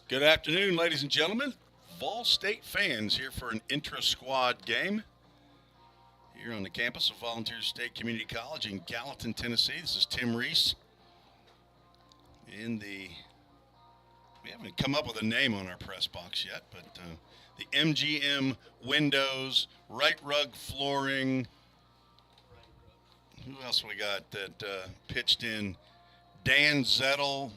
Good afternoon, ladies and gentlemen. Vol State fans here for an intra-squad game here on the campus of Volunteer State Community College in Gallatin, Tennessee. This is Tim Reese. We haven't come up with a name on our press box yet, but the MGM windows, right rug flooring. Who else we got that pitched in? Dan Zettel.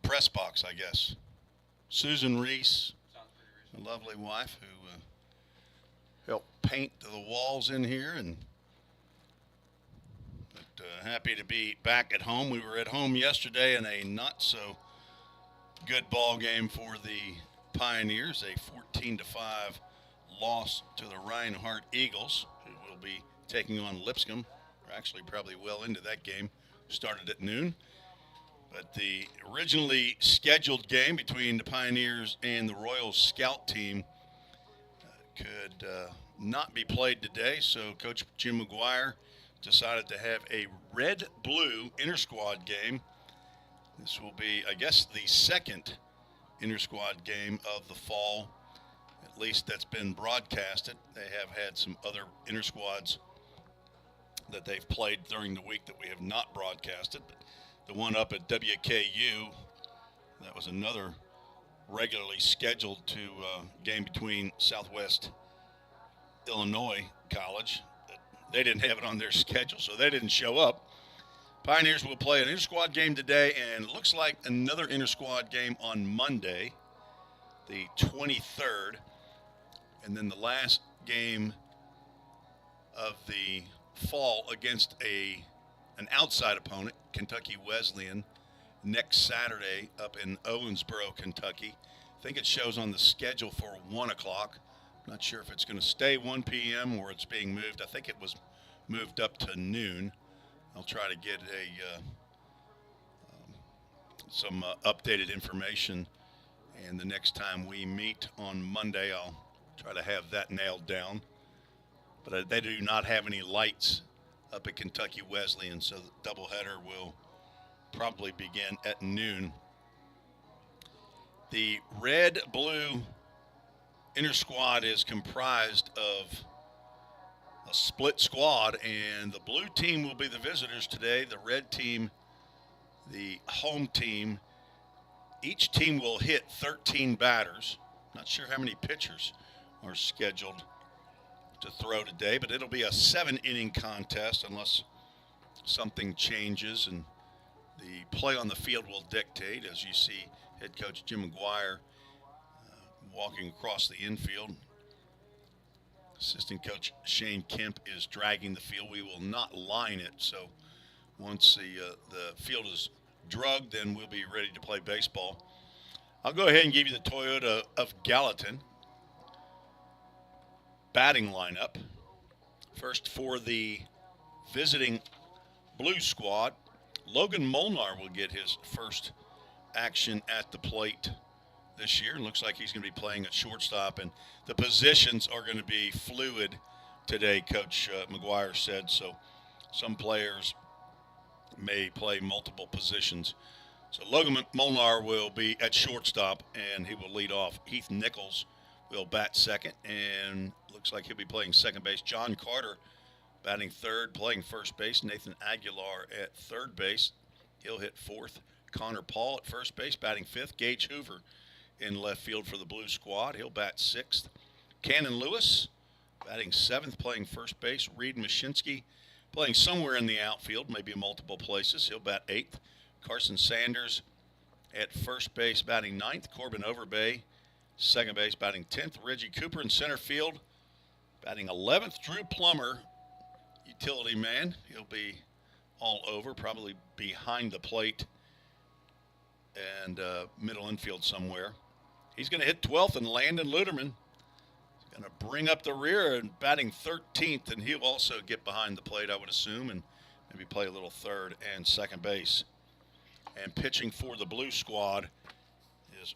Press box, I guess. Susan Reese, a lovely wife who helped paint the walls in here, but happy to be back at home. We were at home yesterday in a not so good ball game for the Pioneers, a 14-5 loss to the Reinhardt Eagles, who will be taking on Lipscomb. We're actually probably well into that game. Started at noon. But the originally scheduled game between the Pioneers and the Royals scout team could not be played today, so Coach Jim McGuire decided to have a red-blue inter-squad game. This will be, I guess, the second inter-squad game of the fall, at least that's been broadcasted. They have had some other inter-squads that they've played during the week that we have not broadcasted, but the one up at WKU, that was another regularly scheduled game between Southwest Illinois College. They didn't have it on their schedule, so they didn't show up. Pioneers will play an inter-squad game today, and it looks like another inter-squad game on Monday, the 23rd. And then the last game of the fall against an outside opponent, Kentucky Wesleyan, next Saturday up in Owensboro, Kentucky. I think it shows on the schedule for 1 o'clock. I'm not sure if it's going to stay 1 p.m. or it's being moved. I think it was moved up to noon. I'll try to get some updated information, and the next time we meet on Monday, I'll try to have that nailed down. But they do not have any lights up at Kentucky Wesleyan, so the doubleheader will probably begin at noon. The red-blue inter-squad is comprised of a split squad, and the blue team will be the visitors today, the red team, the home team. Each team will hit 13 batters. Not sure how many pitchers are scheduled to throw today, but it'll be a 7-inning contest unless something changes, and the play on the field will dictate. As you see head coach Jim McGuire walking across the infield. Assistant coach Shane Kemp is dragging the field. We will not line it, so once the field is drugged, then we'll be ready to play baseball. I'll go ahead and give you the Toyota of Gallatin batting lineup. First, for the visiting blue squad, Logan Molnar will get his first action at the plate this year. It looks like he's going to be playing at shortstop, and the positions are going to be fluid today, Coach McGuire said, so some players may play multiple positions. So Logan Molnar will be at shortstop, and he will lead off. Heath Nichols will bat second, and looks like he'll be playing second base. John Carter batting third, playing first base. Nathan Aguilar at third base. He'll hit fourth. Connor Paul at first base, batting fifth. Gage Hoover in left field for the blue squad. He'll bat sixth. Cannon Lewis batting seventh, playing first base. Reed Mashinsky playing somewhere in the outfield, maybe multiple places. He'll bat eighth. Carson Sanders at first base, batting ninth. Corbin Overbay, second base, batting 10th. Reggie Cooper in center field, batting 11th. Drew Plummer, utility man. He'll be all over, probably behind the plate and middle infield somewhere. He's going to hit 12th, and Landon Luderman is going to bring up the rear and batting 13th, and he'll also get behind the plate, I would assume, and maybe play a little third and second base. And pitching for the blue squad is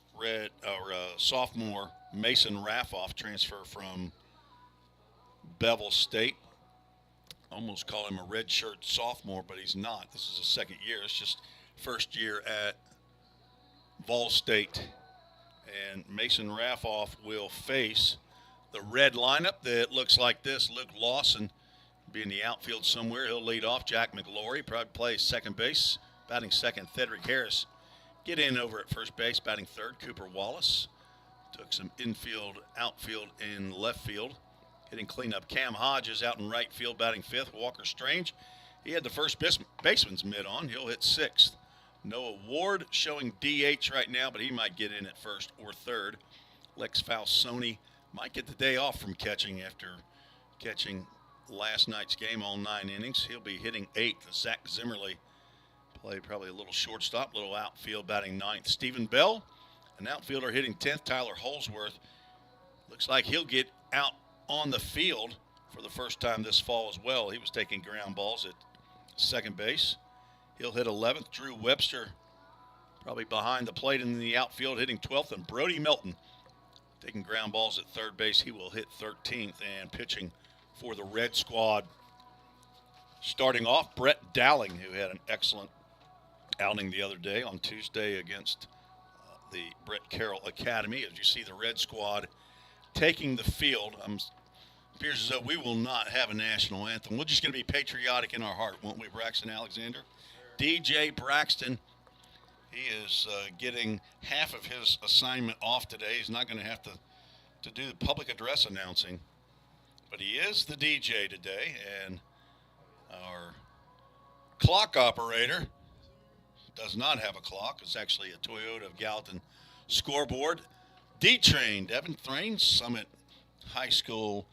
sophomore Mason Raffoff, transfer from Bevel State. Almost call him a redshirt sophomore, but he's not. This is his second year. It's just first year at Vol State. And Mason Raffoff will face the red lineup that looks like this. Luke Lawson be in the outfield somewhere. He'll lead off. Jack McGlory probably plays second base. Batting second, Thedrick Harris. Get in over at first base. Batting third, Cooper Wallace. Took some infield, outfield, and left field. Hitting cleanup, Cam Hodges out in right field, batting fifth. Walker Strange, he had the first baseman's mitt on. He'll hit sixth. Noah Ward showing DH right now, but he might get in at first or third. Lex Falsoni might get the day off from catching after catching last night's game, all 9 innings. He'll be hitting eighth. Zach Zimmerly play probably a little shortstop, little outfield, batting ninth. Stephen Bell, an outfielder, hitting 10th. Tyler Holsworth looks like he'll get out on the field for the first time this fall as well. He was taking ground balls at second base. He'll hit 11th. Drew Webster probably behind the plate in the outfield, hitting 12th. And Brody Melton taking ground balls at third base. He will hit 13th. And pitching for the Red Squad, starting off, Brett Dowling, who had an excellent outing the other day on Tuesday against the Brett Carroll Academy. As you see the Red Squad taking the field, appears as though we will not have a national anthem. We're just going to be patriotic in our heart, won't we, Braxton Alexander? DJ Braxton, he is getting half of his assignment off today. He's not going to have to do the public address announcing, but he is the DJ today, and our clock operator does not have a clock. It's actually a Toyota of Gallatin scoreboard. D-Train, Devin Thrain, Summit High School.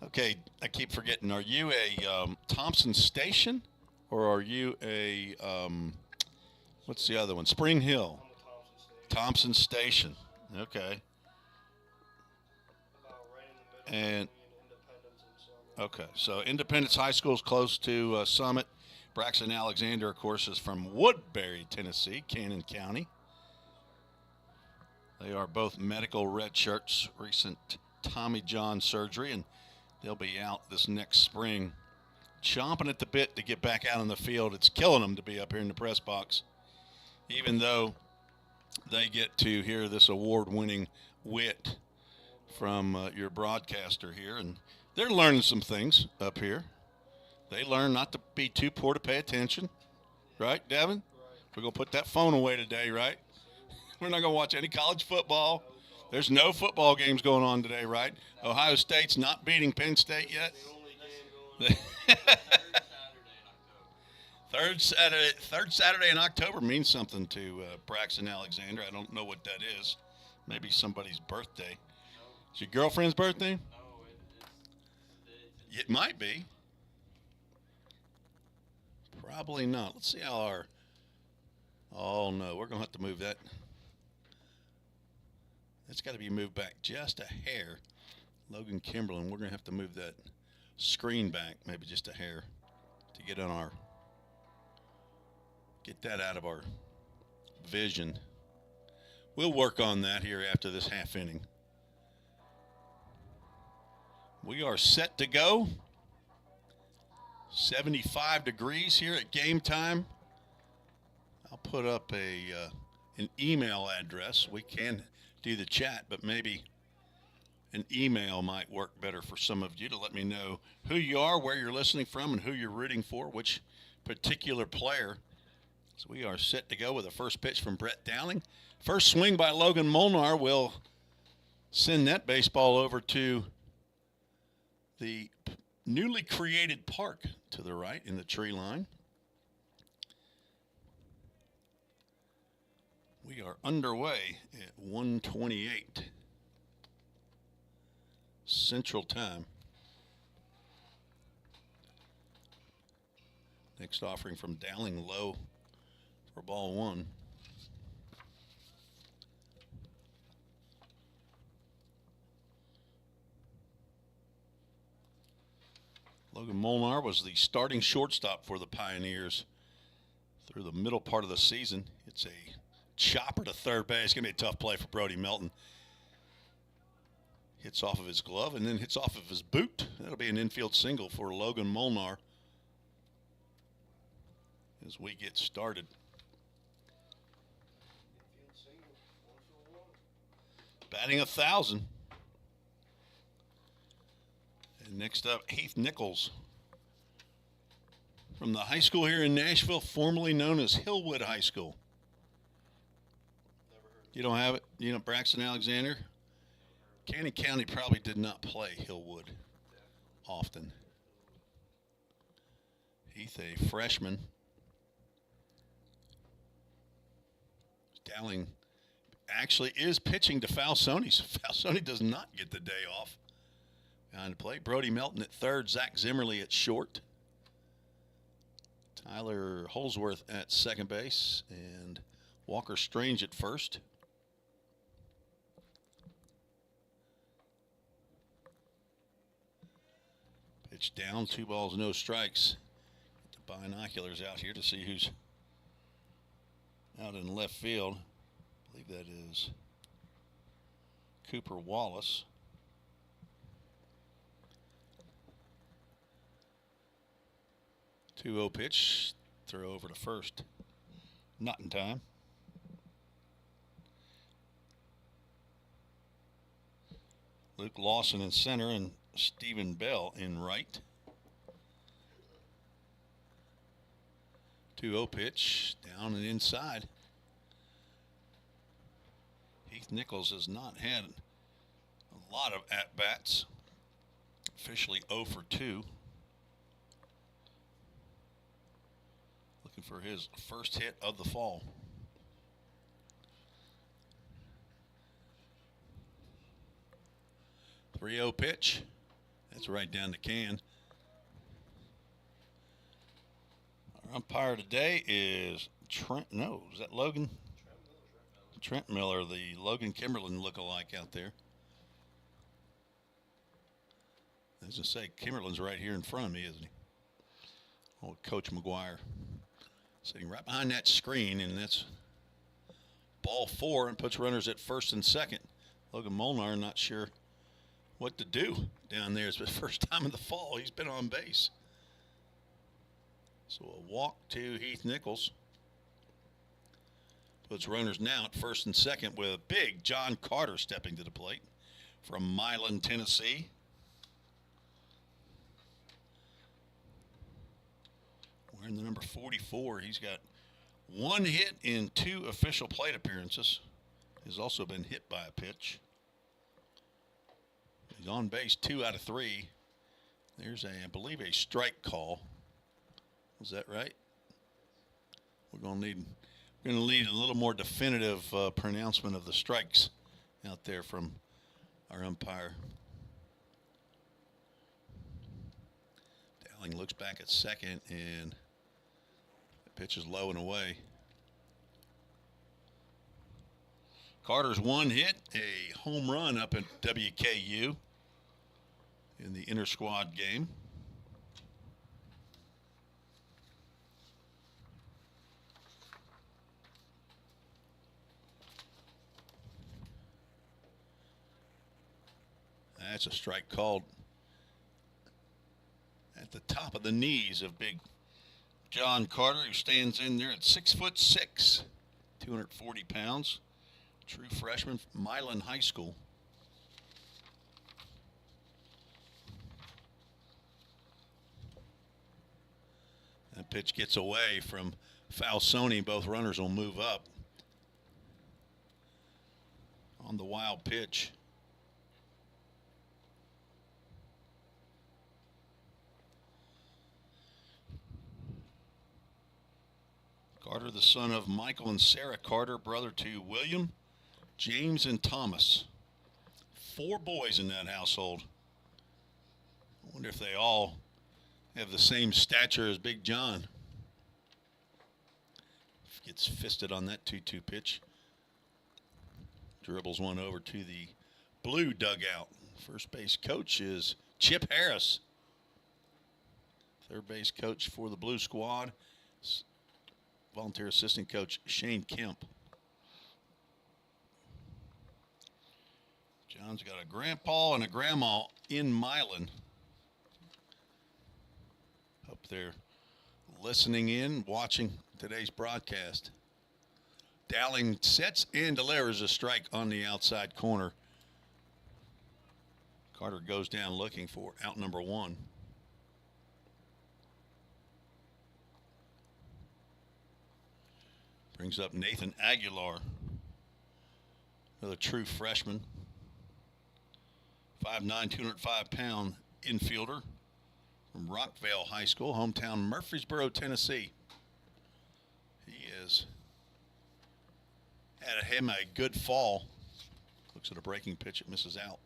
Okay, I keep forgetting. Are you a Thompson Station, or are you a, what's the other one? Spring Hill. Thompson Station. Okay. And, okay, so Independence High School is close to Summit. Braxton Alexander, of course, is from Woodbury, Tennessee, Cannon County. They are both medical red shirts, recent Tommy John surgery, and they'll be out this next spring, chomping at the bit to get back out on the field. It's killing them to be up here in the press box, even though they get to hear this award-winning wit from your broadcaster here, and they're learning some things up here. They learn not to be too poor to pay attention, right, Devin? We're going to put that phone away today, right? We're not going to watch any college football. There's no football games going on today, right? Ohio State's not beating Penn State yet. Third Saturday in October means something to Braxton Alexander. I don't know what that is. Maybe somebody's birthday. It's your girlfriend's birthday? No, It might be. Probably not. Let's see how our... Oh, no. We're going to have to move that. That's got to be moved back just a hair. Logan Kimberlin, we're going to have to move that screen back maybe just a hair to get on our... Get that out of our vision. We'll work on that here after this half inning. We are set to go. 75 degrees here at game time. I'll put up an email address. We can do the chat, but maybe an email might work better for some of you to let me know who you are, where you're listening from, and who you're rooting for, which particular player. So we are set to go with a first pitch from Brett Dowling. First swing by Logan Molnar will send that baseball over to the newly created park to the right in the tree line. We are underway at 1:28 Central Time. Next offering from Dowling, low for ball one. Logan Molnar was the starting shortstop for the Pioneers through the middle part of the season. It's a chopper to third base. It's going to be a tough play for Brody Melton. Hits off of his glove and then hits off of his boot. That'll be an infield single for Logan Molnar as we get started. batting 1,000. And next up, Heath Nichols from the high school here in Nashville, formerly known as Hillwood High School. You don't have it? You know, Braxton Alexander? Canyon County probably did not play Hillwood often. Heath, a freshman. Dowling actually is pitching to Falsoni, so Falsoni does not get the day off. Behind the plate, Brody Melton at third, Zach Zimmerly at short, Tyler Holsworth at second base, and Walker Strange at first. Pitch down, 2 balls, no strikes. Get the binoculars out here to see who's out in left field. I believe that is Cooper Wallace. 2-0 pitch, throw over to first. Not in time. Luke Lawson in center and Stephen Bell in right. 2-0 pitch, down and inside. Heath Nichols has not had a lot of at-bats. Officially 0 for 2. Looking for his first hit of the fall. .30 pitch. That's right down the can. Our umpire today is Trent. No, is that Logan? Trent Miller, the Logan Kimberlin lookalike out there. As I say, Kimberlin's right here in front of me, isn't he? Oh, Coach McGuire. Sitting right behind that screen, and that's ball 4 and puts runners at first and second. Logan Molnar not sure what to do down there. It's the first time in the fall he's been on base. So a walk to Heath Nichols. Puts runners now at first and second with a big John Carter stepping to the plate from Milan, Tennessee. Wearing the number 44. He's got 1 hit in 2 official plate appearances. He's also been hit by a pitch. He's on base 2 out of 3. There's I believe, a strike call. Was that right? We're going to need a little more definitive pronouncement of the strikes out there from our umpire. Dowling looks back at second, and the pitch is low and away. Carter's 1 hit, a home run up at WKU in the inter-squad game. That's a strike called at the top of the knees of big John Carter, who stands in there at 6'6", 240 pounds. True freshman from Milan High School. That pitch gets away from Falsoni. Both runners will move up on the wild pitch. Carter, the son of Michael and Sarah Carter, brother to William, James, and Thomas. 4 boys in that household. I wonder if they all have the same stature as Big John. Gets fisted on that 2-2 pitch. Dribbles one over to the blue dugout. First base coach is Chip Harris. Third base coach for the Blue Squad, volunteer assistant coach Shane Kemp. John's got a grandpa and a grandma in Milan. Hope they're listening in, watching today's broadcast. Dowling sets and delivers a strike on the outside corner Carter goes down looking for out number 1. Brings up Nathan Aguilar, another true freshman. 5'9", 205-pound infielder from Rockvale High School, hometown Murfreesboro, Tennessee. He has had him a good fall. Looks at a breaking pitch, it misses out.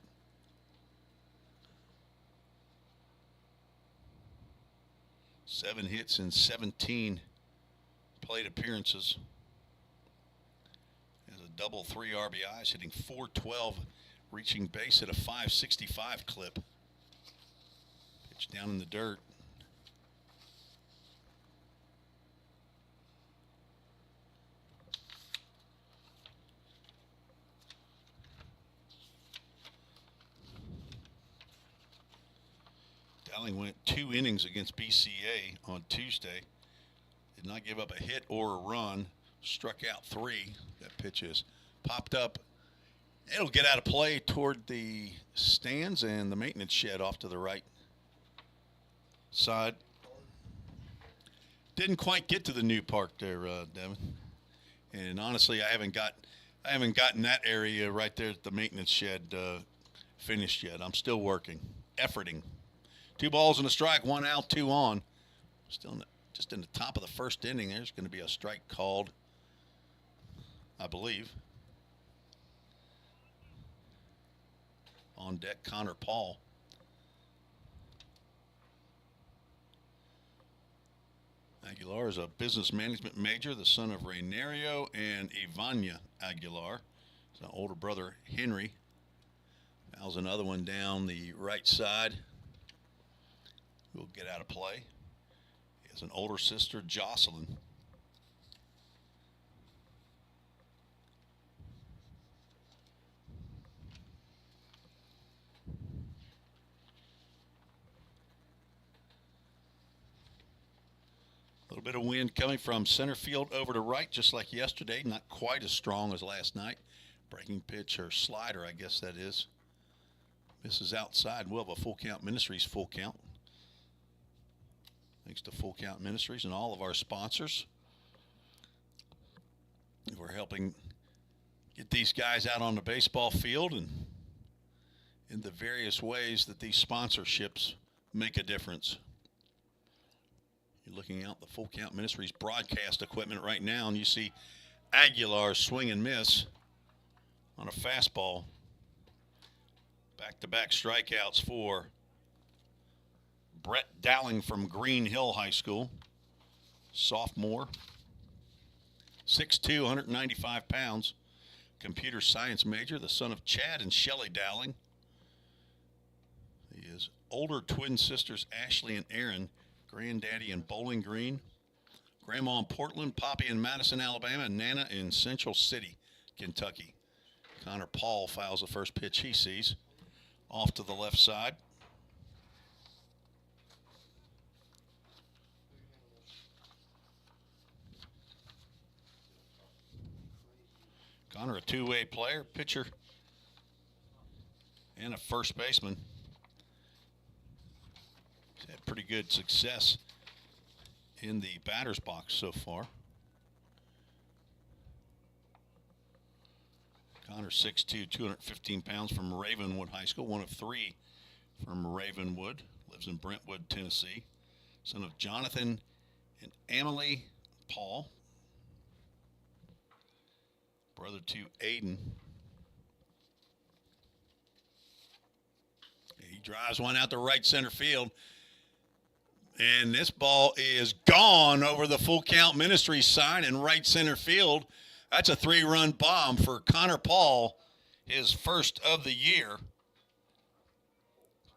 Seven hits in 17 plate appearances. Has a double, 3 RBIs, hitting .412, reaching base at a .565 clip. Pitch down in the dirt. Dowling went 2 innings against BCA on Tuesday. Did not give up a hit or a run. Struck out 3. That pitch is popped up. It'll get out of play toward the stands and the maintenance shed off to the right side. Didn't quite get to the new park there, Devin. And honestly, I haven't gotten that area right there at the maintenance shed finished yet. I'm still working, efforting. 2 balls and a strike, 1 out, 2 on. Still just in the top of the first inning. There's going to be a strike called, I believe. On deck, Connor Paul. Aguilar is a business management major, the son of Reynario and Ivania Aguilar. His older brother, Henry. Fouls another one down the right side. Will get out of play. He has an older sister, Jocelyn. A little bit of wind coming from center field over to right, just like yesterday. Not quite as strong as last night. Breaking pitch or slider, I guess that is. Misses outside. We'll have a Full Count Ministries full count. Thanks to Full Count Ministries and all of our sponsors. We're helping get these guys out on the baseball field and in the various ways that these sponsorships make a difference. You're looking out the Full Count Ministries broadcast equipment right now, and you see Aguilar swing and miss on a fastball. Back-to-back strikeouts for Brett Dowling from Green Hill High School, sophomore, 6'2", 195 pounds, computer science major, the son of Chad and Shelley Dowling. He is older twin sisters Ashley and Aaron, granddaddy in Bowling Green, grandma in Portland, Poppy in Madison, Alabama, and Nana in Central City, Kentucky. Connor Paul fouls the first pitch he sees off to the left side. Connor, a two-way player, pitcher, and a first baseman. He's had pretty good success in the batter's box so far. Connor, 6'2", 215 pounds, from Ravenwood High School, one of 3 from Ravenwood. Lives in Brentwood, Tennessee. Son of Jonathan and Emily Paul. Brother to Aiden. He drives one out to right center field. And this ball is gone over the Full Count Ministries sign in right center field. That's a 3-run bomb for Connor Paul, his first of the year.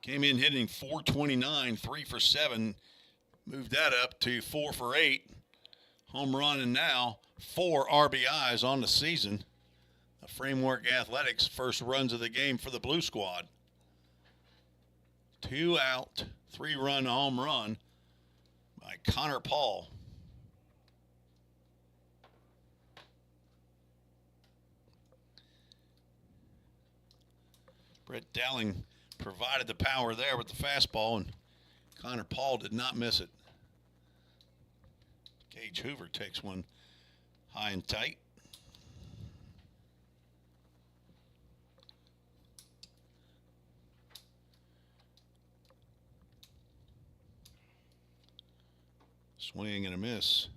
Came in hitting .429, 3 for 7. Moved that up to 4 for 8. Home run, and now 4 RBIs on the season. A Framework Athletics first runs of the game for the Blue Squad. 2 out, 3-run home run by Connor Paul. provided the power there with the fastball, and Connor Paul did not miss it. Gage Hoover takes one high and tight. Swing and a miss.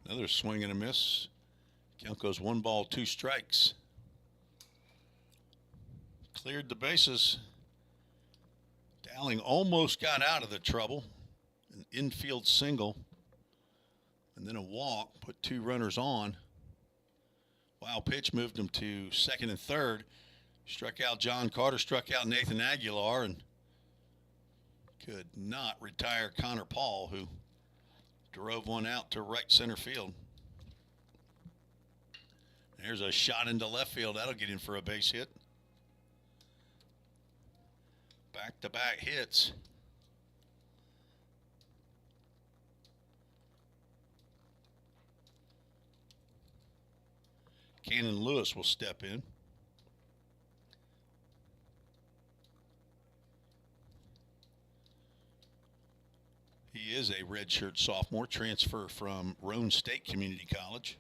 Another swing and a miss. Count goes 1 ball, 2 strikes. Cleared the bases. Dowling almost got out of the trouble. An infield single. And then a walk, put 2 runners on. Wild pitch moved him to second and third. Struck out John Carter, struck out Nathan Aguilar, and could not retire Connor Paul, who drove one out to right center field. There's a shot into left field. That'll get in for a base hit. Back-to-back hits. Cannon Lewis will step in. He is a redshirt sophomore, transfer from Roane State Community College.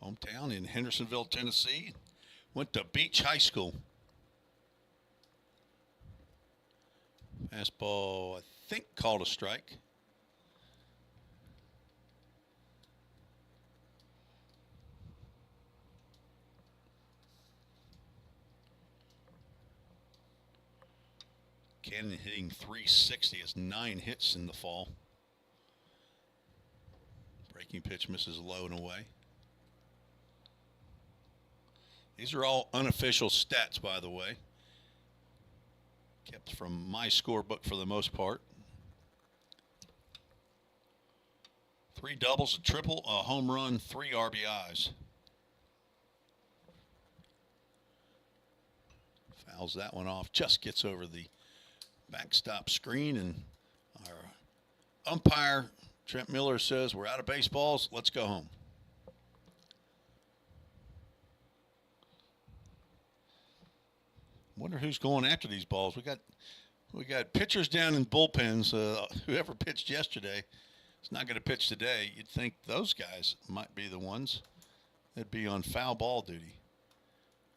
Hometown in Hendersonville, Tennessee. Went to Beach High School. Fastball, I think, called a strike. Cannon hitting .360 has 9 hits in the fall. Breaking pitch misses low and away. These are all unofficial stats, by the way. Kept from my scorebook for the most part. 3 doubles, a triple, a home run, 3 RBIs. Fouls that one off, just gets over the backstop screen, and our umpire, Trent Miller, says we're out of baseballs, let's go home. Wonder who's going after these balls. We got pitchers down in bullpens. Whoever pitched yesterday is not going to pitch today. You'd think those guys might be the ones that'd be on foul ball duty.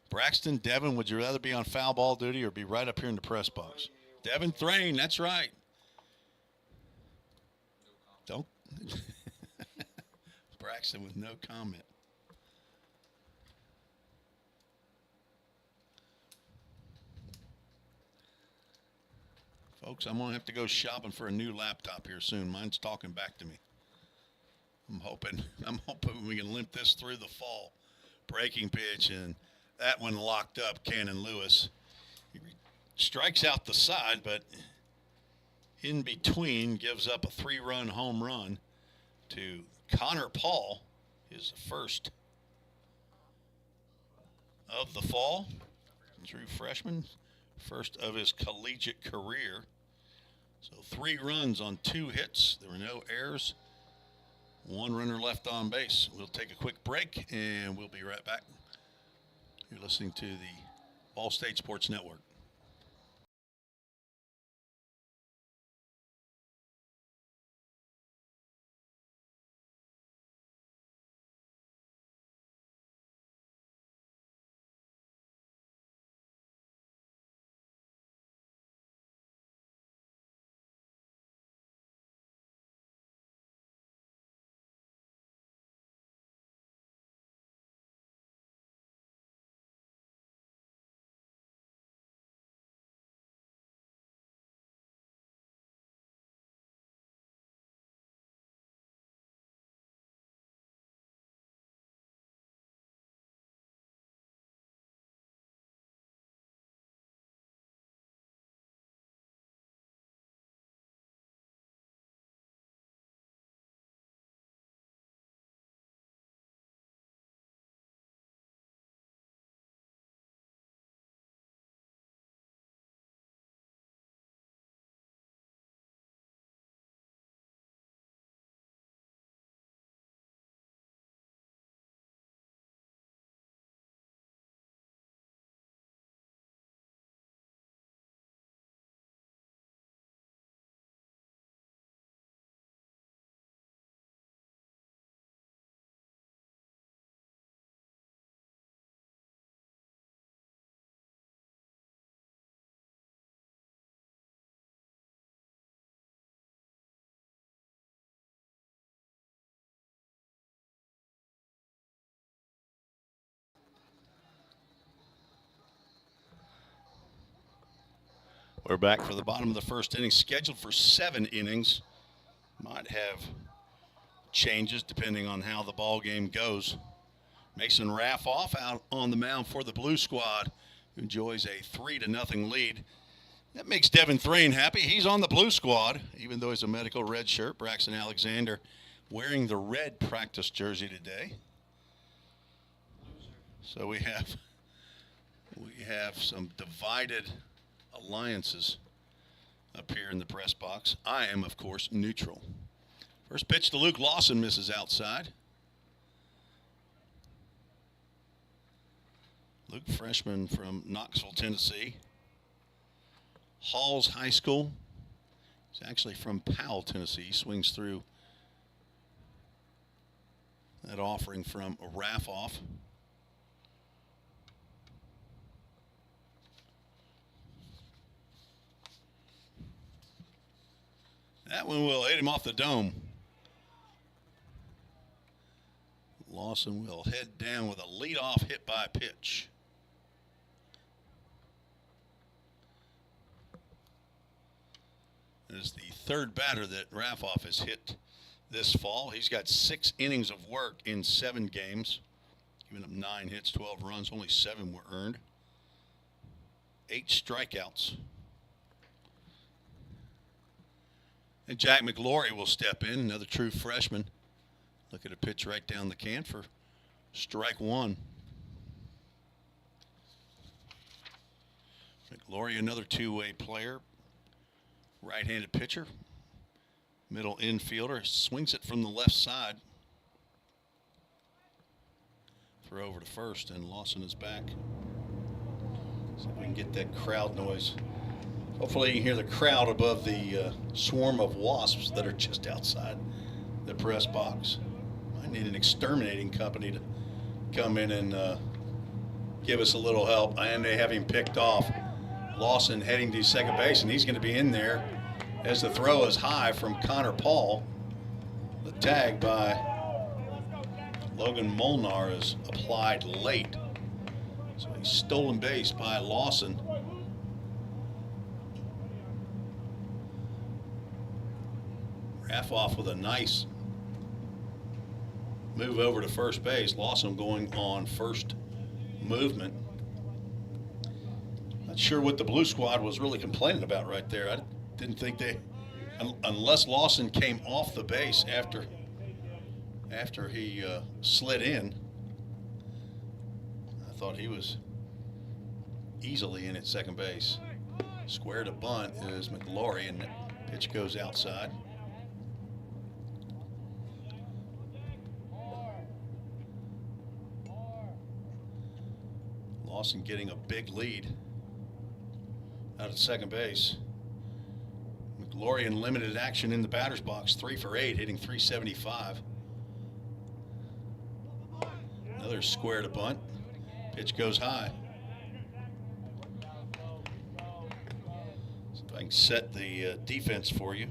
Braxton, Devin, would you rather be on foul ball duty or be right up here in the press box? Devin Thrain, that's right. Don't. Braxton with no comment. Folks, I'm going to have to go shopping for a new laptop here soon. Mine's talking back to me. I'm hoping we can limp this through the fall. Breaking pitch, and that one locked up Cannon Lewis. He strikes out the side, but in between gives up a 3-run home run to Connor Paul, his first of the fall. True freshman, first of his collegiate career. So 3 runs on 2 hits. There were no errors. 1 runner left on base. We'll take a quick break, and we'll be right back. You're listening to the Ball State Sports Network. We're back for the bottom of the first inning, scheduled for 7 innings. Might have changes depending on how the ball game goes. Mason Raffoff out on the mound for the Blue Squad, who enjoys a 3-0 lead. That makes Devin Thrain happy. He's on the Blue Squad, even though he's a medical red shirt. Braxton Alexander wearing the red practice jersey today. So we have some divided alliances up here in the press box. I am, of course, neutral. First pitch to Luke Lawson, misses outside. Luke, freshman from Knoxville, Tennessee. Halls High School. He's actually from Powell, Tennessee. He swings through that offering from Raffoff. That one will hit him off the dome. Lawson will head down with a leadoff hit by pitch. It is the third batter that Raffoff has hit this fall. He's got 6 innings of work in 7 games, giving up 9 hits, 12 runs. Only 7 were earned. 8 strikeouts. And Jack McLaury will step in, another true freshman. Look at a pitch right down the can for strike 1. McLaury, another two-way player. Right-handed pitcher. Middle infielder. Swings it from the left side. Throw over to first, and Lawson is back. See if we can get that crowd noise. Hopefully you can hear the crowd above the swarm of wasps that are just outside the press box. I need an exterminating company to come in and give us a little help. And they have him picked off. Lawson heading to second base, and he's going to be in there as the throw is high from Connor Paul. The tag by Logan Molnar is applied late. So he's stolen base by Lawson. Raffoff with a nice move over to first base. Lawson going on first movement. Not sure what the Blue Squad was really complaining about right there. I didn't think they, unless Lawson came off the base after he slid in. I thought he was easily in at second base. Square to bunt is McLaury, and the pitch goes outside. Lawson getting a big lead out at second base. McLaury in limited action in the batter's box, 3 for 8, hitting .375. Another square to bunt. Pitch goes high. See if I can set the defense for you.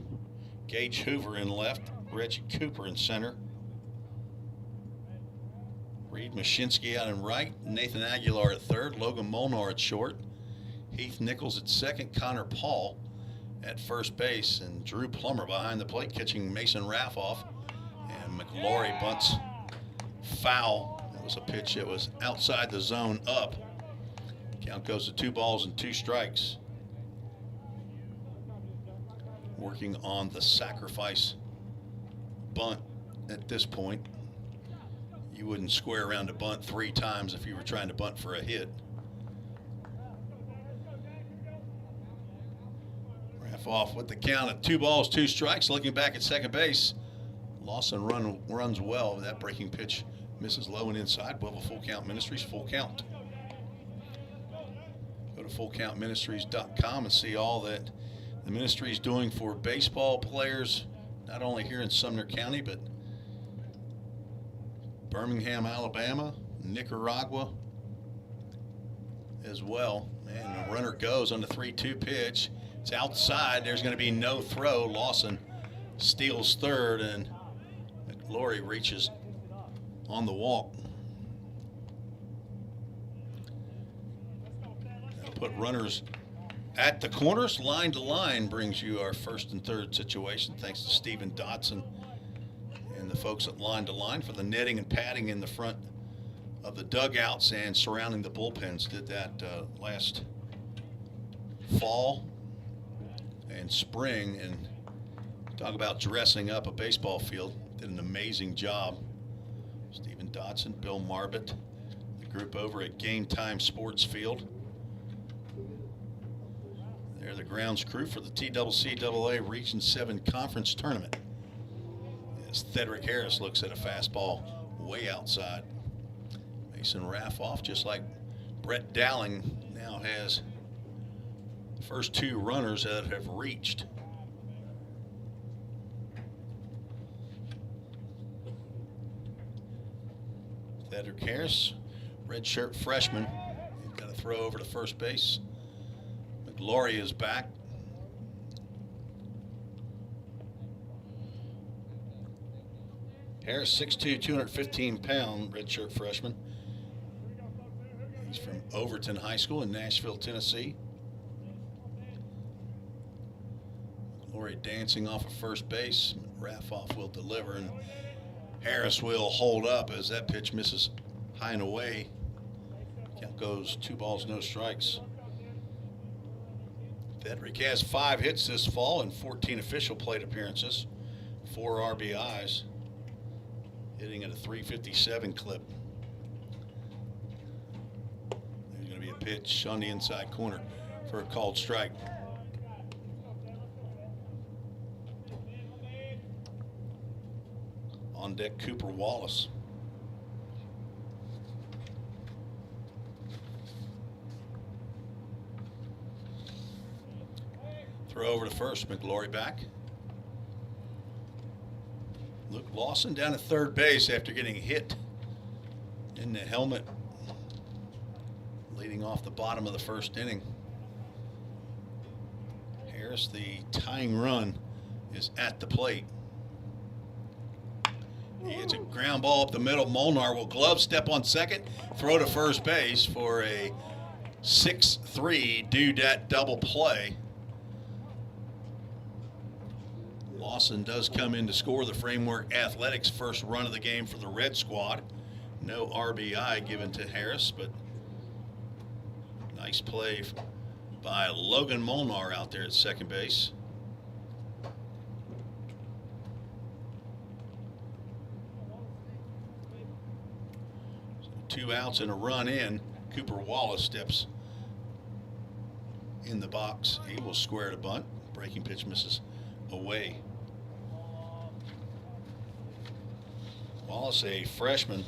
Gage Hoover in left, Reggie Cooper in center. Reed Mashinsky out in right, Nathan Aguilar at third, Logan Molnar at short, Heath Nichols at second, Connor Paul at first base, and Drew Plummer behind the plate catching Mason Raffoff. And McLaury bunts foul. That was a pitch that was outside the zone up. Count goes to 2 balls and 2 strikes. Working on the sacrifice bunt at this point. You wouldn't square around a bunt 3 times if you were trying to bunt for a hit. Raffoff with the count at 2 balls, 2 strikes. Looking back at second base, Lawson runs well. That breaking pitch misses low and inside. We'll have a Full Count Ministries full count. Go to fullcountministries.com and see all that the ministry is doing for baseball players, not only here in Sumner County, but Birmingham, Alabama, Nicaragua as well. And the runner goes on the 3-2 pitch. It's outside. There's going to be no throw. Lawson steals third, and McLaury reaches on the walk. That'll put runners At the corners, line to line brings you our first and third situation. Thanks to Stephen Dotson and the folks at line to line for the netting and padding in the front of the dugouts and surrounding the bullpens. Did that last fall and spring, and talk about dressing up a baseball field. Did an amazing job. Stephen Dotson, Bill Marbett, the group over at Game Time Sports Field. They're the grounds crew for the TCCAA Region 7 Conference Tournament. As Thedrick Harris looks at a fastball way outside. Mason Raffoff, just like Brett Dowling, now has the first two runners that have reached. Thedrick Harris, redshirt freshman. He's got to throw over to first base. McGlory is back. Harris, 6'2", 215-pound redshirt freshman. He's from Overton High School in Nashville, Tennessee. McGlory dancing off of first base. Raffoff will deliver, and Harris will hold up as that pitch misses high and away. Count goes 2 balls, no strikes. Thedrick has 5 hits this fall and 14 official plate appearances, 4 RBIs, hitting at a .357 clip. There's going to be a pitch on the inside corner for a called strike. On deck, Cooper Wallace. Throw over to first, McGlory back. Luke Lawson down at third base after getting hit in the helmet, leading off the bottom of the first inning. Harris, the tying run, is at the plate. He hits a ground ball up the middle. Molnar will glove step on second, throw to first base for a 6-3 dudette double play. Lawson does come in to score the Framework Athletics first run of the game for the Red Squad. No RBI given to Harris, but nice play by Logan Molnar out there at second base. So 2 outs and a run in. Cooper Wallace steps in the box. He will square to bunt. Breaking pitch misses away. Wallace, a freshman,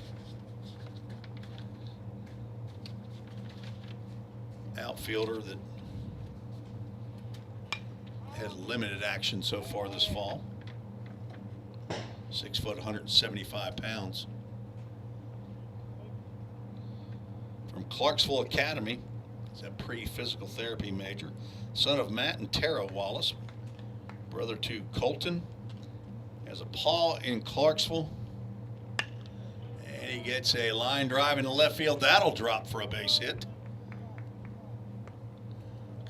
outfielder that had limited action so far this fall. 6 foot, 175 pounds. From Clarksville Academy, he's a pre-physical therapy major. Son of Matt and Tara Wallace, brother to Colton. Has a paw in Clarksville. And he gets a line drive into left field. That'll drop for a base hit.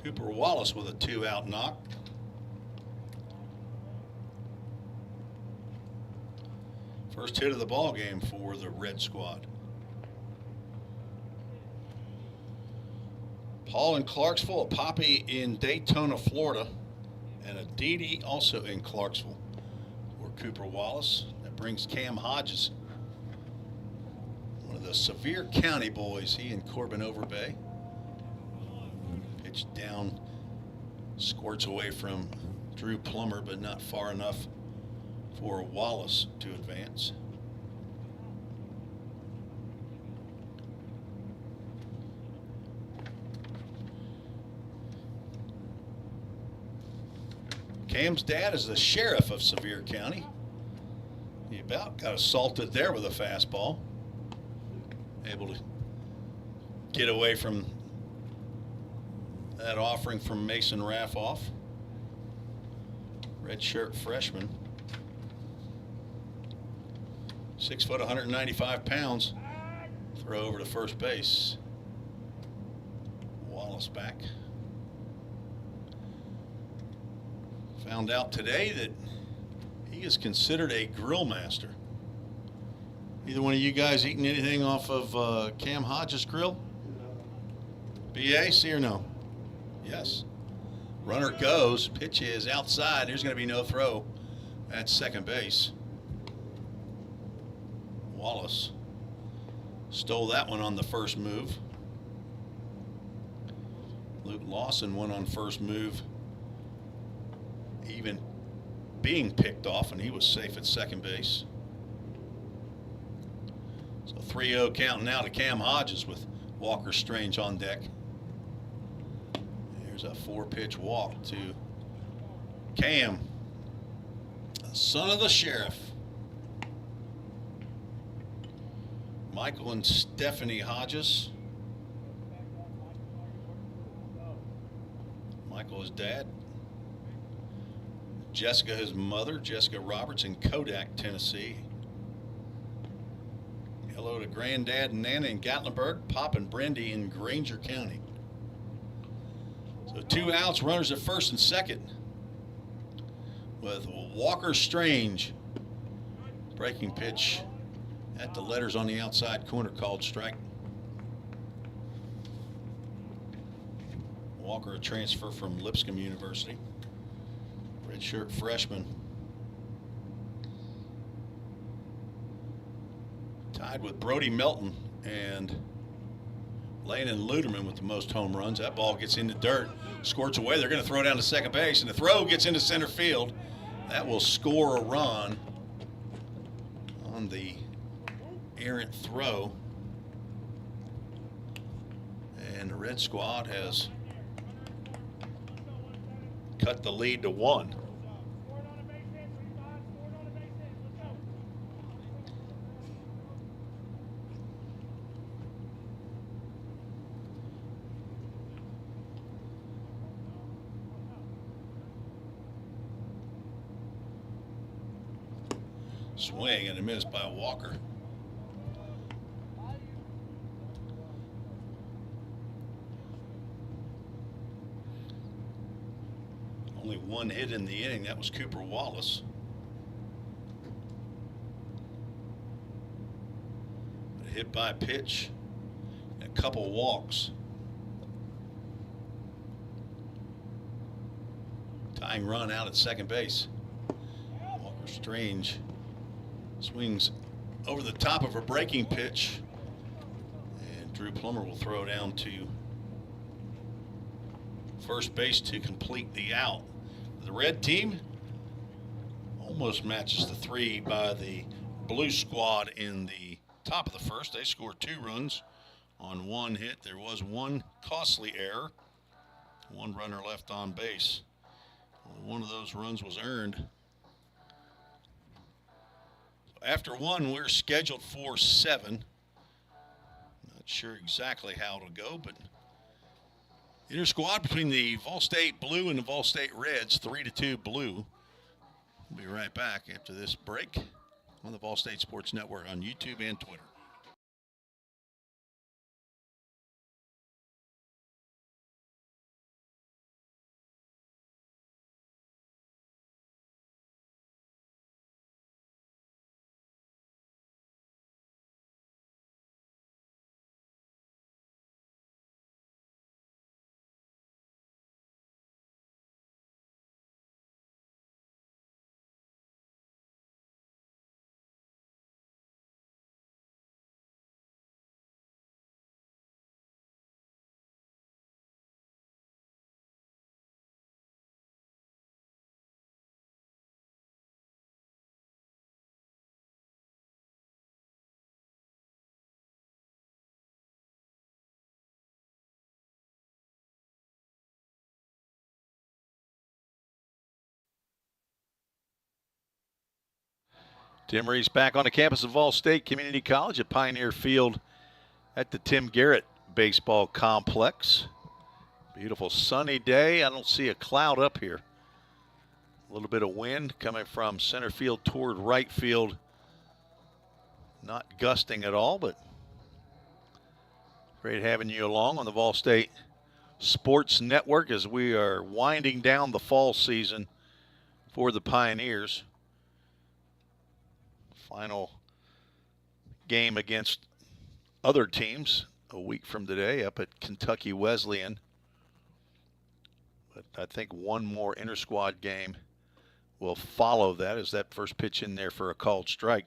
Cooper Wallace with a 2-out knock. First hit of the ball game for the Red Squad. Paul in Clarksville, a Poppy in Daytona, Florida, and a Dee Dee also in Clarksville for Cooper Wallace. That brings Cam Hodges, one of the Sevier County boys, he and Corbin Overbay. Pitch down, squirts away from Drew Plummer, but not far enough for Wallace to advance. Cam's dad is the sheriff of Sevier County. He about got assaulted there with a fastball. Able to get away from that offering from Mason Raffoff. Redshirt freshman. 6 foot, 195 pounds. Throw over to first base. Wallace back. Found out today that he is considered a grill master. Either one of you guys eating anything off of Cam Hodges' grill? BA, see or no? Yes. Runner goes. Pitch is outside. There's going to be no throw at second base. Wallace stole that one on the first move. Luke Lawson went on first move, even being picked off, and he was safe at second base. So 3-0 count now to Cam Hodges with Walker Strange on deck. There's a 4-pitch walk to Cam, the son of the sheriff. Michael and Stephanie Hodges. Michael, his dad. Jessica, his mother. Jessica Roberts in Kodak, Tennessee. Hello to Granddad and Nana in Gatlinburg. Pop and Brendy in Granger County. So 2 outs, runners at first and second. With Walker Strange. Breaking pitch at the letters on the outside corner, called strike. Walker, a transfer from Lipscomb University. Redshirt freshman. Tied with Brody Melton and Landon Luderman with the most home runs. That ball gets into dirt, squirts away. They're going to throw down to second base, and the throw gets into center field. That will score a run on the errant throw. And the Red Squad has cut the lead to 1. Swing and a miss by Walker. Only 1 hit in the inning. That was Cooper Wallace. A hit by pitch and a couple walks. Tying run out at second base. Walker Strange swings over the top of a breaking pitch, and Drew Plummer will throw down to first base to complete the out. The red team almost matches the 3 by the blue squad in the top of the first. They scored 2 runs on 1 hit. There was 1 costly error, 1 runner left on base. One of those runs was earned. After 1, we're scheduled for 7. Not sure exactly how it'll go, but inter-squad between the Vol State Blue and the Vol State Reds, 3-2 Blue. We'll be right back after this break on the Vol State Sports Network on YouTube and Twitter. Tim Reese back on the campus of Vol State Community College at Pioneer Field at the Tim Garrett Baseball Complex. Beautiful sunny day. I don't see a cloud up here. A little bit of wind coming from center field toward right field. Not gusting at all, but great having you along on the Vol State Sports Network as we are winding down the fall season for the Pioneers. Final game against other teams a week from today up at Kentucky Wesleyan. But I think one more inter-squad game will follow that, as that first pitch in there for a called strike.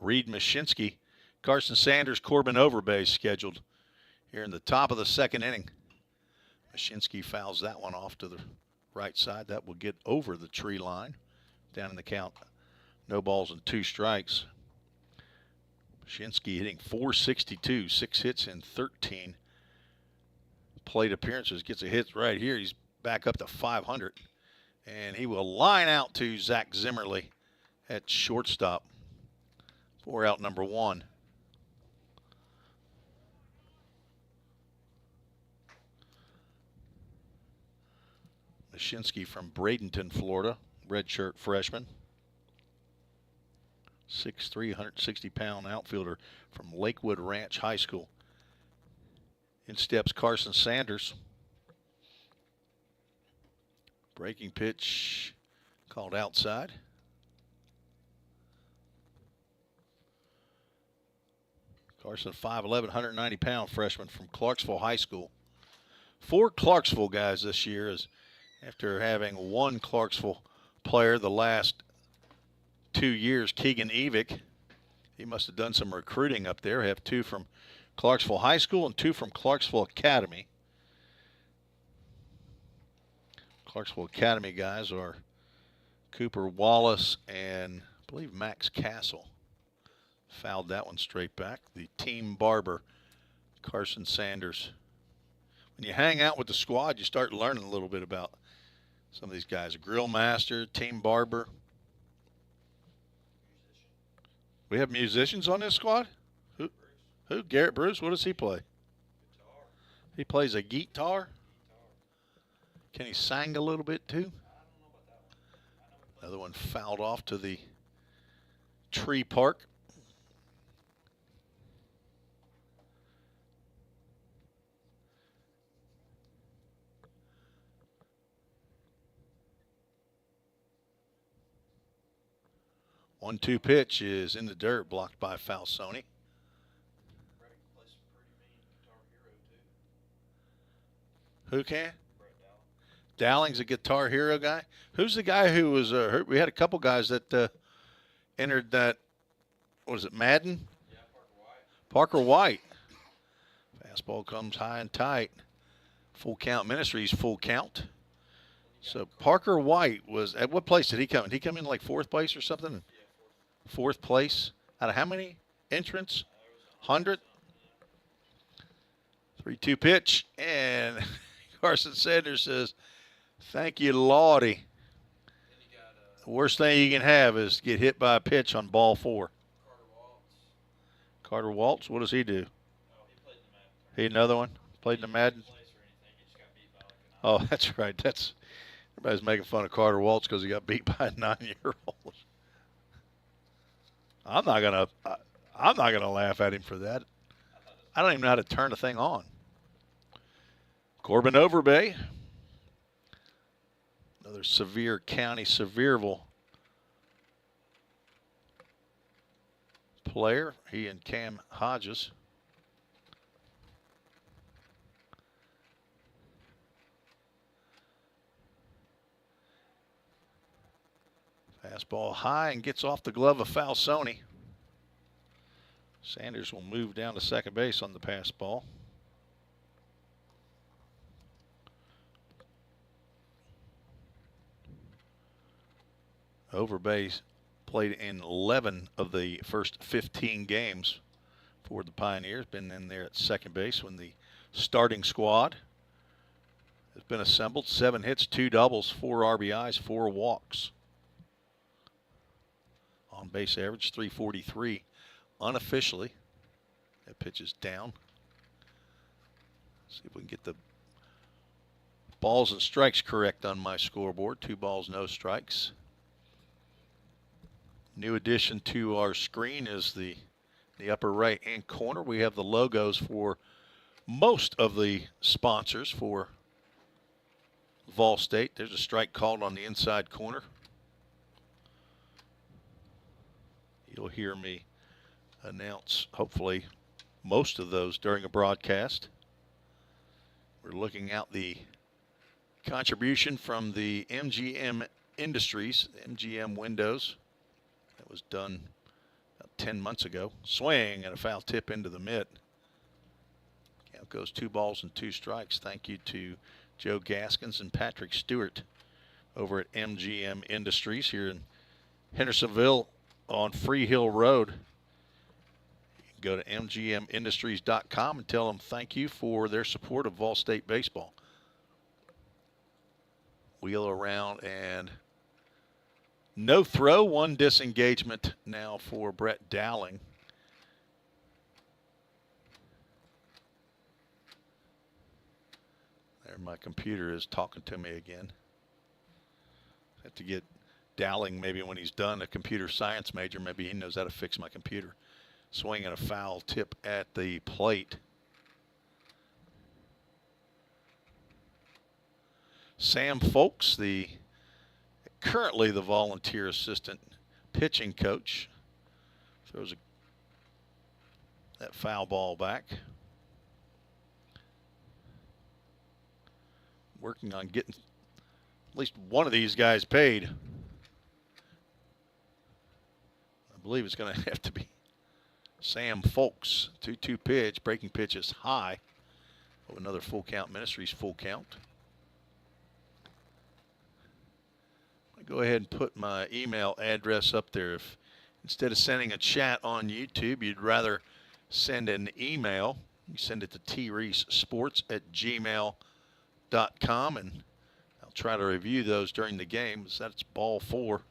Reed Mashinsky, Carson Sanders, Corbin Overbay scheduled here in the top of the second inning. Mashinsky fouls that one off to the right side. That will get over the tree line. Down in the count, no balls and 2 strikes. Mashinsky hitting .462, 6 hits in 13 plate appearances. Gets a hit right here. He's back up to .500. And he will line out to Zach Zimmerly at shortstop for out number 1. Mashinsky from Bradenton, Florida, redshirt freshman. 6'3", 160-pound outfielder from Lakewood Ranch High School. In steps Carson Sanders. Breaking pitch called outside. Carson, 5'11", 190-pound freshman from Clarksville High School. 4 Clarksville guys this year, as after having 1 Clarksville player the last 2 years, Keegan Evick. He must have done some recruiting up there. Have 2 from Clarksville High School and 2 from Clarksville Academy. Clarksville Academy guys are Cooper Wallace and I believe Max Castle. Fouled that one straight back. The team barber, Carson Sanders. When you hang out with the squad, you start learning a little bit about some of these guys. Grill master, team barber. We have musicians on this squad? Who? Garrett Bruce? What does he play? Guitar. He plays a guitar? Can he sing a little bit too? I don't know about that one. Another one fouled off to the tree park. One-two pitch is in the dirt, blocked by Falsoni. Who can? Dowling's a Guitar Hero guy. Who's the guy who was hurt? We had a couple guys that entered that. What is it, Madden? Yeah, Parker White. Fastball comes high and tight. Full count. Ministries full count. So Parker White was at what place did he come in? Did he come in like 4th place or something? Yeah, 4th place. Out of how many entrants? 100. 3-2 pitch, and Carson Sanders says, "Thank you, Lordy." The worst thing you can have is to get hit by a pitch on ball 4. Carter Waltz, what does he do? Oh, he played in the Madden. He another one? Played in the Madden? Oh, that's right. Everybody's making fun of Carter Waltz because he got beat by a 9-year-old. I'm not gonna laugh at him for that. I don't even know how to turn the thing on. Corbin Overbay, another Sevier County, Sevierville player. He and Cam Hodges. Fastball high and gets off the glove of Falsoni. Sanders will move down to second base on the pass ball. Overbay played in 11 of the first 15 games for the Pioneers. Been in there at second base when the starting squad has been assembled. 7 hits, 2 doubles, 4 RBIs, 4 walks. On base average, .343 unofficially. That pitch is down. See if we can get the balls and strikes correct on my scoreboard. 2 balls, no strikes. New addition to our screen is the upper right-hand corner. We have the logos for most of the sponsors for Vol State. There's a strike called on the inside corner. You'll hear me announce, hopefully, most of those during a broadcast. We're looking at the contribution from the MGM Industries, MGM Windows. That was done about 10 months ago. Swing and a foul tip into the mitt. Count goes 2 balls and 2 strikes. Thank you to Joe Gaskins and Patrick Stewart over at MGM Industries here in Hendersonville on Free Hill Road. You can go to mgmindustries.com and tell them thank you for their support of Vol State baseball. Wheel around and no throw. 1 disengagement now for Brett Dowling. There, my computer is talking to me again. Have to get Dowling, maybe when he's done, a computer science major, maybe he knows how to fix my computer. Swing and a foul tip at the plate. Sam Folks, currently the volunteer assistant pitching coach, throws that foul ball back. Working on getting at least one of these guys paid. I believe it's going to have to be Sam Folks. 2-2 pitch. Breaking pitch is high. Oh, another full count. Ministries full count. I'm going to go ahead and put my email address up there. If instead of sending a chat on YouTube, you'd rather send an email, you send it to treesesports@gmail.com, and I'll try to review those during the game. That's ball 4.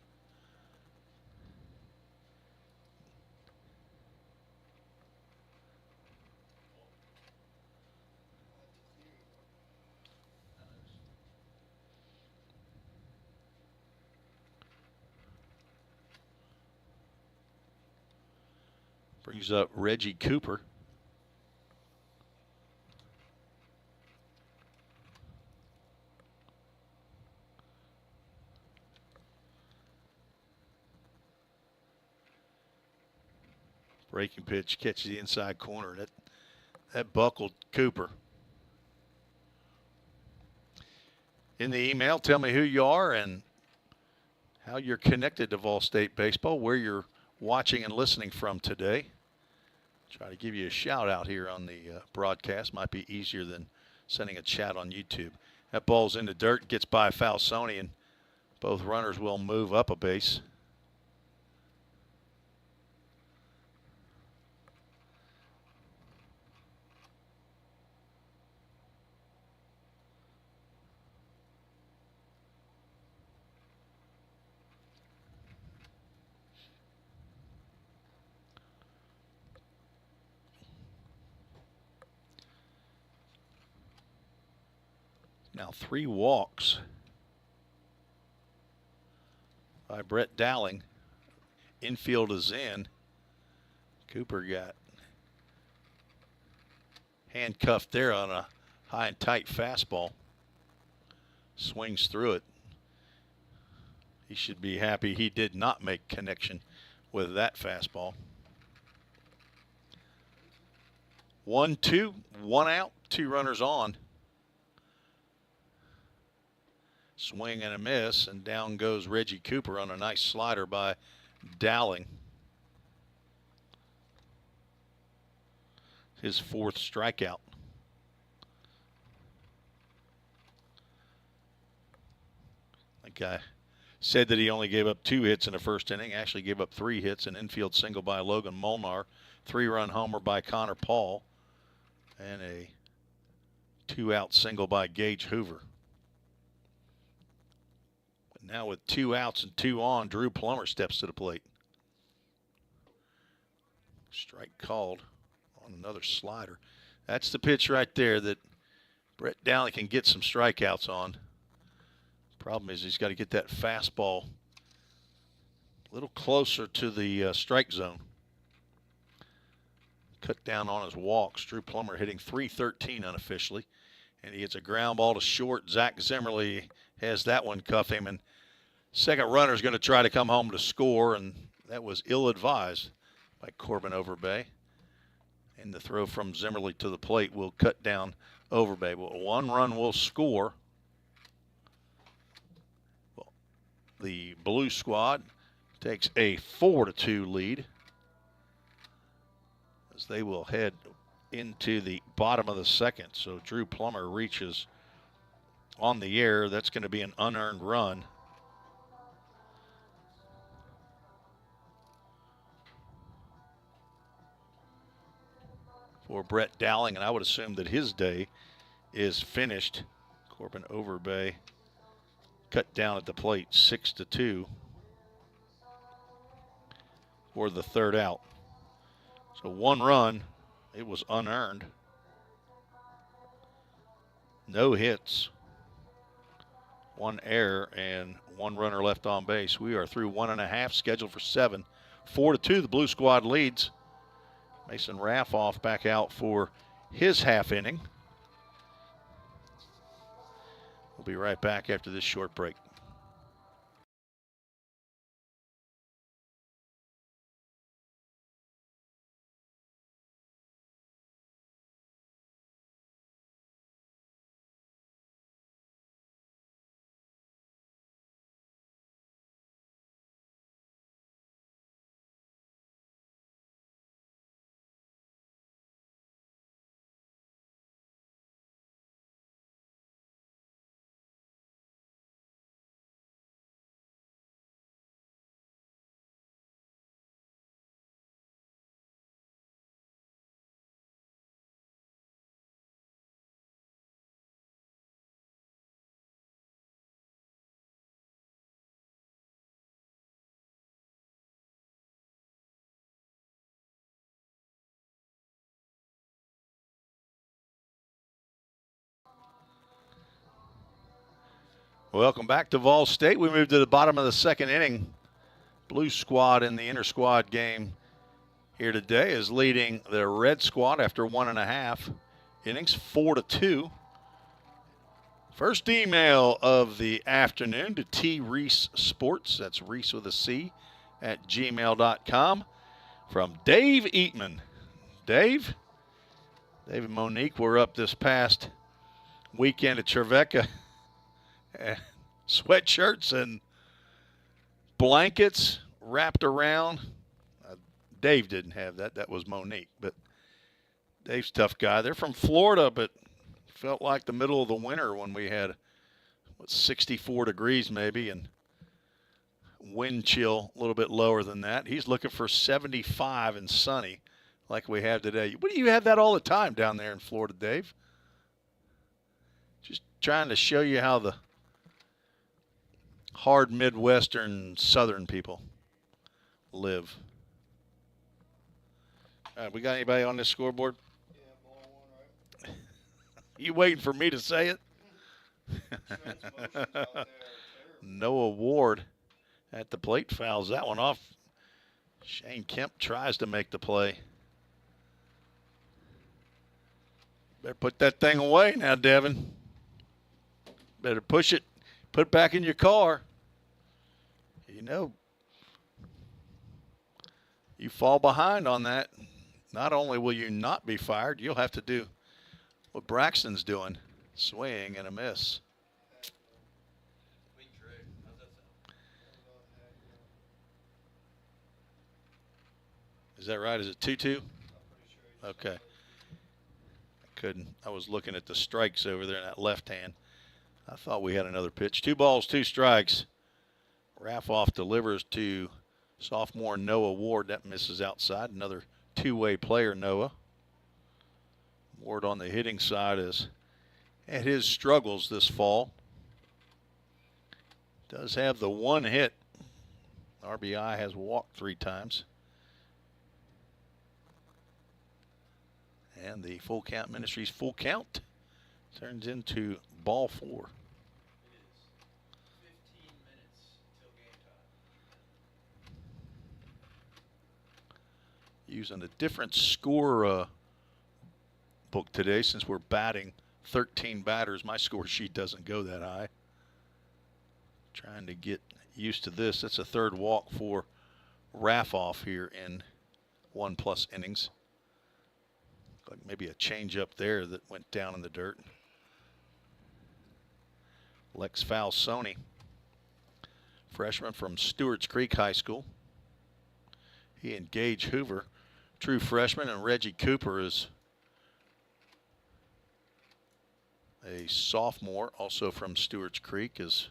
Brings up Reggie Cooper. Breaking pitch catches the inside corner. That buckled Cooper. In the email, tell me who you are and how you're connected to Vol State baseball, where you're watching and listening from today. Try to give you a shout out here on the broadcast. Might be easier than sending a chat on YouTube. That ball's in the dirt, gets by Falsoni, and both runners will move up a base. Now 3 walks by Brett Dowling. Infield is in. Cooper got handcuffed there on a high and tight fastball. Swings through it. He should be happy he did not make connection with that fastball. 1-2, 1 out, 2 runners on. Swing and a miss, and down goes Reggie Cooper on a nice slider by Dowling. His 4th strikeout. Like I said that he only gave up 2 hits in the first inning. Actually gave up 3 hits, an infield single by Logan Molnar, 3-run homer by Connor Paul, and a 2-out single by Gage Hoover. Now with 2 outs and 2 on, Drew Plummer steps to the plate. Strike called on another slider. That's the pitch right there that Brett Dowling can get some strikeouts on. Problem is he's got to get that fastball a little closer to the strike zone. cut down on his walks. Drew Plummer hitting .313 unofficially. And he hits a ground ball to short. Zach Zimmerly has that one cuff him. And second runner is going to try to come home to score. And that was ill-advised by Corbin Overbay. And the throw from Zimmerly to the plate will cut down Overbay. Well, one run will score. Well, the Blue Squad takes a 4-2 lead as they will head into the bottom of the second. So Drew Plummer reaches on the air. That's going to be an unearned run. For Brett Dowling, and I would assume that his day is finished. Corbin Overbay cut down at the plate 6-2 for the third out. So one run, it was unearned. No hits, one error, and one runner left on base. We are through 1.5, scheduled for 7. 4-2, the Blue Squad leads. Mason Raffoff back out for his half inning. We'll be right back after this short break. Welcome back to Vol State. We moved to the bottom of the second inning. Blue Squad in the inter-squad game here today is leading the Red Squad after 1.5 innings, 4-2. First email of the afternoon to T. Reese Sports, that's Reese with a C, at gmail.com, from Dave Eatman. Dave and Monique were up this past weekend at Trevecca. Sweatshirts and blankets wrapped around. Dave didn't have that. That was Monique. But Dave's a tough guy. They're from Florida, but felt like the middle of the winter when we had 64 degrees maybe and wind chill a little bit lower than that. He's looking for 75 and sunny like we have today. What do you have that all the time down there in Florida, Dave? Just trying to show you how the hard Midwestern Southern people live. All right, we got anybody on this scoreboard? Yeah, ball one, right? You waiting for me to say it? Noah Ward at the plate fouls that one off. Shane Kemp tries to make the play. Better put that thing away now, Devin. Better push it. Put it back in your car. You know, you fall behind on that. Not only will you not be fired, you'll have to do what Braxton's doing. Swing and a miss. Is that right? Is it 2-2? Okay. I was looking at the strikes over there in that left hand. I thought we had another pitch. 2 balls, 2 strikes. Raffoff delivers to sophomore Noah Ward. That misses outside. Another two-way player, Noah. Ward on the hitting side has had his struggles this fall. Does have the one hit. RBI, has walked 3 times. And the Full Count Ministries full count turns into ball 4. Using a different score book today since we're batting 13 batters. My score sheet doesn't go that high. Trying to get used to this. That's a third walk for Raffoff here in 1+ innings. Like maybe a change up there that went down in the dirt. Lex Falsoni, freshman from Stewart's Creek High School. He and Gage Hoover, true freshman, and Reggie Cooper is a sophomore, also from Stewart's Creek, as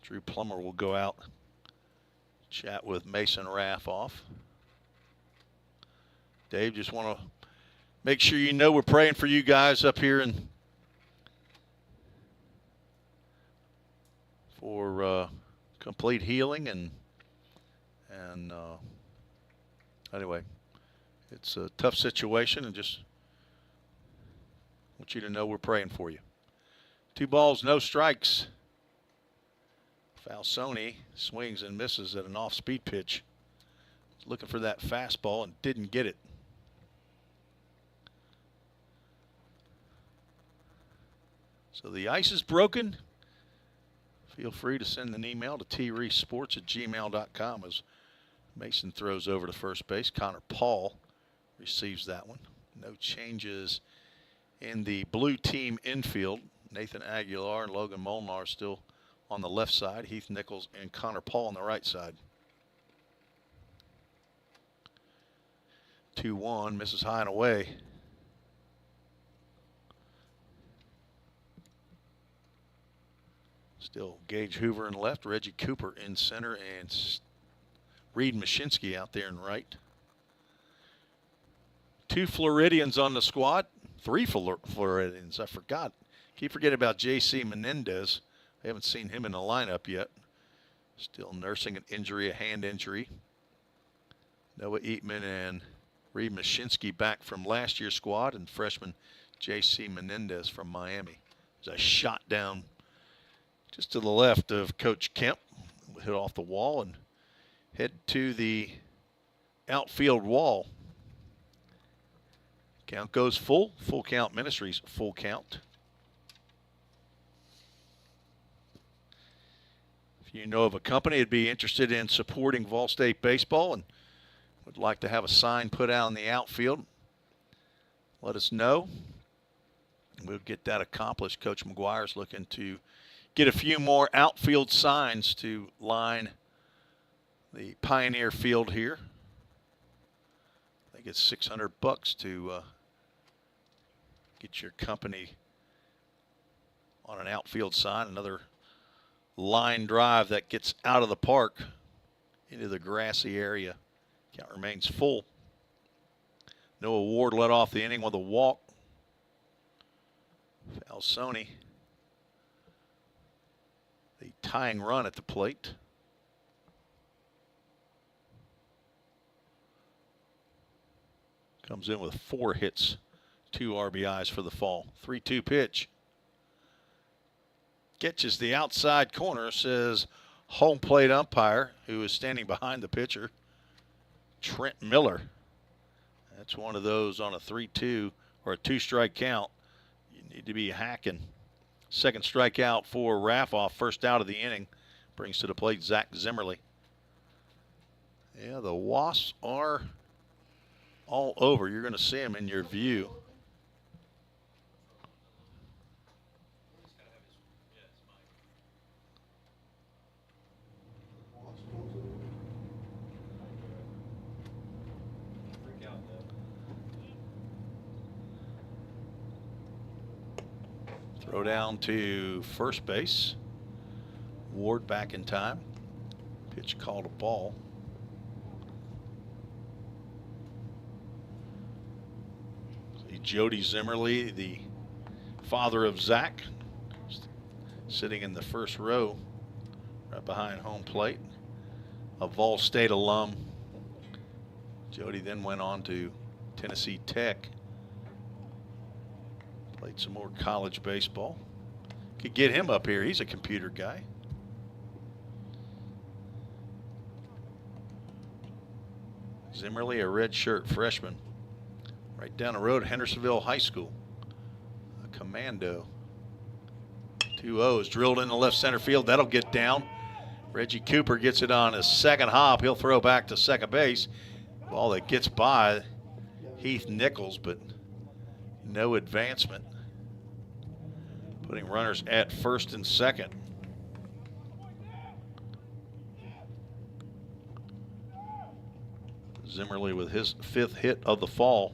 Drew Plummer will go out, chat with Mason Raffoff. Dave, just want to make sure you know we're praying for you guys up here and for complete healing and anyway, it's a tough situation, and just want you to know we're praying for you. 2 balls, no strikes. Falsoni swings and misses at an off-speed pitch. Looking for that fastball and didn't get it. So the ice is broken. Feel free to send an email to treesports@gmail.com as Mason throws over to first base. Connor Paul receives that one. No changes in the blue team infield. Nathan Aguilar and Logan Molnar still on the left side. Heath Nichols and Connor Paul on the right side. 2-1, misses high and away. Still Gage Hoover in left, Reggie Cooper in center, and Reed Mashinsky out there in right. 2 Floridians on the squad. 3 Floridians, I forgot. Keep forgetting about J.C. Menendez. I haven't seen him in the lineup yet. Still nursing an injury, a hand injury. Noah Eatman and Reed Mashinsky back from last year's squad, and freshman J.C. Menendez from Miami. There's a shot down just to the left of Coach Kemp. Hit off the wall and head to the outfield wall. Count goes full. Full Count Ministries, full count. If you know of a company that'd be interested in supporting Vol State baseball and would like to have a sign put out in the outfield, let us know. We'll get that accomplished. Coach McGuire's looking to get a few more outfield signs to line the Pioneer Field here. I think it's $600 to get your company on an outfield sign. Another line drive that gets out of the park into the grassy area. Count remains full. Noah Ward led off the inning with a walk. Falsoni, the tying run at the plate. Comes in with 4 hits, 2 RBIs for the fall. 3-2 pitch. Catches the outside corner, says home plate umpire, who is standing behind the pitcher, Trent Miller. That's one of those on a 3-2 or a 2-strike count. You need to be hacking. Second strikeout for Raffoff, first out of the inning. Brings to the plate Zach Zimmerly. Yeah, the Wasps are all over. You're going to see them in your view. Throw down to first base. Ward back in time. Pitch called a ball. See Jody Zimmerly, the father of Zach, sitting in the first row right behind home plate. A Vol State alum. Jody then went on to Tennessee Tech. Played some more college baseball. Could get him up here. He's a computer guy. Zimmerly, a redshirt freshman. Right down the road, Hendersonville High School. A commando. 2-0 is drilled into left center field. That'll get down. Reggie Cooper gets it on his second hop. He'll throw back to second base. Ball that gets by Heath Nichols, but no advancement. Putting runners at first and second. Zimmerly with his 5th hit of the fall.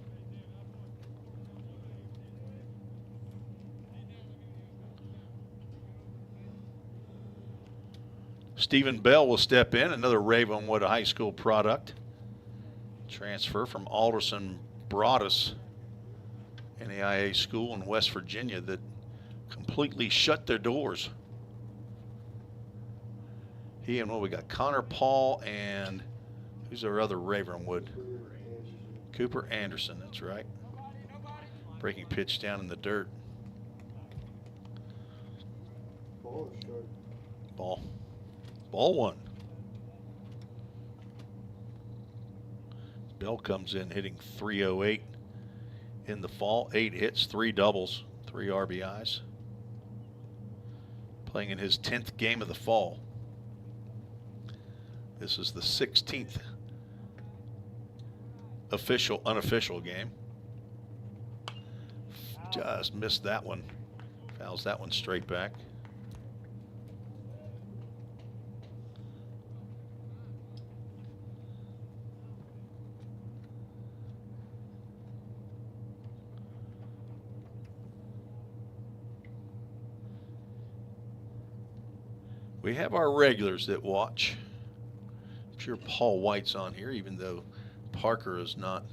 Stephen Bell will step in, another Ravenwood High School product. Transfer from Alderson Broadus, NAIA school in West Virginia that completely shut their doors. He and we got Connor Paul and who's our other Ravenwood? Cooper Anderson, that's right. Breaking pitch down in the dirt. Ball. Ball 1. Bell comes in hitting .308 in the fall. 8 hits, 3 doubles, 3 RBIs. Playing in his 10th game of the fall. This is the 16th unofficial game. Just missed that one. Fouls that one straight back. We have our regulars that watch. I'm sure Paul White's on here, even though Parker is not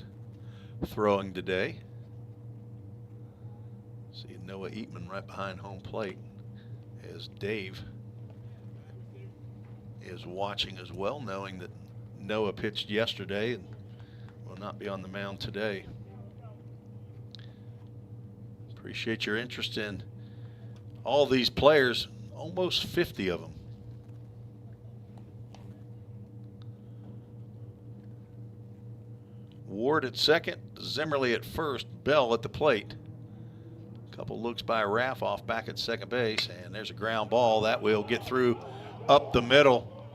throwing today. See Noah Eatman right behind home plate as Dave is watching as well, knowing that Noah pitched yesterday and will not be on the mound today. Appreciate your interest in all these players, almost 50 of them. Ward at second, Zimmerly at first, Bell at the plate. Couple looks by Raffoff back at second base, and there's a ground ball. That will get through up the middle.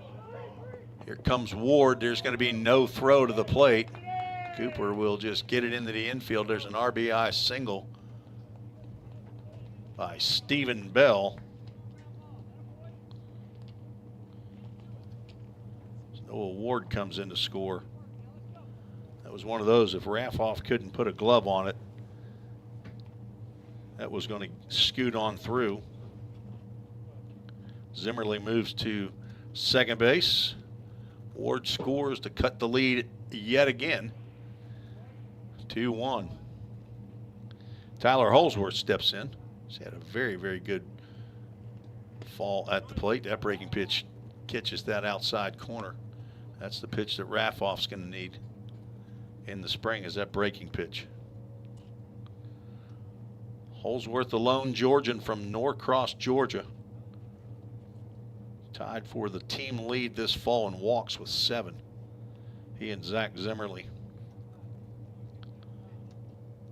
Here comes Ward. There's going to be no throw to the plate. Cooper will just get it into the infield. There's an RBI single by Stephen Bell. Noah Ward comes in to score. That was one of those, if Raffoff couldn't put a glove on it, that was going to scoot on through. Zimmerly moves to second base. Ward scores to cut the lead yet again. 2-1. Tyler Holsworth steps in. He's had a very, very good fall at the plate. That breaking pitch catches that outside corner. That's the pitch that Raffoff's going to need in the spring, is that breaking pitch. Holsworth, the lone Georgian from Norcross, Georgia. Tied for the team lead this fall in walks with 7. He and Zach Zimmerly.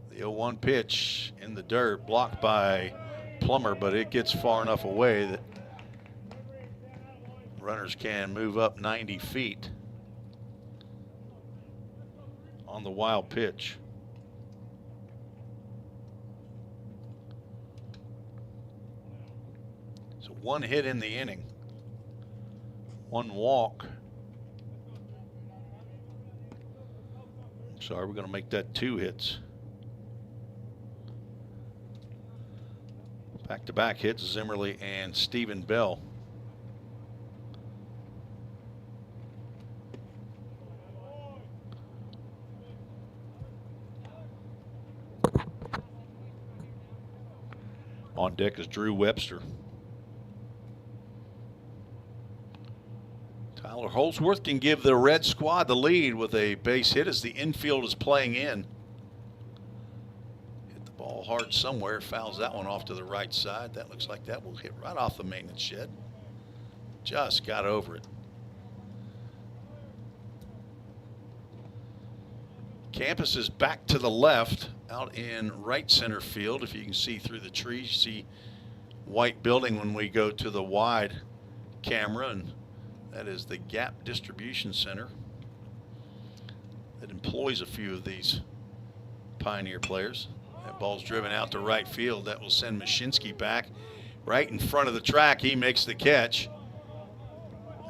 The 0-1 pitch in the dirt, blocked by Plummer, but it gets far enough away that runners can move up 90 feet on the wild pitch. So 1 hit in the inning, 1 walk. I'm sorry, we're going to make that 2 hits. Back-to-back hits, Zimmerly and Stephen Bell. On deck is Drew Webster. Tyler Holsworth can give the red squad the lead with a base hit as the infield is playing in. Hit the ball hard somewhere, fouls that one off to the right side. That looks like that will hit right off the maintenance shed. Just got over it. Campus is back to the left out in right center field. If you can see through the trees, you see white building when we go to the wide camera, and that is the Gap Distribution Center that employs a few of these Pioneer players. That ball's driven out to right field. That will send Mashinsky back right in front of the track. He makes the catch.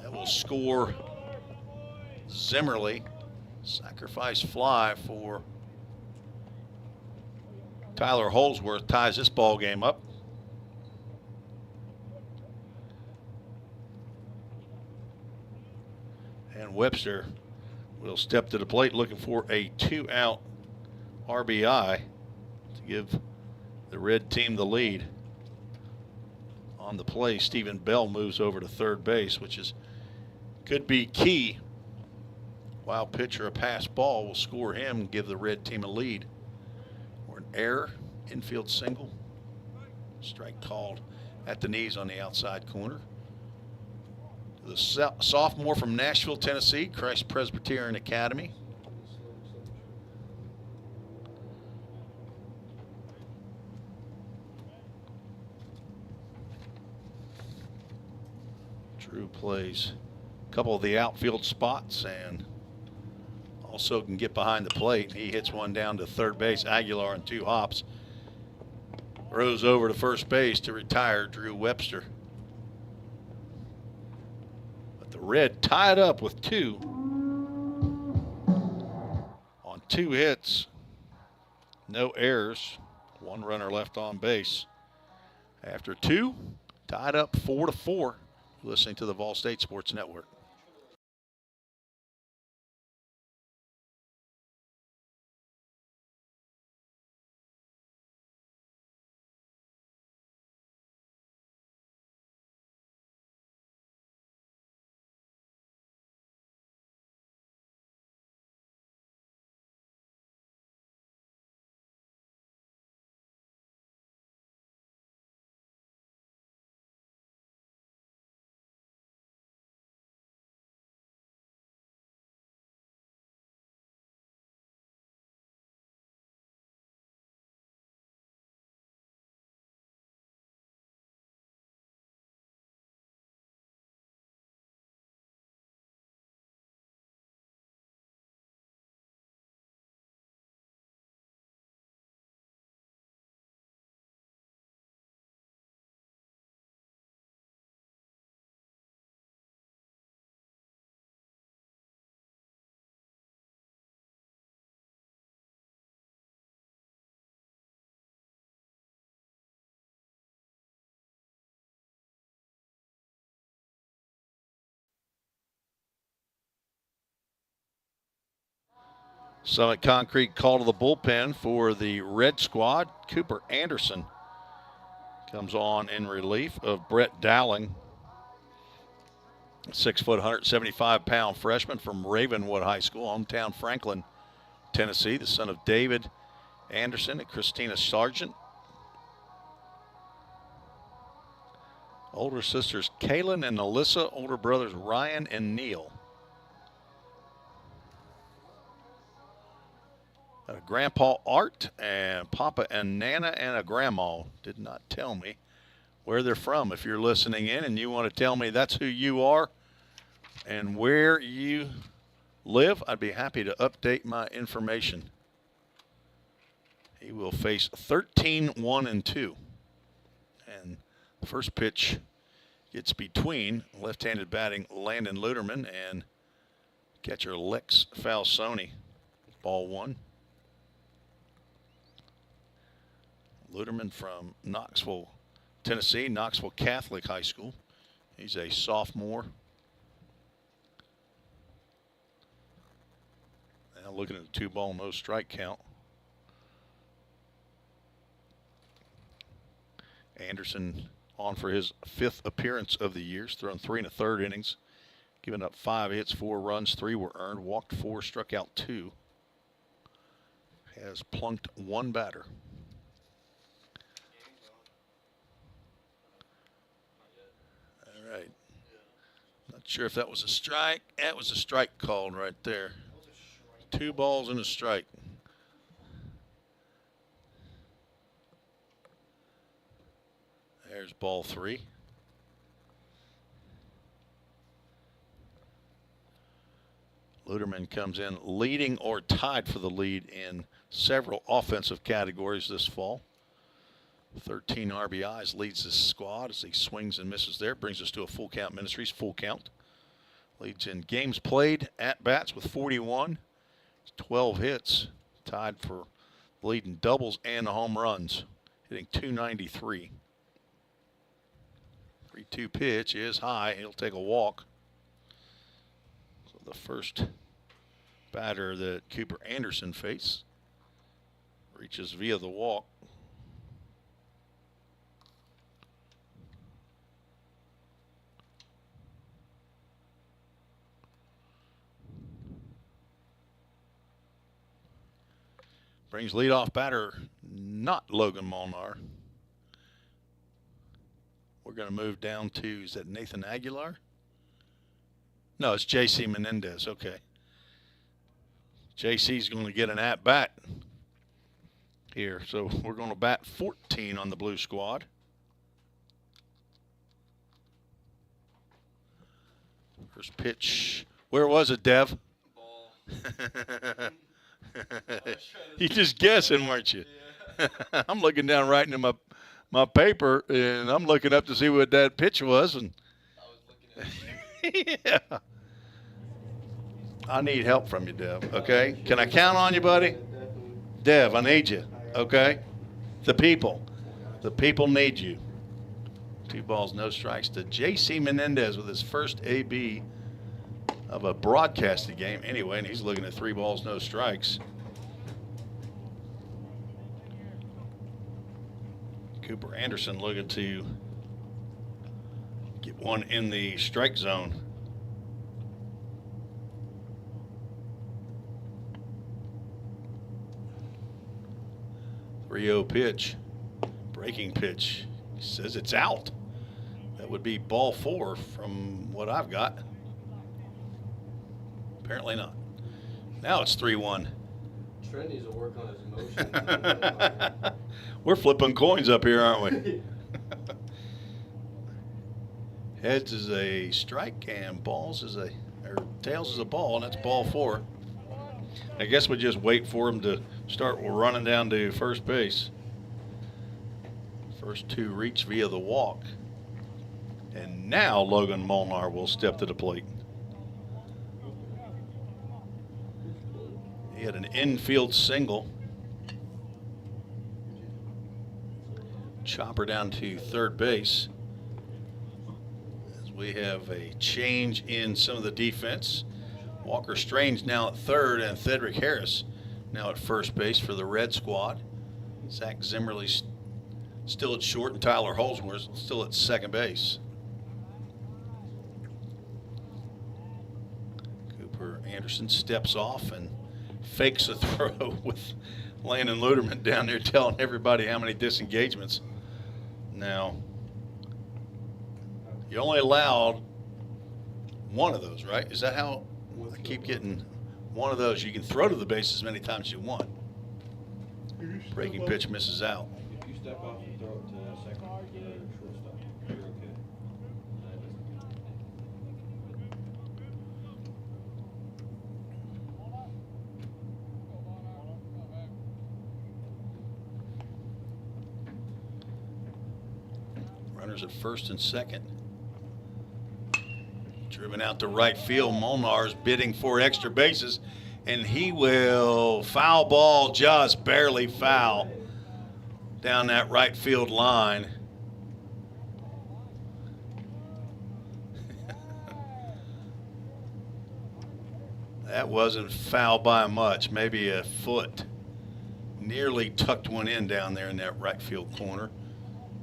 That will score Zimmerly. Sacrifice fly for Tyler Holsworth ties this ball game up. And Webster will step to the plate looking for a 2-out RBI to give the red team the lead. On the play, Stephen Bell moves over to third base, which could be key. Wild pitch or a pass ball will score him and give the red team a lead. Or an error, infield single. Strike called at the knees on the outside corner. The sophomore from Nashville, Tennessee, Christ Presbyterian Academy. Drew plays a couple of the outfield spots and also can get behind the plate. He hits one down to third base. Aguilar in 2 hops. Throws over to first base to retire Drew Webster. But the Red tied up with 2 on 2 hits. No errors. 1 runner left on base. After 2, tied up 4-4. Listening to the Vol State Sports Network. Summit Concrete call to the bullpen for the Red Squad. Cooper Anderson comes on in relief of Brett Dowling. 6 foot, 175-pound freshman from Ravenwood High School, hometown Franklin, Tennessee, the son of David Anderson and Christina Sargent. Older sisters Kaylin and Alyssa, older brothers Ryan and Neil. Grandpa Art and Papa and Nana and a grandma did not tell me where they're from. If you're listening in and you want to tell me that's who you are and where you live, I'd be happy to update my information. He will face 13-1-2. And the first pitch gets between left-handed batting Landon Luderman and catcher Lex Falsoni. Ball 1. Luderman from Knoxville, Tennessee, Knoxville Catholic High School. He's a sophomore. Now looking at the 2-ball, no strike count. Anderson on for his 5th appearance of the year. He's thrown 3 1/3 innings, given up 5 hits, 4 runs, 3 were earned, walked 4, struck out 2. Has plunked 1 batter. All right. Not sure if that was a strike. That was a strike called right there. 2 balls and a strike. There's ball 3. Luderman comes in leading or tied for the lead in several offensive categories this fall. 13 RBIs, leads the squad as he swings and misses there. Brings us to a full count. Ministries, full count. Leads in games played, at-bats with 41. 12 hits, tied for lead in doubles and home runs, hitting .293. 3-2 pitch is high. He'll take a walk. So the first batter that Cooper Anderson faced reaches via the walk. Brings leadoff batter, not Logan Molnar. We're going to move down to, is that Nathan Aguilar? No, it's J.C. Menendez. Okay. J.C.'s going to get an at-bat here. So we're going to bat 14 on the Blue Squad. First pitch. Where was it, Dev? Ball. You just guessing, weren't you? Yeah. I'm looking down right into my paper, and I'm looking up to see what that pitch was. And I was looking at you. yeah. I need help from you, Dev, okay? Can I count on you, buddy? Dev, I need you, okay? The people need you. 2 balls, no strikes to J.C. Menendez with his first AB of a broadcasted game anyway, and he's looking at 3 balls, no strikes. Cooper Anderson looking to get one in the strike zone. .30 pitch, breaking pitch. He says it's out. That would be ball 4 from what I've got. Apparently not. Now it's 3-1. Trent needs to work on his emotions. We're flipping coins up here, aren't we? Heads is a strike and tails is a ball, and that's ball 4. I guess we just wait for him to start running down to first base. First 2 reach via the walk. And now Logan Molnar will step to the plate. He had an infield single. Chopper down to third base. As we have a change in some of the defense. Walker Strange now at third, and Thedrick Harris now at first base for the Red Squad. Zach Zimmerly still at short, and Tyler Holsworth still at second base. Cooper Anderson steps off and fakes a throw with Landon Luderman down there telling everybody how many disengagements. Now, you only allowed one of those, right? Is that how I keep getting one of those? You can throw to the base as many times as you want. Breaking pitch misses out. If you step off and throw it to second or shortstop, you're okay. Runners at first and second. Driven out to right field. Molnar's bidding for extra bases, and he will foul ball, just barely foul, down that right field line. That wasn't foul by much, maybe a foot. Nearly tucked one in down there in that right field corner,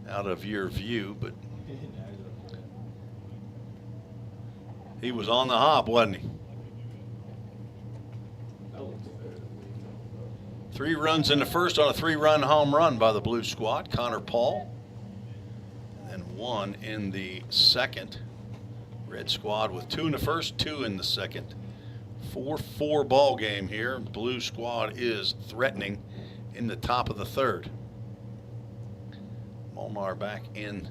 out of your view, but he was on the hop, wasn't he? 3 runs in the first on a 3-run home run by the Blue Squad, Connor Paul. And 1 in the second. Red Squad with 2 in the first, 2 in the second 4-4 ball game here. Blue squad is threatening in the top of the third. Molnar back in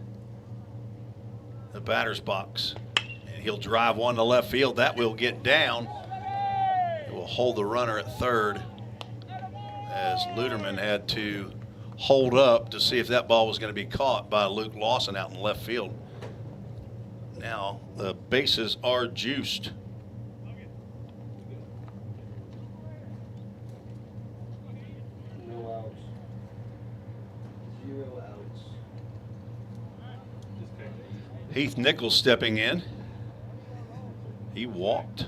the batter's box. And he'll drive one to left field. That will get down. It will hold the runner at third, as Luderman had to hold up to see if that ball was going to be caught by Luke Lawson out in left field. Now the bases are juiced. No outs. 0 outs. Heath Nichols stepping in. He walked.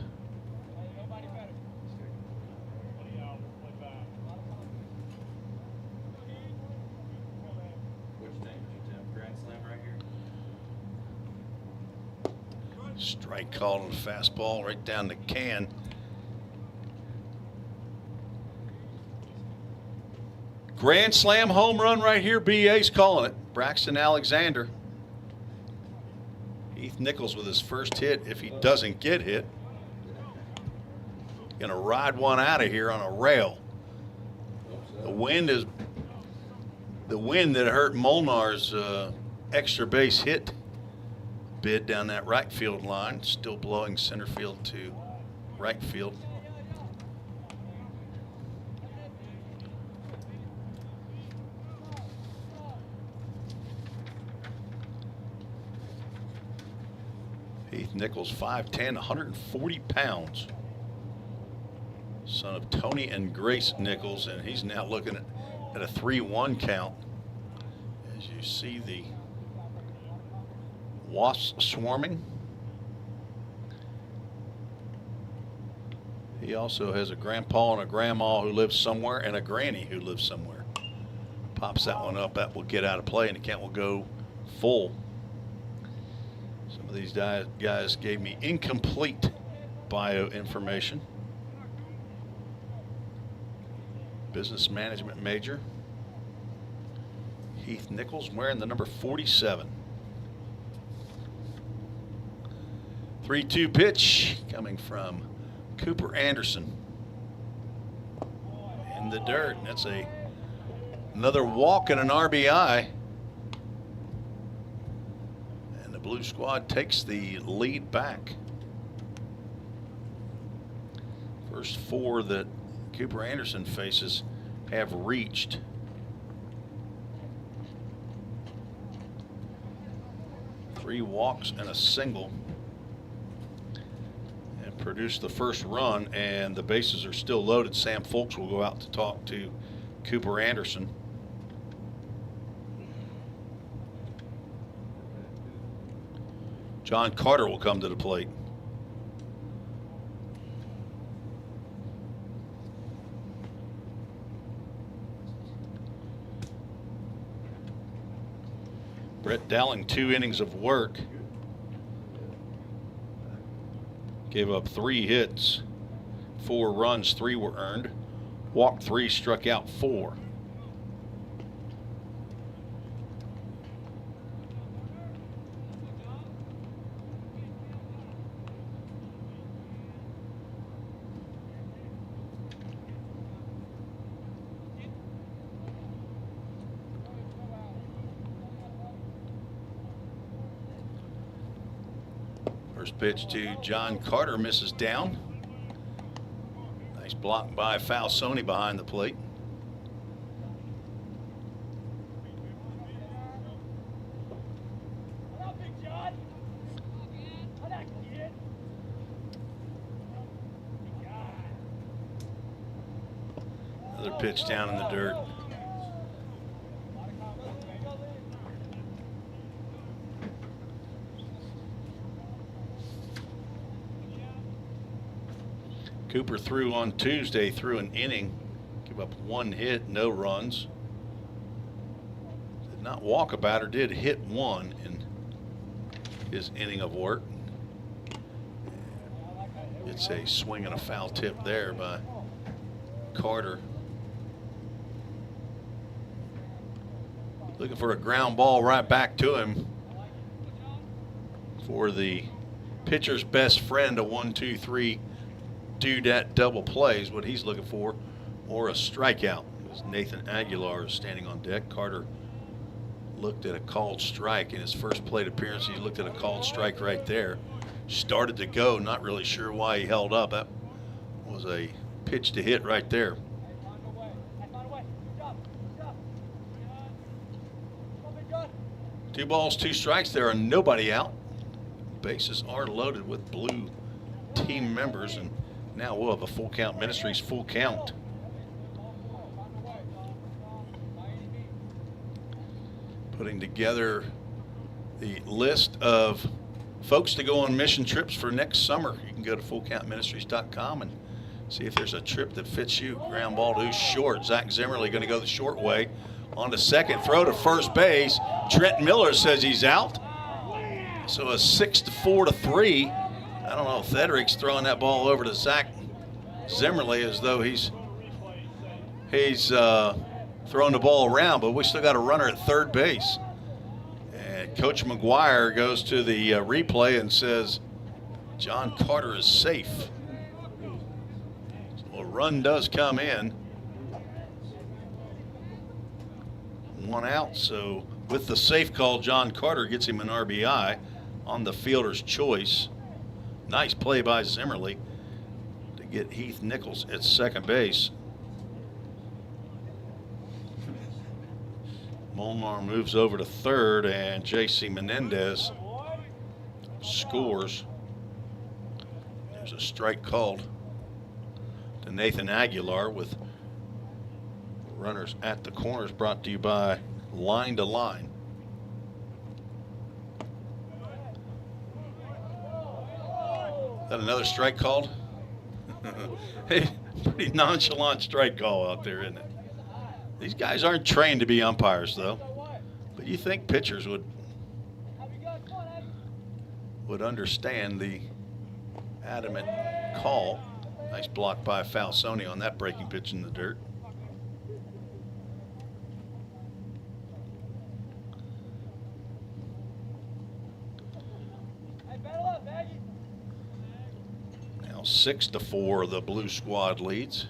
Strike called on the fastball right down the can. Grand slam home run right here. BA's calling it. Braxton Alexander. Heath Nichols with his first hit. If he doesn't get hit, gonna ride one out of here on a rail. The wind that hurt Molnar's extra base hit bid down that right field line, still blowing center field to right field. Heath Nichols, 5'10", 140 pounds. Son of Tony and Grace Nichols, and he's now looking at a 3-1 count. As you see the wasps swarming. He also has a grandpa and a grandma who lives somewhere and a granny who lives somewhere. Pops that one up, that will get out of play, and the count will go full. Some of these guys gave me incomplete bio information. Business management major. Heath Nichols wearing the number 47. 3-2 pitch coming from Cooper Anderson. In the dirt. And that's another walk and an RBI. And the Blue Squad takes the lead back. First 4 that Cooper Anderson faces have reached. Three walks and a single. Produced the first run, and the bases are still loaded. Sam Folks will go out to talk to Cooper Anderson. John Carter will come to the plate. Brett Dowling, 2 innings of work. Gave up 3 hits, 4 runs, 3 were earned. Walked 3, struck out 4. First pitch to John Carter misses down. Nice block by Falsoni behind the plate. Another pitch down in the dirt. Cooper threw on Tuesday, threw an inning, give up 1 hit, no runs. Did not walk a batter, did hit 1 in his inning of work. It's a swing and a foul tip there by Carter. Looking for a ground ball right back to him for the pitcher's best friend, a 1-2-3 do that double play is what he's looking for, or a strikeout. As Nathan Aguilar is standing on deck. Carter looked at a called strike in his first plate appearance. He looked at a called strike right there. Started to go, not really sure why he held up. That was a pitch to hit right there. Two balls, two strikes. There are nobody out. Bases are loaded with Blue team members, and now we'll have a full count. Ministries full count. Putting together the list of folks to go on mission trips for next summer. You can go to fullcountministries.com and see if there's a trip that fits you. Ground ball to short. Zach Zimmerly going to go the short way. On the second throw to first base. Trent Miller says he's out. So a 6-4 to 3. I don't know if Thedrick's throwing that ball over to Zach Zimmerly as though he's throwing the ball around, but we still got a runner at third base. And Coach McGuire goes to the replay and says John Carter is safe. So a run does come in. One out, so with the safe call, John Carter gets him an RBI on the fielder's choice. Nice play by Zimmerly to get Heath Nichols at second base. Molnar moves over to third, and J.C. Menendez scores. There's a strike called to Nathan Aguilar with runners at the corners, brought to you by Line to Line. Is that another strike called? Hey, pretty nonchalant strike call out there, isn't it? These guys aren't trained to be umpires, though. But you think pitchers would understand the adamant call. Nice block by Falsoni on that breaking pitch in the dirt. Now 6-4, the Blue Squad leads.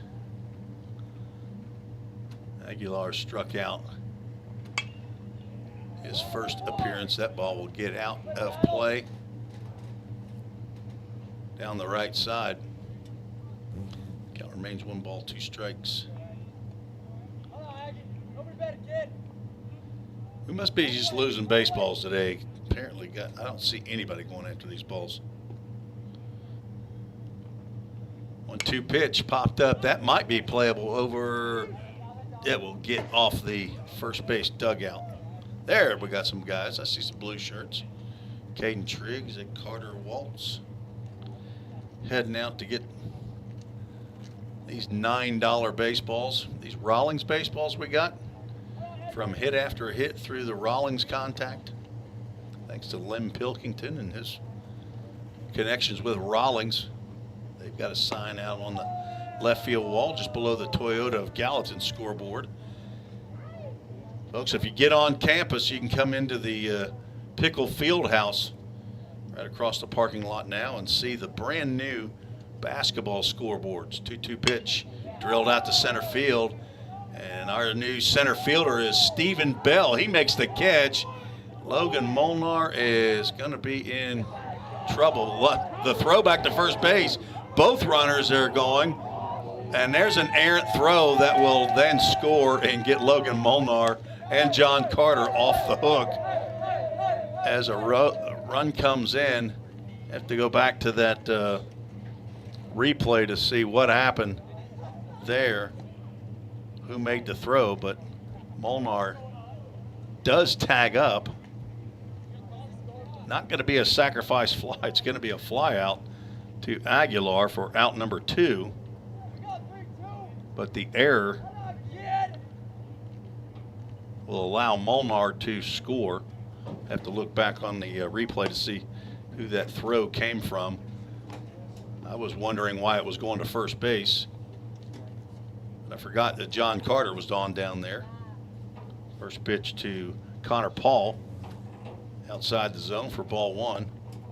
Aguilar struck out his first appearance. That ball will get out of play down the right side. Count remains 1 ball, 2 strikes. We must be just losing baseballs today. Apparently, I don't see anybody going after these balls. 1-2 pitch popped up. That might be playable over. It will get off the first base dugout. There, we got some guys. I see some blue shirts. Caden Triggs and Carter Waltz heading out to get these $9 baseballs. These Rawlings baseballs we got from hit after hit through the Rawlings contact. Thanks to Lem Pilkington and his connections with Rawlings. They've got a sign out on the left field wall just below the Toyota of Gallatin scoreboard. Folks, if you get on campus, you can come into the Pickle Field House right across the parking lot now and see the brand new basketball scoreboards. 2-2 pitch drilled out to center field. And our new center fielder is Stephen Bell. He makes the catch. Logan Molnar is going to be in trouble. The throw back to first base. Both runners are going. And there's an errant throw that will then score and get Logan Molnar and John Carter off the hook. As a run comes in, have to go back to that replay to see what happened there, who made the throw, but Molnar does tag up. Not going to be a sacrifice fly. It's going to be a fly out to Aguilar for out number 2. But the error will allow Molnar to score. Have to look back on the replay to see who that throw came from. I was wondering why it was going to first base. I forgot that John Carter was on down there. First pitch to Connor Paul outside the zone for ball 1.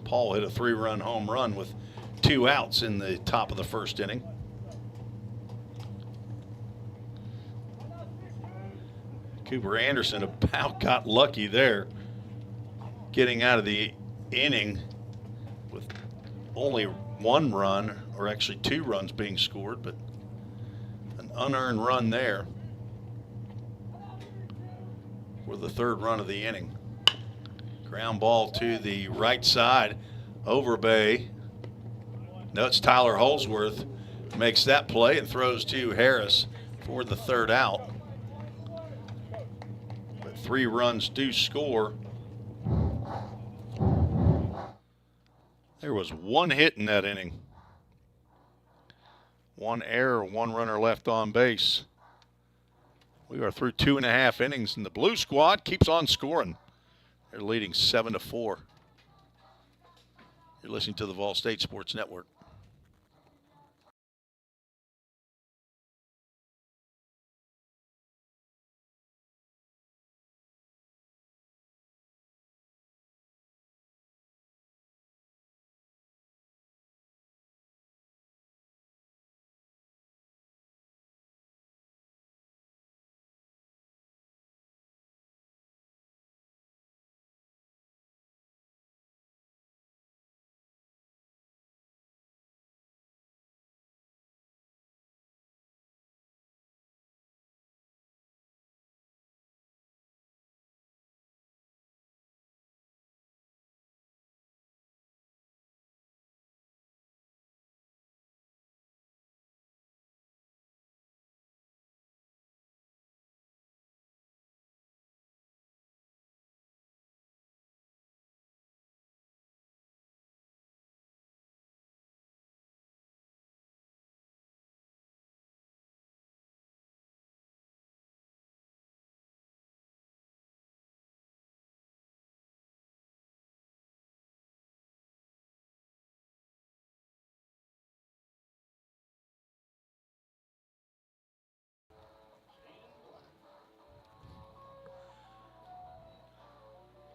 Paul hit a 3-run home run with 2 outs in the top of the first inning. Cooper Anderson about got lucky there, getting out of the inning with only 1 run, or actually 2 runs being scored, but an unearned run there for the 3rd run of the inning. Ground ball to the right side, Overbay. No, it's Tyler Holsworth makes that play and throws to Harris for the 3rd out. But 3 runs do score. There was 1 hit in that inning. 1 error, 1 runner left on base. We are through 2.5 innings, and the Blue Squad keeps on scoring. They're leading 7-4. You're listening to the Vol State Sports Network.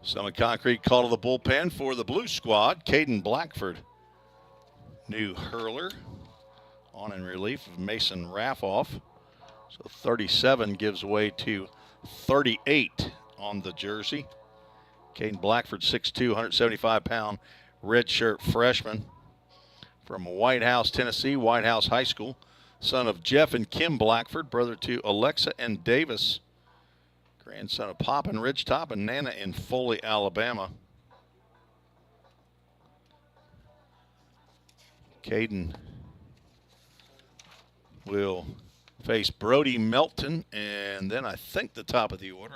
Summit Concrete call to the bullpen for the Blue Squad. Caden Blackford, new hurler, on in relief of Mason Raffoff. So 37 gives way to 38 on the jersey. Caden Blackford, 6'2", 175-pound redshirt freshman from White House, Tennessee, White House High School. Son of Jeff and Kim Blackford, brother to Alexa and Davis. Grandson of Pop in Ridgetop and Nana in Foley, Alabama. Caden will face Brody Melton, and then I think the top of the order.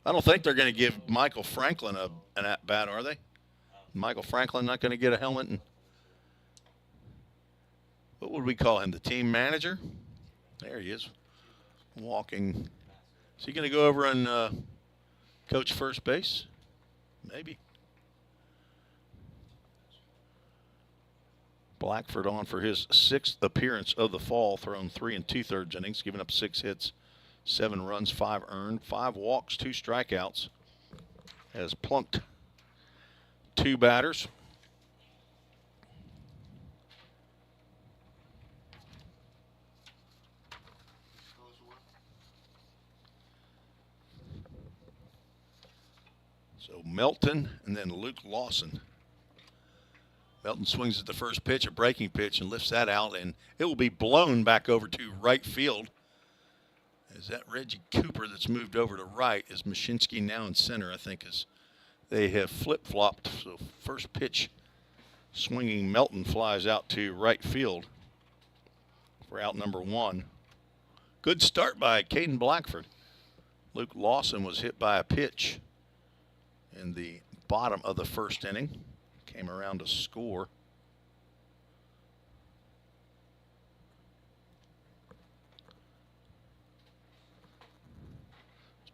I don't think they're going to give Michael Franklin an at-bat, are they? Michael Franklin not going to get a helmet? And what would we call him? The team manager? There he is, walking. Is he going to go over and coach first base? Maybe. Blackford on for his 6th appearance of the fall, thrown 3 2/3 innings, giving up 6 hits, 7 runs, 5 earned, 5 walks, 2 strikeouts. Has plunked 2 batters. So Melton and then Luke Lawson. Melton swings at the first pitch, a breaking pitch, and lifts that out, and it will be blown back over to right field. Is that Reggie Cooper that's moved over to right? Is Mashinsky now in center, I think, as they have flip-flopped. So first pitch, swinging Melton flies out to right field for out number 1. Good start by Caden Blackford. Luke Lawson was hit by a pitch in the bottom of the first inning. Came around to score.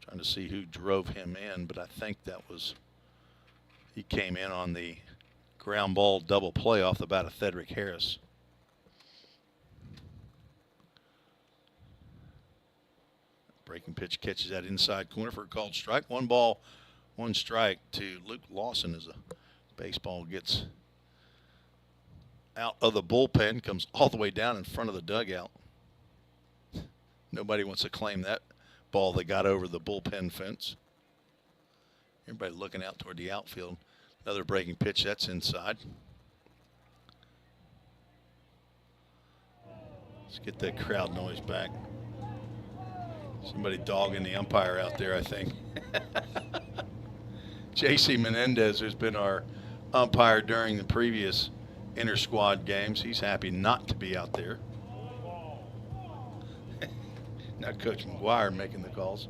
Trying to see who drove him in, but I think that was, he came in on the ground ball double play off the bat of Thedrick Harris. Breaking pitch catches that inside corner for a called strike. 1 ball, 1 strike to Luke Lawson as a baseball gets out of the bullpen, comes all the way down in front of the dugout. Nobody wants to claim that ball that got over the bullpen fence. Everybody looking out toward the outfield. Another breaking pitch, that's inside. Let's get that crowd noise back. Somebody dogging the umpire out there, I think. J.C. Menendez, who's been our umpire during the previous inter-squad games, he's happy not to be out there. Now Coach McGuire making the calls.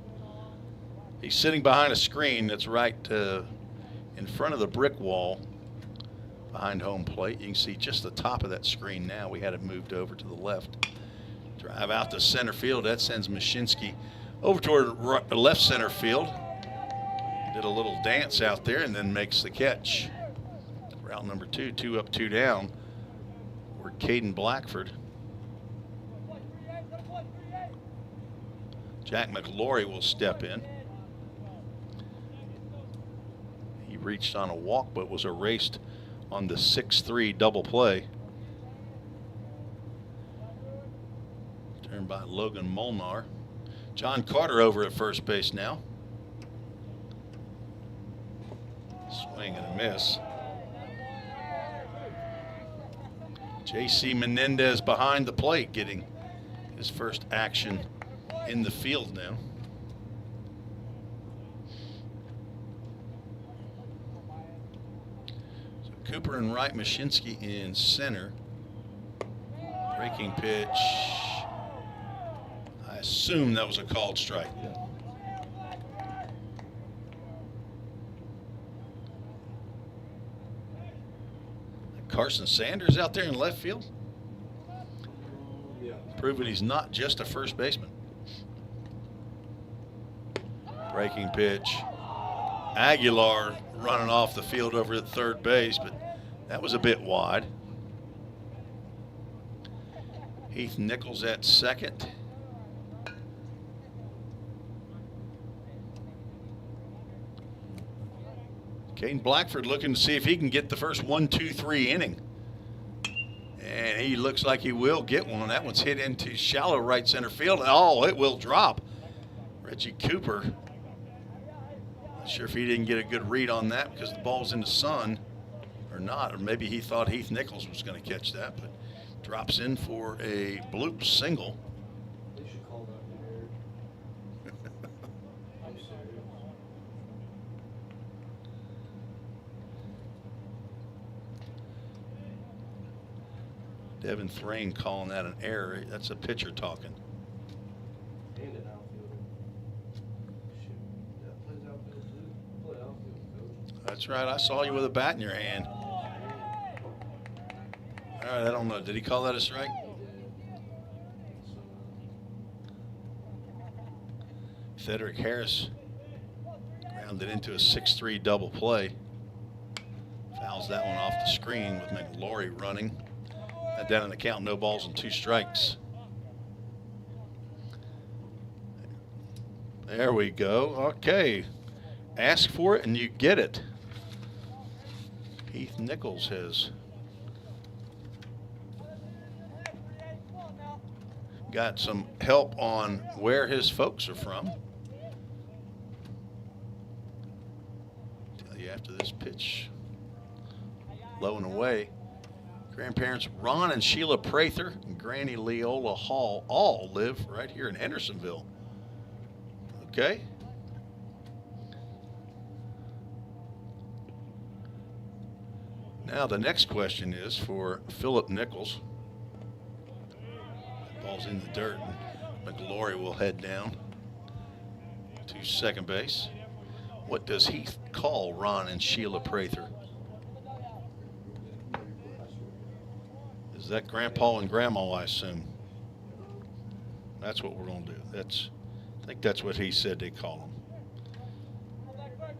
He's sitting behind a screen that's right in front of the brick wall behind home plate. You can see just the top of that screen now. We had it moved over to the left. Drive out to center field. That sends Mashinsky over toward left center field. Did a little dance out there and then makes the catch. Route number 2, 2 up, 2 down. We're Caden Blackford. Jack McLaury will step in. He reached on a walk but was erased on the 6-3 double play. Turned by Logan Molnar. John Carter over at first base now. Swing and a miss. J.C. Menendez behind the plate getting his first action in the field now. So Cooper in right, Mashinsky in center. Breaking pitch. I assume that was a called strike. Yeah. Carson Sanders out there in left field, Yeah. proving he's not just a first baseman. Breaking pitch. Aguilar running off the field over at third base, but that was a bit wide. Heath Nichols at second. Caden Blackford looking to see if he can get the first 1, 2, 3 inning. And he looks like he will get one. That one's hit into shallow right center field. Oh, it will drop. Reggie Cooper. Not sure if he didn't get a good read on that because the ball's in the sun or not. Or maybe he thought Heath Nichols was going to catch that, but drops in for a bloop single. They should call that weird. I'm serious. Devin Thrain calling that an error. That's a pitcher talking. And an outfielder. Shoot. That plays outfield too. Play outfield, coach. That's right. I saw you with a bat in your hand. All right, I don't know. Did he call that a strike? Frederick Harris grounded into a 6-3 double play. Fouls that one off the screen with McLaury running. That down in the count, no balls and 2 strikes. There we go. Okay. Ask for it and you get it. Heath Nichols has got some help on where his folks are from. Tell you after this pitch, low and away. Grandparents Ron and Sheila Prather and Granny Leola Hall all live right here in Hendersonville. Okay. Now the next question is for Philip Nichols. Ball's in the dirt, and McLaury will head down to second base. What does he call Ron and Sheila Prather? Is that Grandpa and Grandma, I assume? That's what we're going to do. I think that's what he said they call them.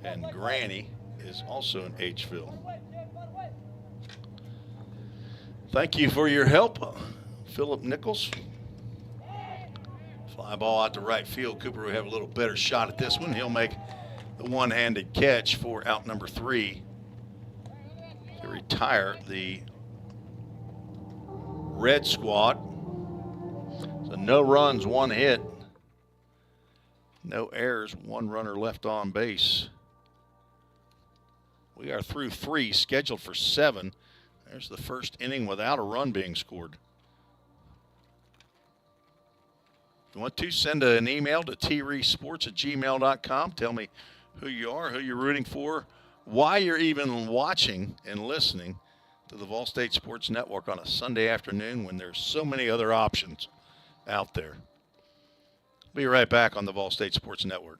And Granny is also in Hville. Thank you for your help, Philip Nichols. Fly ball out to right field. Cooper will have a little better shot at this one. He'll make the one-handed catch for out number 3 to retire the red squad. So no runs, 1 hit. No errors, 1 runner left on base. We are through 3, scheduled for 7. There's the first inning without a run being scored. If you want to, send an email to treesports@gmail.com. Tell me who you are, who you're rooting for, why you're even watching and listening to the Vol State Sports Network on a Sunday afternoon when there's so many other options out there. Be right back on the Vol State Sports Network.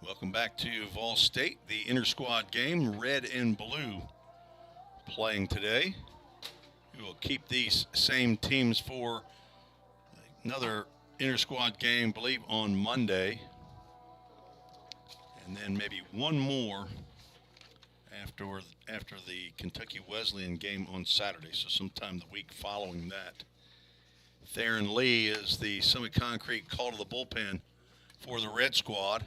Welcome back to Vol State, the inter-squad game, red and blue playing today. We will keep these same teams for another inter-squad game, I believe, on Monday. And then maybe one more after the Kentucky Wesleyan game on Saturday, so sometime the week following that. Theron Lee is the semi-concrete call to the bullpen for the red squad.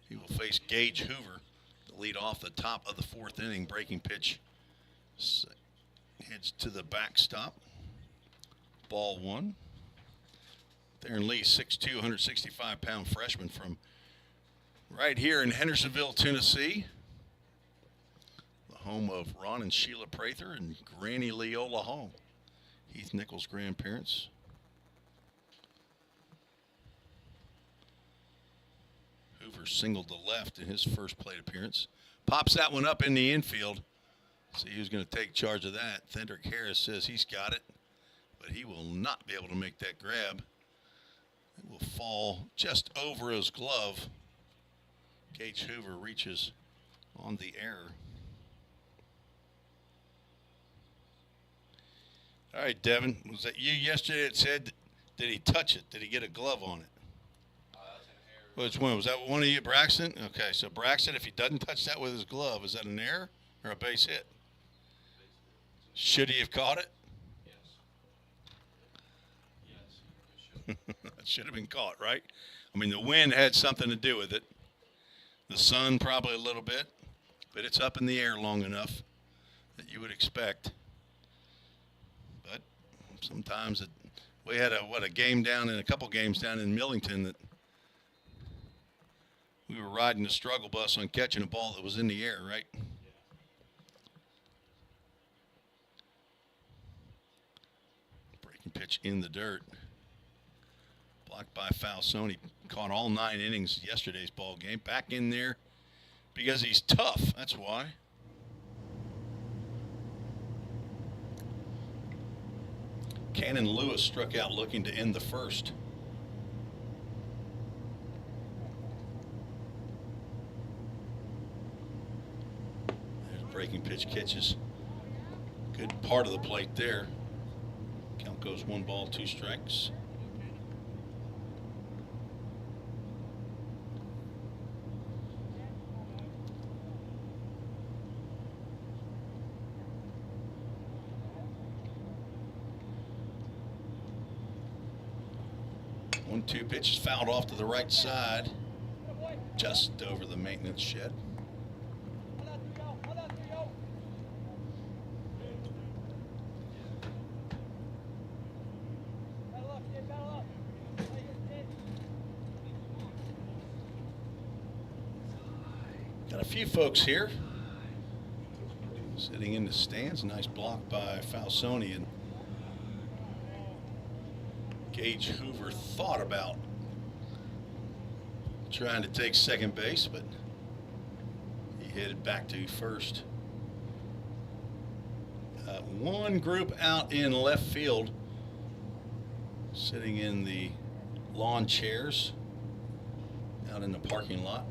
He will face Gage Hoover to lead off the top of the 4th inning. Breaking pitch heads to the backstop. Ball 1. Theron Lee, 6'2", 165-pound freshman from right here in Hendersonville, Tennessee. The home of Ron and Sheila Prather and Granny Leola Hall, Heath Nichols' grandparents. Hoover singled to left in his first plate appearance. Pops that one up in the infield. See who's going to take charge of that. Thendrick Harris says he's got it, but he will not be able to make that grab. It will fall just over his glove. Gage Hoover reaches on the error. All right, Devin, was that you yesterday that said, did he touch it? Did he get a glove on it? Which one? Was that one of you, Braxton? Okay, so Braxton, if he doesn't touch that with his glove, is that an error or a base hit? Should he have caught it? Yes. It should have been caught, right? I mean, the wind had something to do with it. The sun probably a little bit, but it's up in the air long enough that you would expect. But sometimes we had a couple games down in Millington that we were riding the struggle bus on catching a ball that was in the air, right? Breaking pitch in the dirt. Blocked by Falsone. Caught all 9 innings yesterday's ball game. Back in there because he's tough. That's why. Cannon Lewis struck out looking to end the first. Breaking pitch catches good part of the plate there. Count goes 1 ball, 2 strikes. 1-2 pitch is fouled off to the right side, just over the maintenance shed. Got a few folks here sitting in the stands. Nice block by Falsoni, and Gage Hoover thought about trying to take second base, but he headed back to first. One group out in left field, sitting in the lawn chairs out in the parking lot.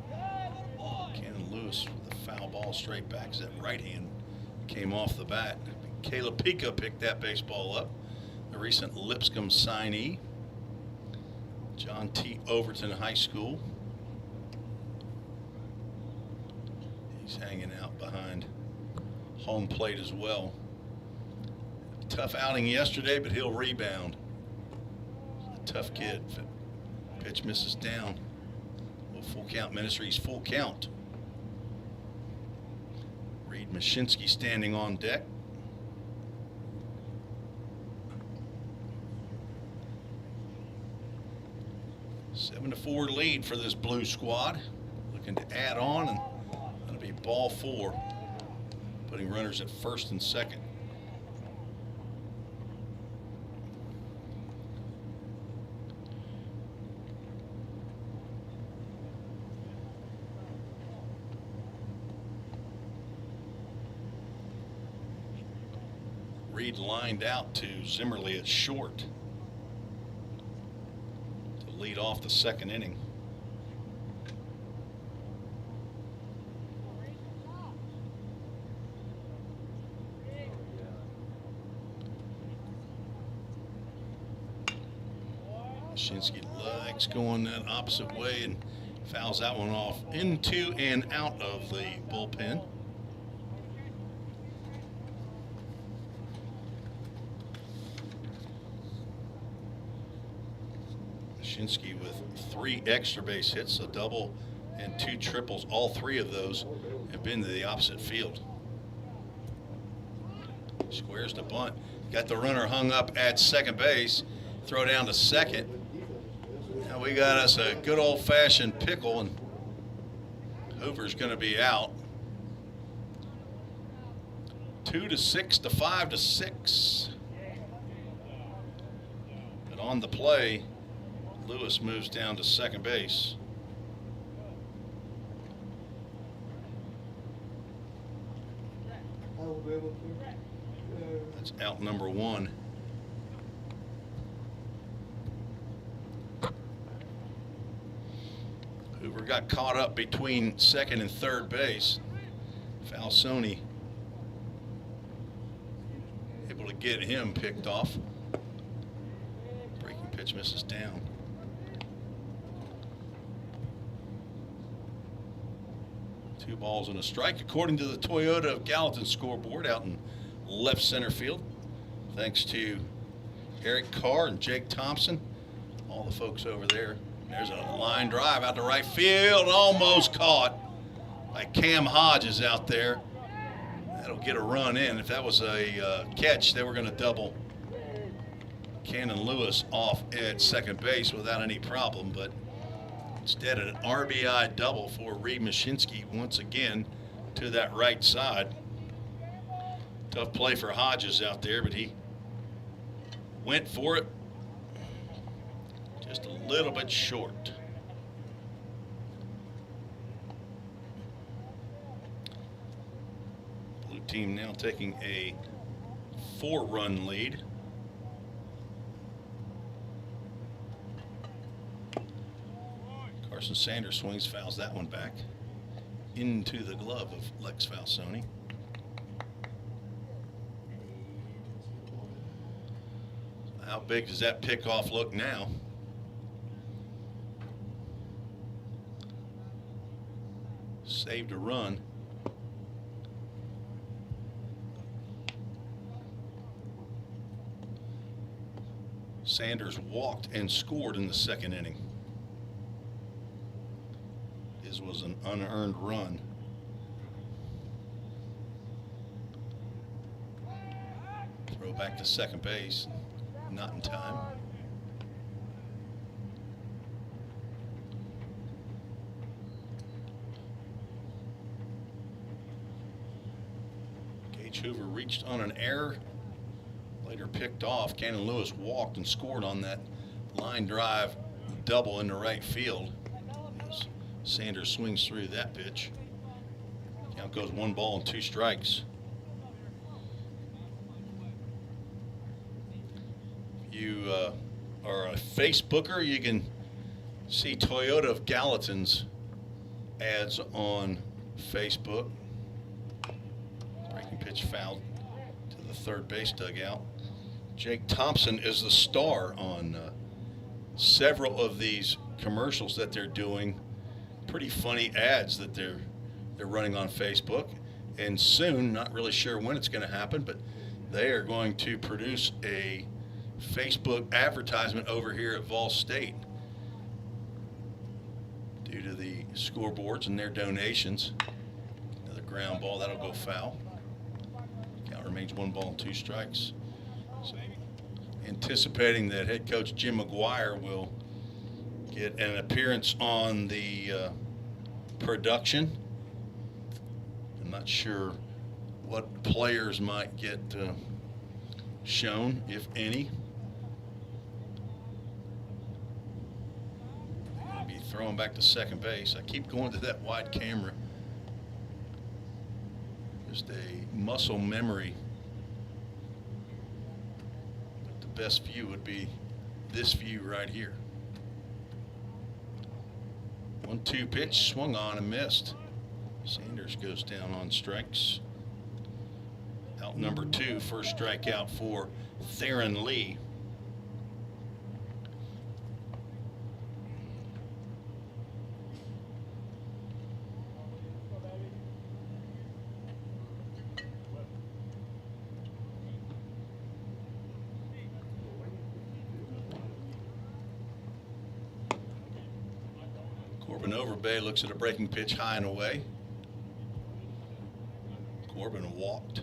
Cannon Lewis with a foul ball straight back as that right hand came off the bat. Caleb Pica picked that baseball up, a recent Lipscomb signee. John T. Overton High School. He's hanging out behind home plate as well. Tough outing yesterday, but he'll rebound. Tough kid. Pitch misses down. Well, full count Ministries, full count. Reed Mashinsky standing on deck. A 7-4 lead for this blue squad. Looking to add on, and that'll be ball 4. Putting runners at first and second. Reed lined out to Zimmerly at short to lead off the second inning. Mashinsky likes going that opposite way and fouls that one off into and out of the bullpen. Mashinsky with 3 extra base hits, a double and 2 triples. All 3 of those have been to the opposite field. Squares to bunt. Got the runner hung up at second base. Throw down to second. Now we got us a good old-fashioned pickle, and Hoover's going to be out. 2-6 to 5-6. But on the play, Lewis moves down to second base. That's out number 1. Hoover got caught up between second and third base. Falsoni able to get him picked off. Breaking pitch misses down. Two balls and a strike, according to the Toyota of Gallatin scoreboard out in left center field. Thanks to Eric Carr and Jake Thompson, all the folks over there. There's a line drive out to right field, almost caught by Cam Hodges out there. That'll get a run in. If that was a catch, they were going to double Cannon Lewis off at second base without any problem, but instead an RBI double for Reed Mashinsky once again to that right side. Tough play for Hodges out there, but he went for it. Just a little bit short. Blue team now taking a 4-run lead. Carson Sanders swings, fouls that one back into the glove of Lex Falsoni. How big does that pickoff look now? Saved a run. Sanders walked and scored in the second inning. His was an unearned run. Throw back to second base. Not in time. Gage Hoover reached on an error. Later picked off. Cannon Lewis walked and scored on that line drive double into right field. As Sanders swings through that pitch. Count goes 1 ball and 2 strikes. If you are a Facebooker, you can see Toyota of Gallatin's ads on Facebook. Breaking pitch foul to the third base dugout. Jake Thompson is the star on several of these commercials that they're doing. Pretty funny ads that they're running on Facebook. And soon, not really sure when it's going to happen, but they are going to produce a Facebook advertisement over here at Vol State due to the scoreboards and their donations. Another ground ball, that'll go foul. Count remains 1 ball and 2 strikes. So, anticipating that head coach Jim McGuire will get an appearance on the production. I'm not sure what players might get shown, if any. I'll be throwing back to second base. I keep going to that wide camera. Just a muscle memory. Best view would be this view right here. 1-2 pitch, swung on and missed. Sanders goes down on strikes. Out number 2, first strikeout for Theron Lee. Corbin Overbay looks at a breaking pitch high and away. Corbin walked.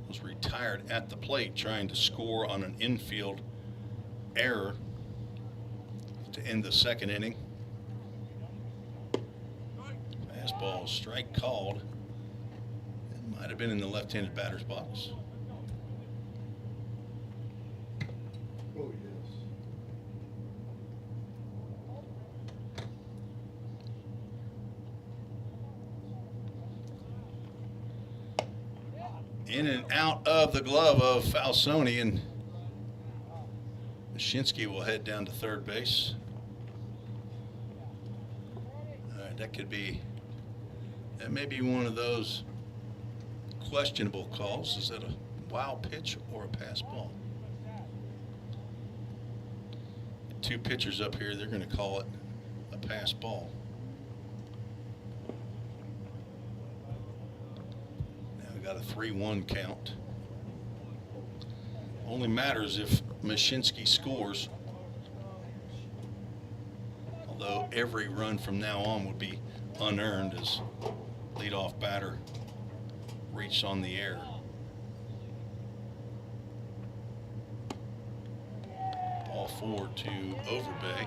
Was retired at the plate trying to score on an infield error to end the second inning. Fastball strike called. It might have been in the left-handed batter's box. Oh, yes. In and out of the glove of Falsoni, and Mashinsky will head down to third base. All right, that may be one of those questionable calls. Is that a wild pitch or a pass ball? 2 pitchers up here, they're going to call it a pass ball. Got a 3-1 count. Only matters if Mashinsky scores. Although every run from now on would be unearned as leadoff batter reached on the air. Ball 4 to Overbay.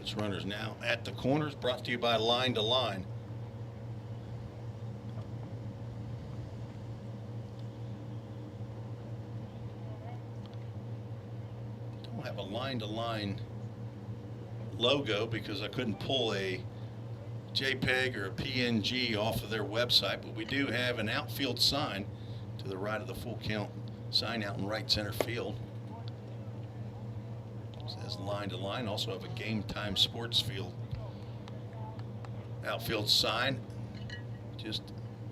Its runners now at the corners, brought to you by Line to Line. Have a line-to-line logo because I couldn't pull a JPEG or a PNG off of their website, but we do have an outfield sign to the right of the full count sign out in right center field. It says line to line. Also have a Game Time Sports Field outfield sign just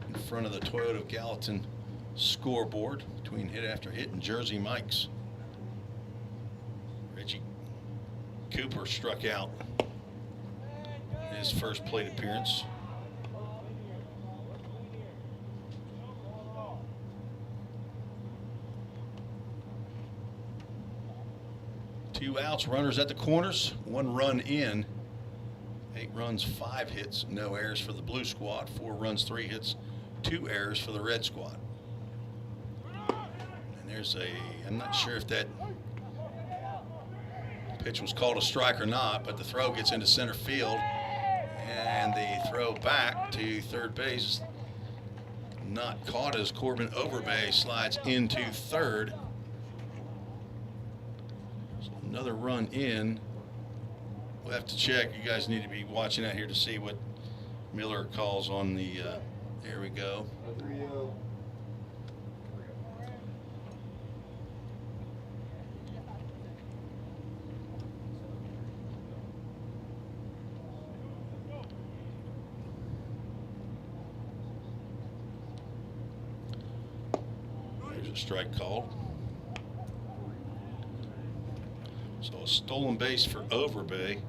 in front of the Toyota of Gallatin scoreboard between Hit After Hit and Jersey Mike's. Reggie Cooper struck out in his first plate appearance. 2 outs, runners at the corners, 1 run in. 8 runs, 5 hits, no errors for the blue squad. 4 runs, 3 hits, 2 errors for the red squad. And there's I'm not sure if that pitch was called a strike or not, but the throw gets into center field, and the throw back to third base not caught as Corbin Overbay slides into third. So another run in. We'll have to check. You guys need to be watching out here to see what Miller calls on the, there we go. There's a strike called. So a stolen base for Overbay.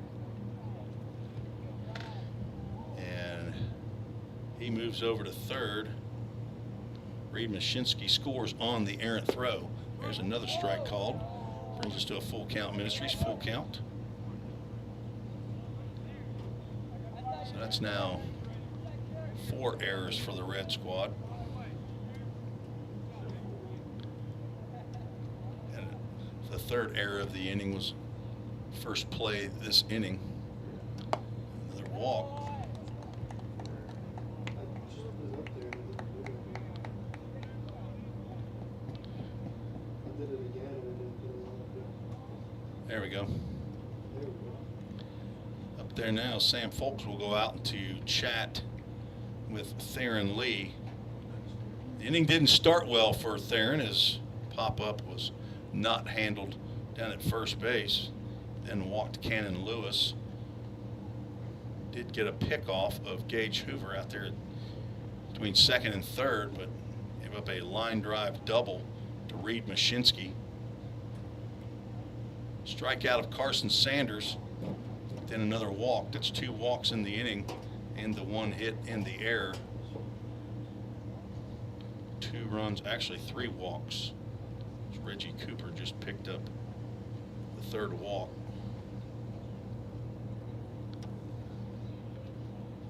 And he moves over to third. Reed Mashinsky scores on the errant throw. There's another strike called. Brings us to a full count, Ministries, full count. So that's now 4 errors for the red squad. And the third error of the inning was first play this inning. Another walk. There we go. Up there now, Sam Folks will go out to chat with Theron Lee. The inning didn't start well for Theron. His pop-up was not handled down at first base. Then walked Cannon Lewis. Did get a pickoff of Gage Hoover out there between second and third, but gave up a line drive double to Reed Mashinsky. Strikeout of Carson Sanders, then another walk. That's 2 walks in the inning and the 1 hit in the air. 2 runs, actually 3 walks. Reggie Cooper just picked up the 3rd walk.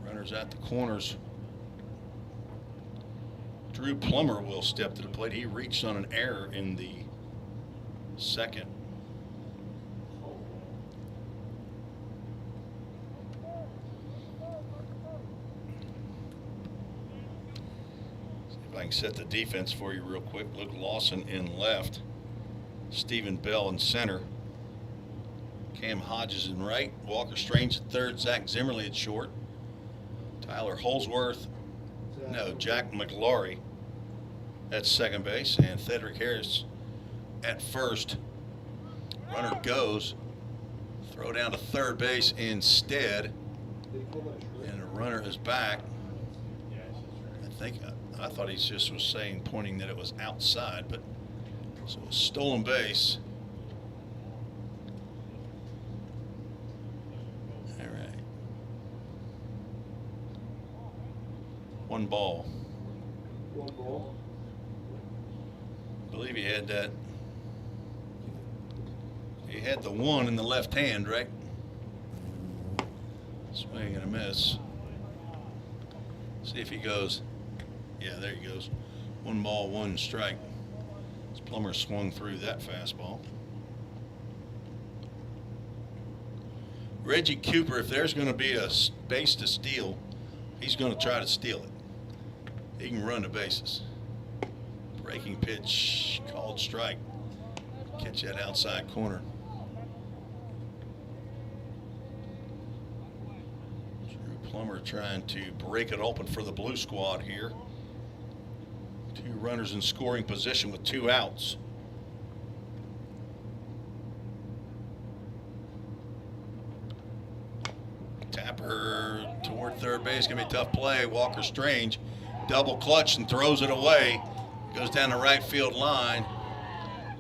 Runners at the corners. Drew Plummer will step to the plate. He reached on an error in the 2nd. I can set the defense for you real quick. Luke Lawson in left. Stephen Bell in center. Cam Hodges in right. Walker Strange at third. Zach Zimmerly at short. Tyler Holsworth. No, Jack McLaury at second base. And Cedric Harris at first. Runner goes. Throw down to third base instead. And the runner is back. I thought he just was saying, pointing that it was outside, but so a stolen base. All right. 1 ball. 1 ball. I believe he had that. He had the 1 in the left hand, right? Swing and a miss. See if he goes. Yeah, there he goes. 1 ball, 1 strike. As Plummer swung through that fastball. Reggie Cooper, if there's going to be a base to steal, he's going to try to steal it. He can run the bases. Breaking pitch, called strike. Catch that outside corner. Drew Plummer trying to break it open for the blue squad here. 2 runners in scoring position with 2 outs. Tapper toward third base, gonna be a tough play. Walker Strange double clutch and throws it away. Goes down the right field line.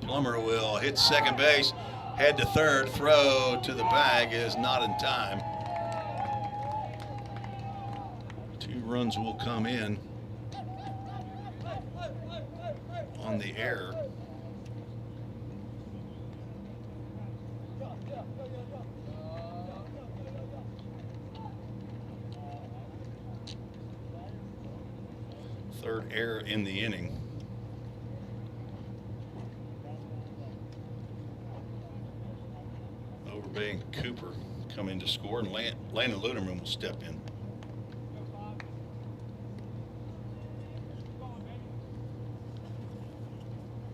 Plummer will hit second base, head to third, throw to the bag is not in time. 2 runs will come in on the error. Third error in the inning. Overbay and Cooper come in to score, and Landon Luderman will step in.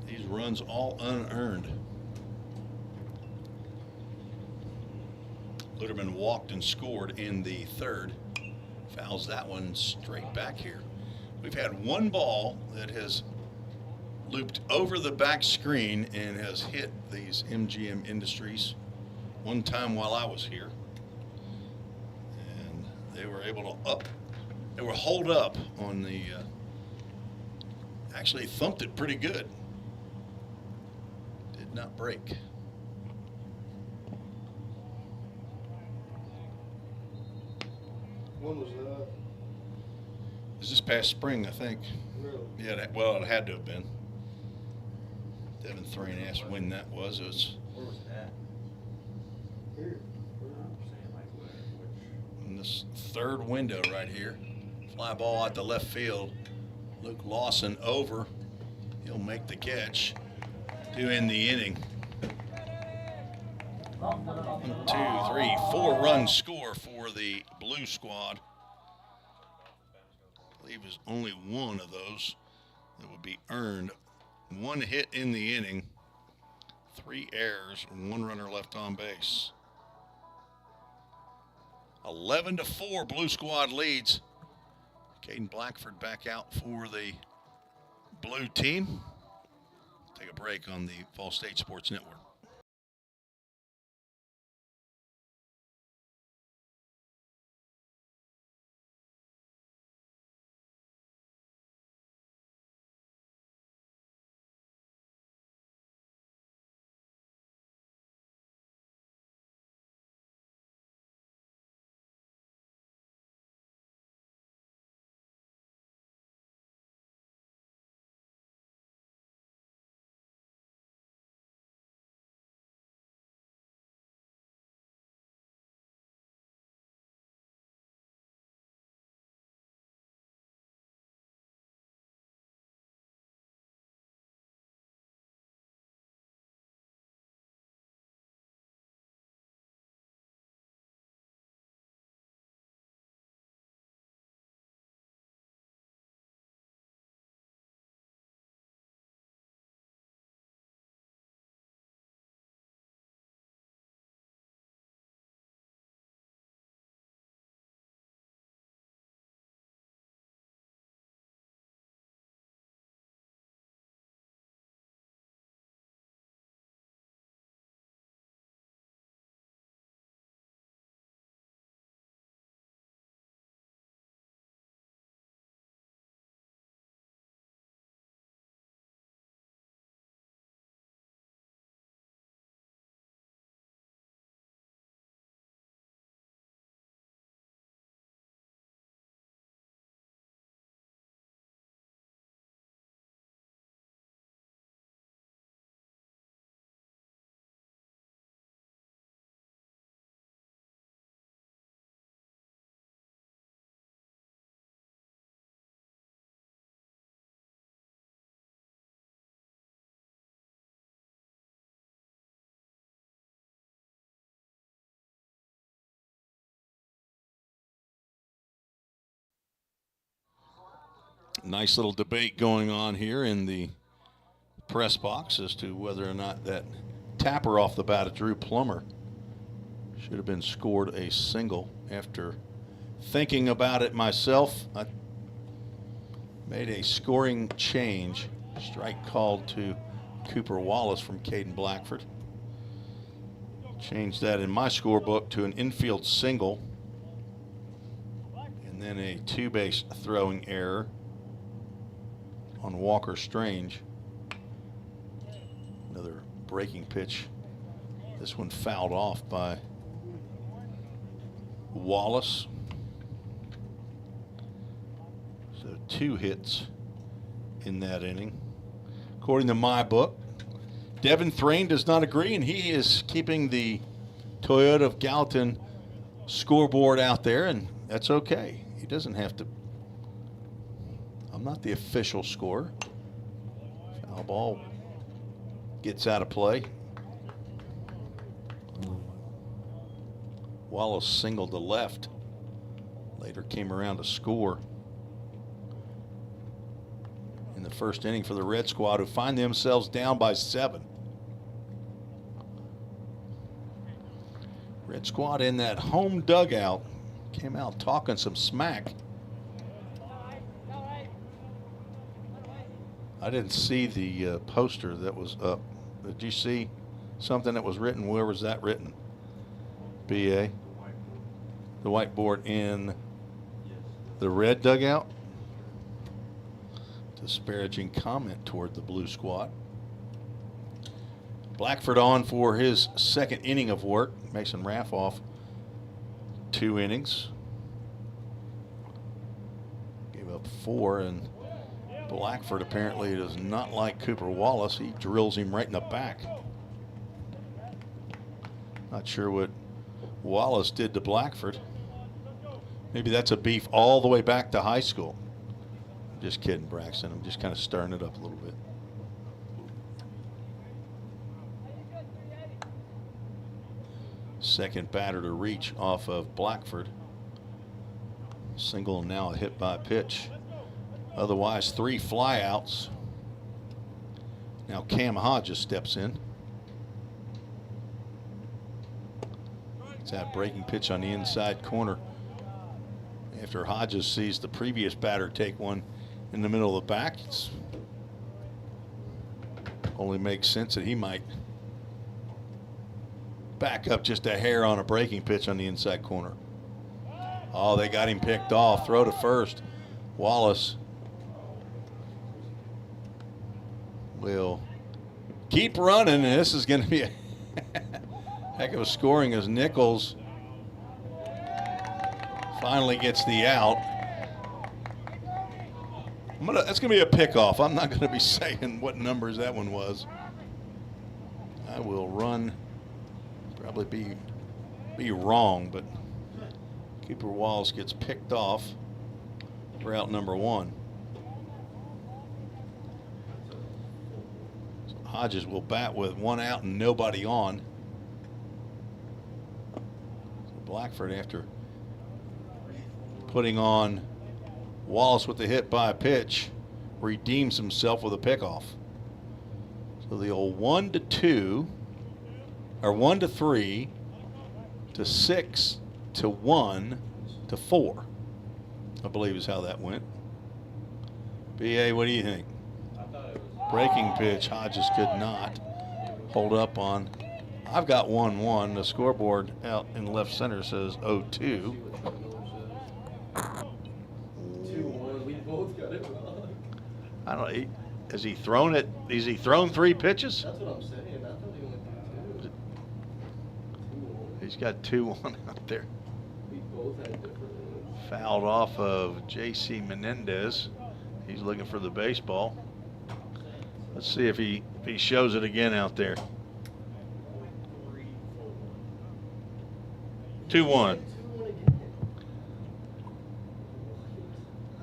These runs all unearned. Luderman walked and scored in the third. Fouls that one straight back here. We've had one ball that has looped over the back screen and has hit these MGM Industries one time while I was here. And they were able to they were holed up on the, actually thumped it pretty good. Did not break. When was that? It was this past spring, I think. Really? Yeah, well, it had to have been. Devin Thrain asked when that was. It was Where was it at? Here. I'm saying like which? in this third window right here. Fly ball out to left field. Luke Lawson over. He'll make the catch to end the inning. 1, 2, 3, 4-run score for the Blue Squad. I believe there's only one of those that would be earned. One hit in the inning, 3 errors, and 1 runner left on base. 11-4, Blue Squad leads. Caden Blackford back out for the blue team. Take a break on the Fall State Sports Network. Nice little debate going on here in the press box as to whether or not that tapper off the bat of Drew Plummer should have been scored a single. After thinking about it myself, I made a scoring change. Strike called to Cooper Wallace from Caden Blackford. Changed that in my scorebook to an infield single. And then a 2-base throwing error on Walker Strange. Another breaking pitch. This one fouled off by Wallace. So 2 hits in that inning. According to my book, Devin Thrain does not agree, and he is keeping the Toyota of Gallatin scoreboard out there, and that's okay. He doesn't have to. I'm not the official scorer. Foul ball gets out of play. Wallace singled to left. Later came around to score in the first inning for the Red Squad, who find themselves down by 7. Red Squad in that home dugout came out talking some smack. I didn't see the poster that was up. Did you see something that was written? Where was that written? BA? The whiteboard in the red dugout? Disparaging comment toward the blue squad. Blackford on for his second inning of work. Mason Raff off 2 innings. Gave up 4, and Blackford apparently does not like Cooper Wallace. He drills him right in the back. Not sure what Wallace did to Blackford. Maybe that's a beef all the way back to high school. Just kidding, Braxton. I'm just kind of stirring it up a little bit. Second batter to reach off of Blackford. Single, now a hit by pitch. Otherwise, 3 flyouts. Now Cam Hodges steps in. It's that breaking pitch on the inside corner. After Hodges sees the previous batter take one in the middle of the back, it's only makes sense that he might back up just a hair on a breaking pitch on the inside corner. Oh, they got him picked off. Throw to first. Wallace will keep running, and this is going to be a heck of a scoring as Nichols finally gets the out. That's going to be a pickoff. I'm not going to be saying what numbers that one was. I will run, probably be wrong, but Cooper Wallace gets picked off for out number 1. So Hodges will bat with 1 out and nobody on. So Blackford, after putting on Wallace with the hit by pitch, redeems himself with a pickoff. So the old 1-2, or 1-3 to 6 to 1 to 4, I believe is how that went. BA, what do you think? Breaking pitch, Hodges could not hold up on. I've got 1-1. The scoreboard out in left center says 0-2. 2-1. We both got it wrong. I don't know. Has he thrown it? Has he thrown 3 pitches? That's what I'm saying. I thought he only threw 2. He's got 2-1 out there. We both had different ones. Fouled off of J.C. Menendez. He's looking for the baseball. Let's see if he shows it again out there. 2-1.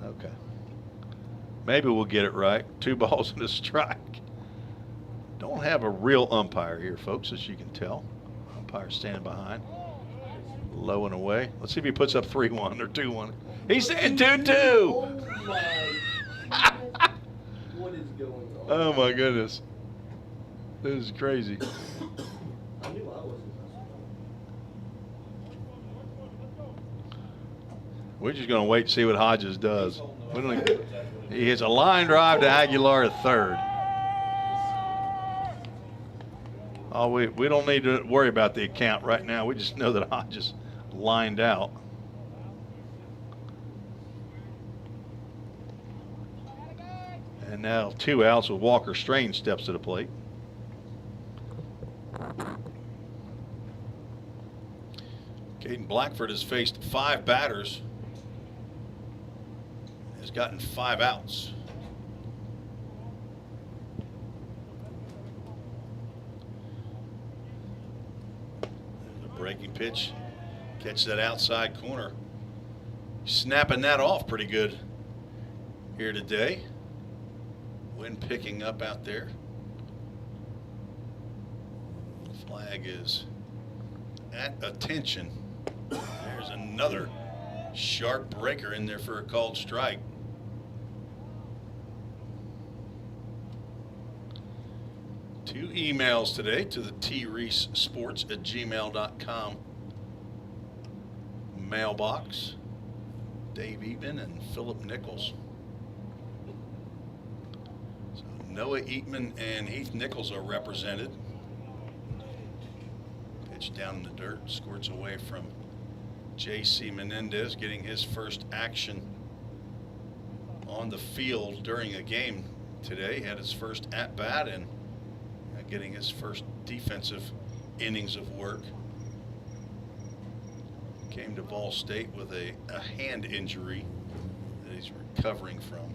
Okay. Maybe we'll get it right. 2 balls and a strike. Don't have a real umpire here, folks, as you can tell. Umpire standing behind. Low and away. Let's see if he puts up 3-1 or 2-1. He's saying 2-2. Oh my. What is going on? Oh my goodness. This is crazy. I knew I wasn't messing We're just going to wait and see what Hodges does. We don't even, he hits a line drive to Aguilar at third. Oh, we don't need to worry about the account right now. We just know that Hodges lined out. And now 2 outs with Walker Strange steps to the plate. Caden Blackford has faced 5 batters. Has gotten 5 outs. Breaking pitch. Catch that outside corner. Snapping that off pretty good here today. Wind picking up out there. Flag is at attention. There's another sharp breaker in there for a called strike. Two emails today to the treesesports@gmail.com mailbox. Dave Eatman and Philip Nichols. So Noah Eatman and Heath Nichols are represented. Pitch down in the dirt, squirts away from J.C. Menendez, getting his first action on the field during a game today. Had his first at-bat and getting his first defensive innings of work. Came to Ball State with a hand injury that he's recovering from.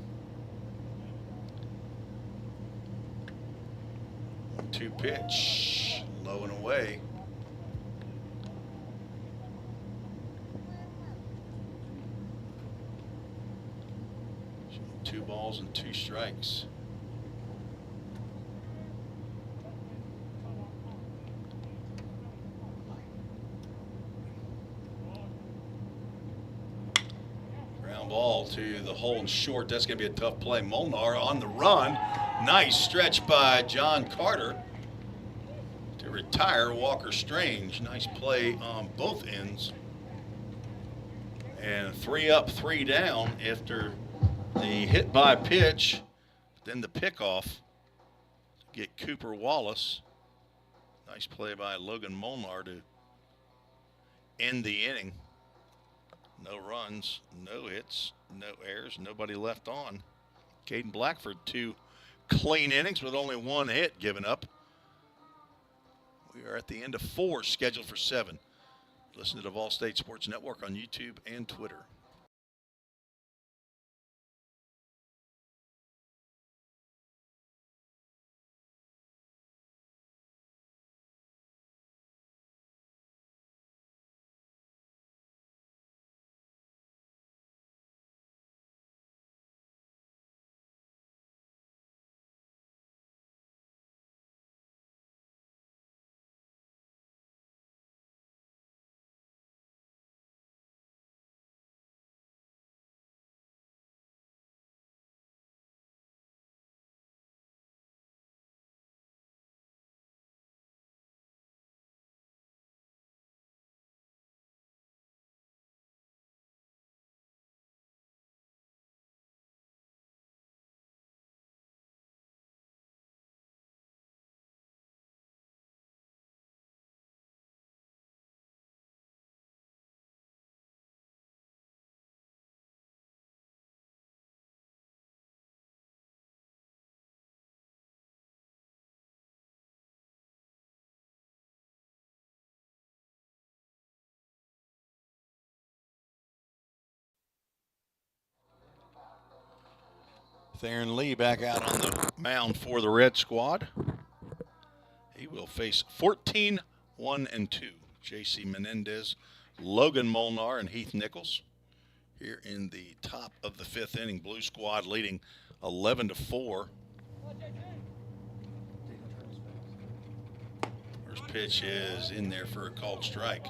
1-2 pitch, low and away. So 2 balls and 2 strikes. Ball to the hole and short. That's going to be a tough play. Molnar on the run. Nice stretch by John Carter to retire Walker Strange. Nice play on both ends. And 3 up, 3 down after the hit by pitch, then the pickoff to get Cooper Wallace. Nice play by Logan Molnar to end the inning. No runs, no hits, no errors, nobody left on. Caden Blackford, 2 clean innings with only 1 hit given up. We are at the end of 4, scheduled for 7. Listen to the Vol State Sports Network on YouTube and Twitter. Theron Lee back out on the mound for the Red Squad. He will face 14, 1 and 2. J.C. Menendez, Logan Molnar, and Heath Nichols. Here in the top of the 5th inning, Blue Squad leading 11-4. First pitch is in there for a called strike.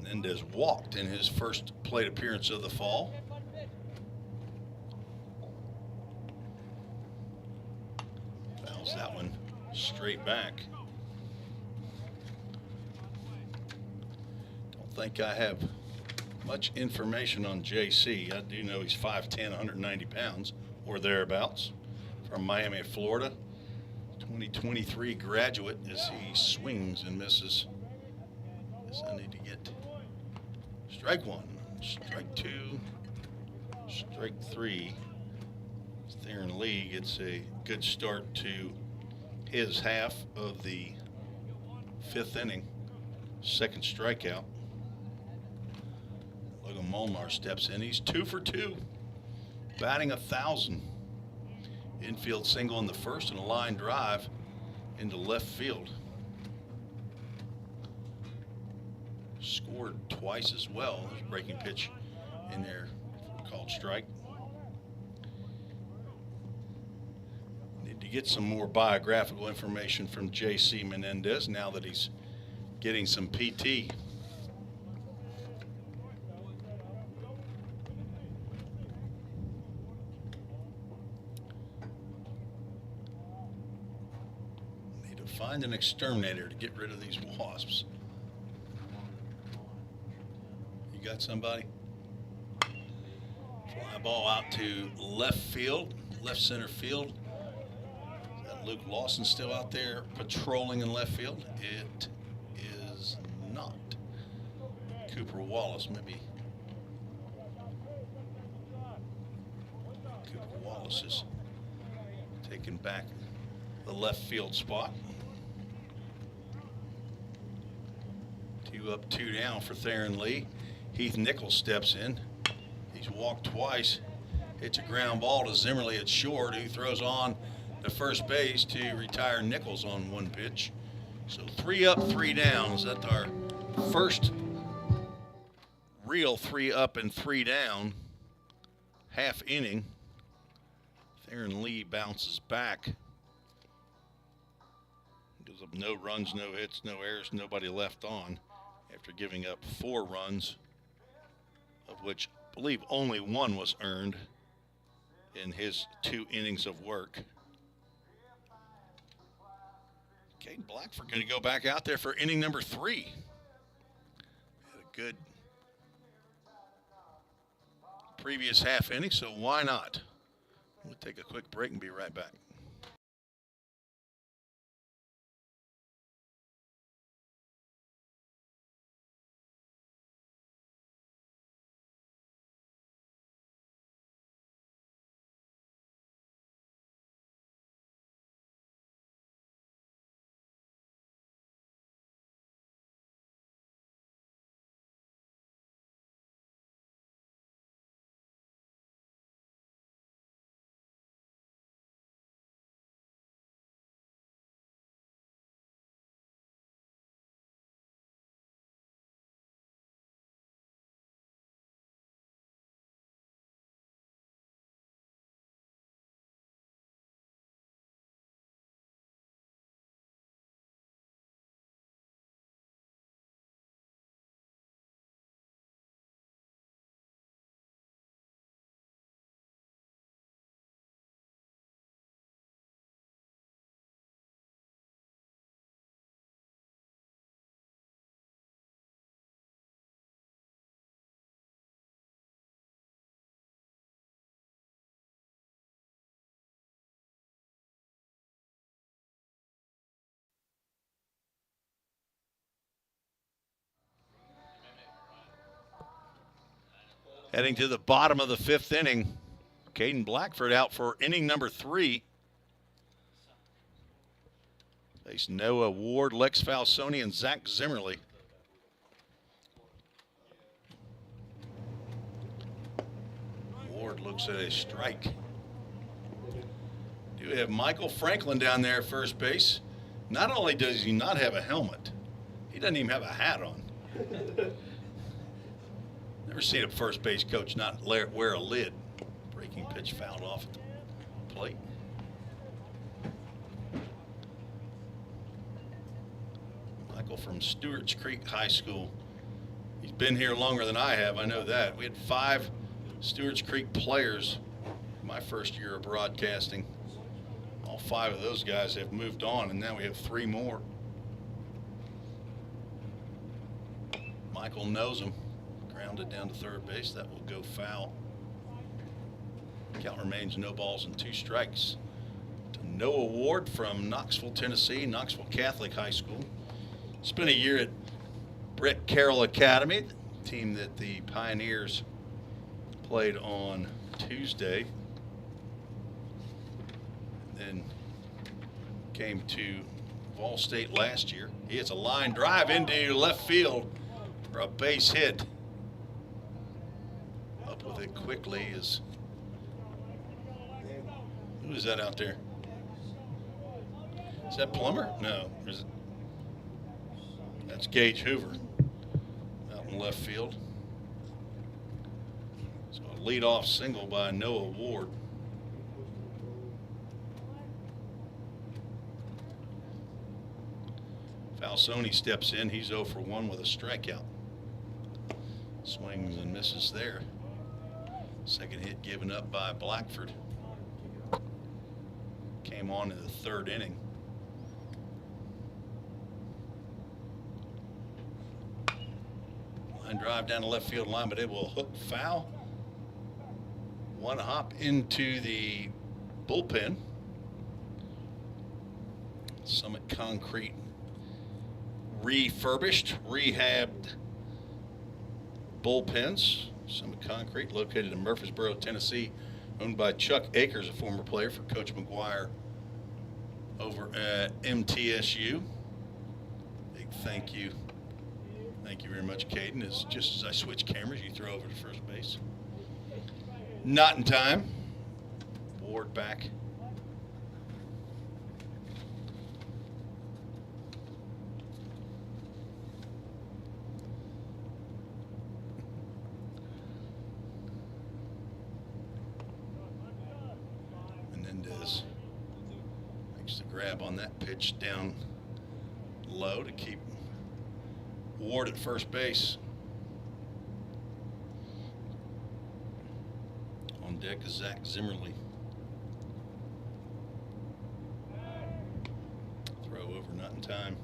Menendez walked in his first plate appearance of the fall. Fouls that one straight back. Don't think I have much information on JC. I do know he's 5'10", 190 pounds or thereabouts, from Miami, Florida. 2023 graduate as he swings and misses. Guess I need to get strike 1, strike 2, strike 3. Theron Lee gets a good start to his half of the 5th inning. Second strikeout. Logan Molnar steps in. He's 2 for 2, batting 1,000. Infield single in the first and a line drive into left field. scored twice as well. There's a breaking pitch in there called strike. Need to get some more biographical information from J.C. Menendez now that he's getting some PT. Need to find an exterminator to get rid of these wasps. You got somebody? Fly ball out to left field, left center field. Is that Luke Lawson still out there patrolling in left field? It is not. Cooper Wallace, maybe. Cooper Wallace is taking back the left field spot. 2 up, 2 down for Theron Lee. Heath Nichols steps in. He's walked twice. Hits a ground ball to Zimmerly at short, who throws on to first base to retire Nichols on 1 pitch. So 3 up, 3 down. Is that our first real 3 up and 3 down half inning? Theron Lee bounces back. Gives up no runs, no hits, no errors, nobody left on after giving up 4 runs, of which I believe only 1 was earned in his 2 innings of work. Caden Blackford going to go back out there for inning number 3. Had a good previous half inning, so why not? We'll take a quick break and be right back. Heading to the bottom of the 5th inning, Caden Blackford out for inning number 3. Face Noah Ward, Lex Falsoni, and Zach Zimmerly. Ward looks at a strike. Do have Michael Franklin down there at first base. Not only does he not have a helmet, he doesn't even have a hat on. Never seen a first base coach not wear a lid. Breaking pitch fouled off at the plate. Michael from Stewart's Creek High School. He's been here longer than I have, I know that. We had 5 Stewart's Creek players my first year of broadcasting. All 5 of those guys have moved on, and now we have 3 more. Michael knows him. Grounded down to third base. That will go foul. Count remains no balls and 2 strikes. To Noah Ward from Knoxville, Tennessee, Knoxville Catholic High School. Spent a year at Brett Carroll Academy, the team that the Pioneers played on Tuesday. Then came to Vol State last year. He hits a line drive into left field for a base hit. Up with it quickly is, who is that out there? Is that Plummer? No. Is it? That's Gage Hoover. out in left field. So a leadoff single by Noah Ward. Falsoni steps in. He's 0 for 1 with a strikeout. Swings and misses there. Second hit given up by Blackford. Came on in the third inning. Line drive down the left field line, but it will hook foul. One hop into the bullpen. Summit Concrete refurbished, rehabbed bullpens. Summit Concrete, located in Murfreesboro, Tennessee, owned by Chuck Akers, a former player for Coach McGuire over at MTSU. Big thank you. Thank you very much, Caden. As just as I switch cameras, you throw over to first base. Not in time. Ward back. Menendez makes the grab on that pitch down low to keep Ward at first base. On deck is Zach Zimmerly. Throw over, not in time.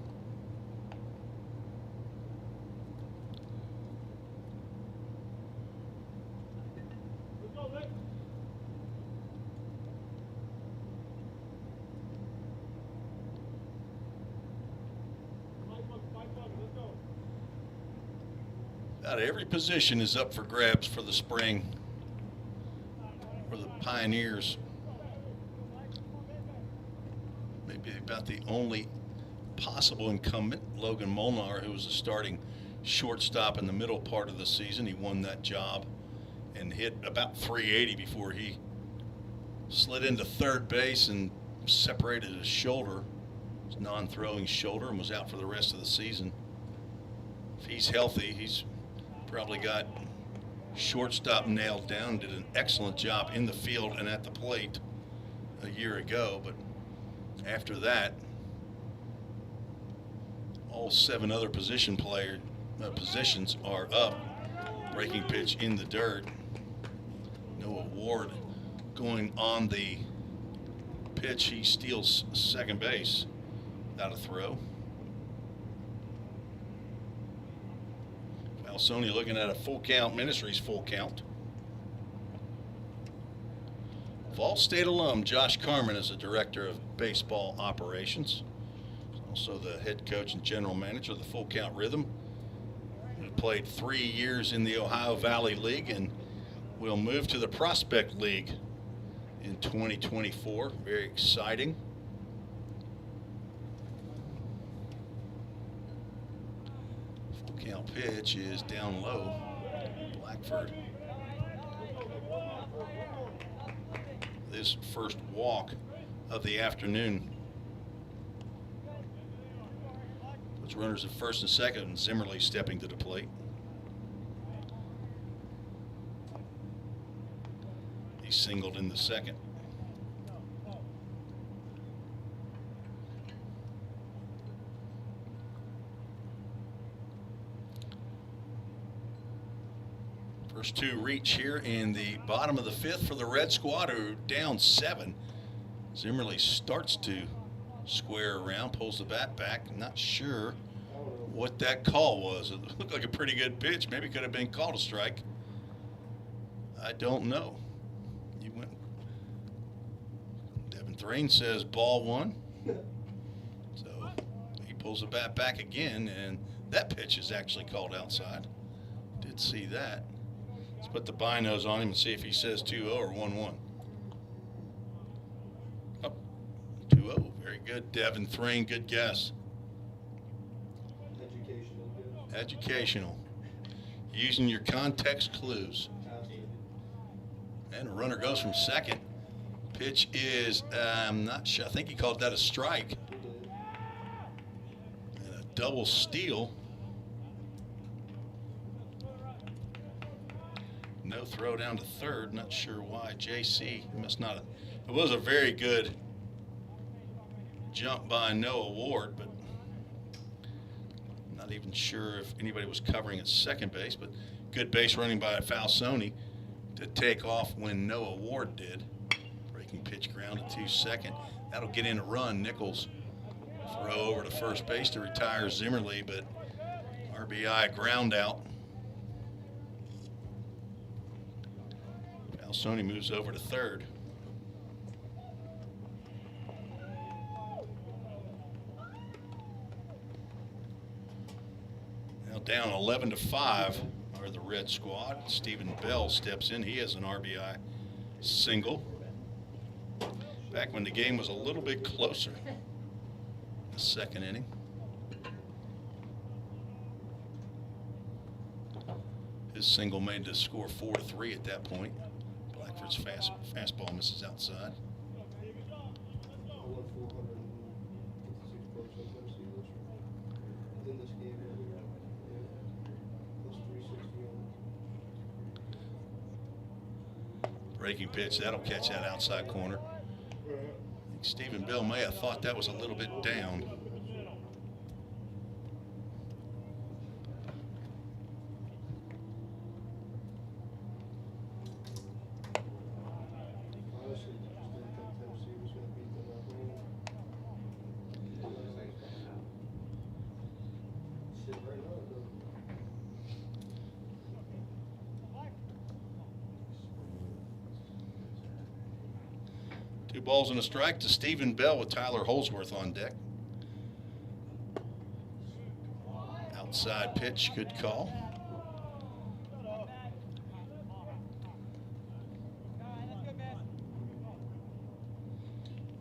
About every position is up for grabs for the spring for the Pioneers. Maybe about the only possible incumbent, Logan Molnar, who was a starting shortstop in the middle part of the season. He won that job and hit about 380 before he slid into third base and separated his shoulder, his non-throwing shoulder, and was out for the rest of the season. If he's healthy, he's probably got shortstop nailed down. Did an excellent job in the field and at the plate a year ago, but after that, all 7 other positions are up. Breaking pitch in the dirt. Noah Ward going on the pitch. He steals second base without a throw. Falsoni looking at a full count. Ministries full count. Vol State alum Josh Carmen is the director of baseball operations. He's also the head coach and general manager of the Full Count Rhythm. He played 3 years in the Ohio Valley League and will move to the Prospect League in 2024. Very exciting. Count pitch is down low. Blackford. This first walk of the afternoon. Puts runners at first and second, and Zimmerly stepping to the plate. He singled in the second. First 2 reach here in the bottom of the 5th for the Red Squad, who are down 7. Zimmerly starts to square around, pulls the bat back. Not sure what that call was. It looked like a pretty good pitch. Maybe could have been called a strike. I don't know. He went. Devin Thrain says ball 1. So he pulls the bat back again, and that pitch is actually called outside. Did see that. Let's put the binos on him and see if he says 2-0 or 1-1. Oh, 2-0. Very good, Devin Thrain. Good guess. Educational. Good. Educational. Using your context clues. Absolutely. And a runner goes from second. Pitch is, I'm not sure. I think he called that a strike. He did. And a double steal. No throw down to third. Not sure why. JC must not have. It was a very good jump by Noah Ward, but not even sure if anybody was covering at second base. But good base running by Falsoni to take off when Noah Ward did. Breaking pitch grounded to second. That'll get in a run. Nichols throw over to first base to retire Zimmerly, but RBI ground out. Falsoni moves over to third. Now down 11-5 are the Red Squad. Stephen Bell steps in. He has an RBI single. Back when the game was a little bit closer. The second inning. His single made the score 4-3 at that point. Blackford's fastball misses outside. I won 456 bucks on Tennessee this year. In this game, yeah. Plus 360 on Breaking pitch, that'll catch that outside corner. I think Stephen Bell may have thought that was a little bit down. Honestly, just didn't think Tennessee was going to beat them that way. Shit, right now, it doesn't. Two balls and a strike to Stephen Bell with Tyler Holsworth on deck. Outside pitch, good call.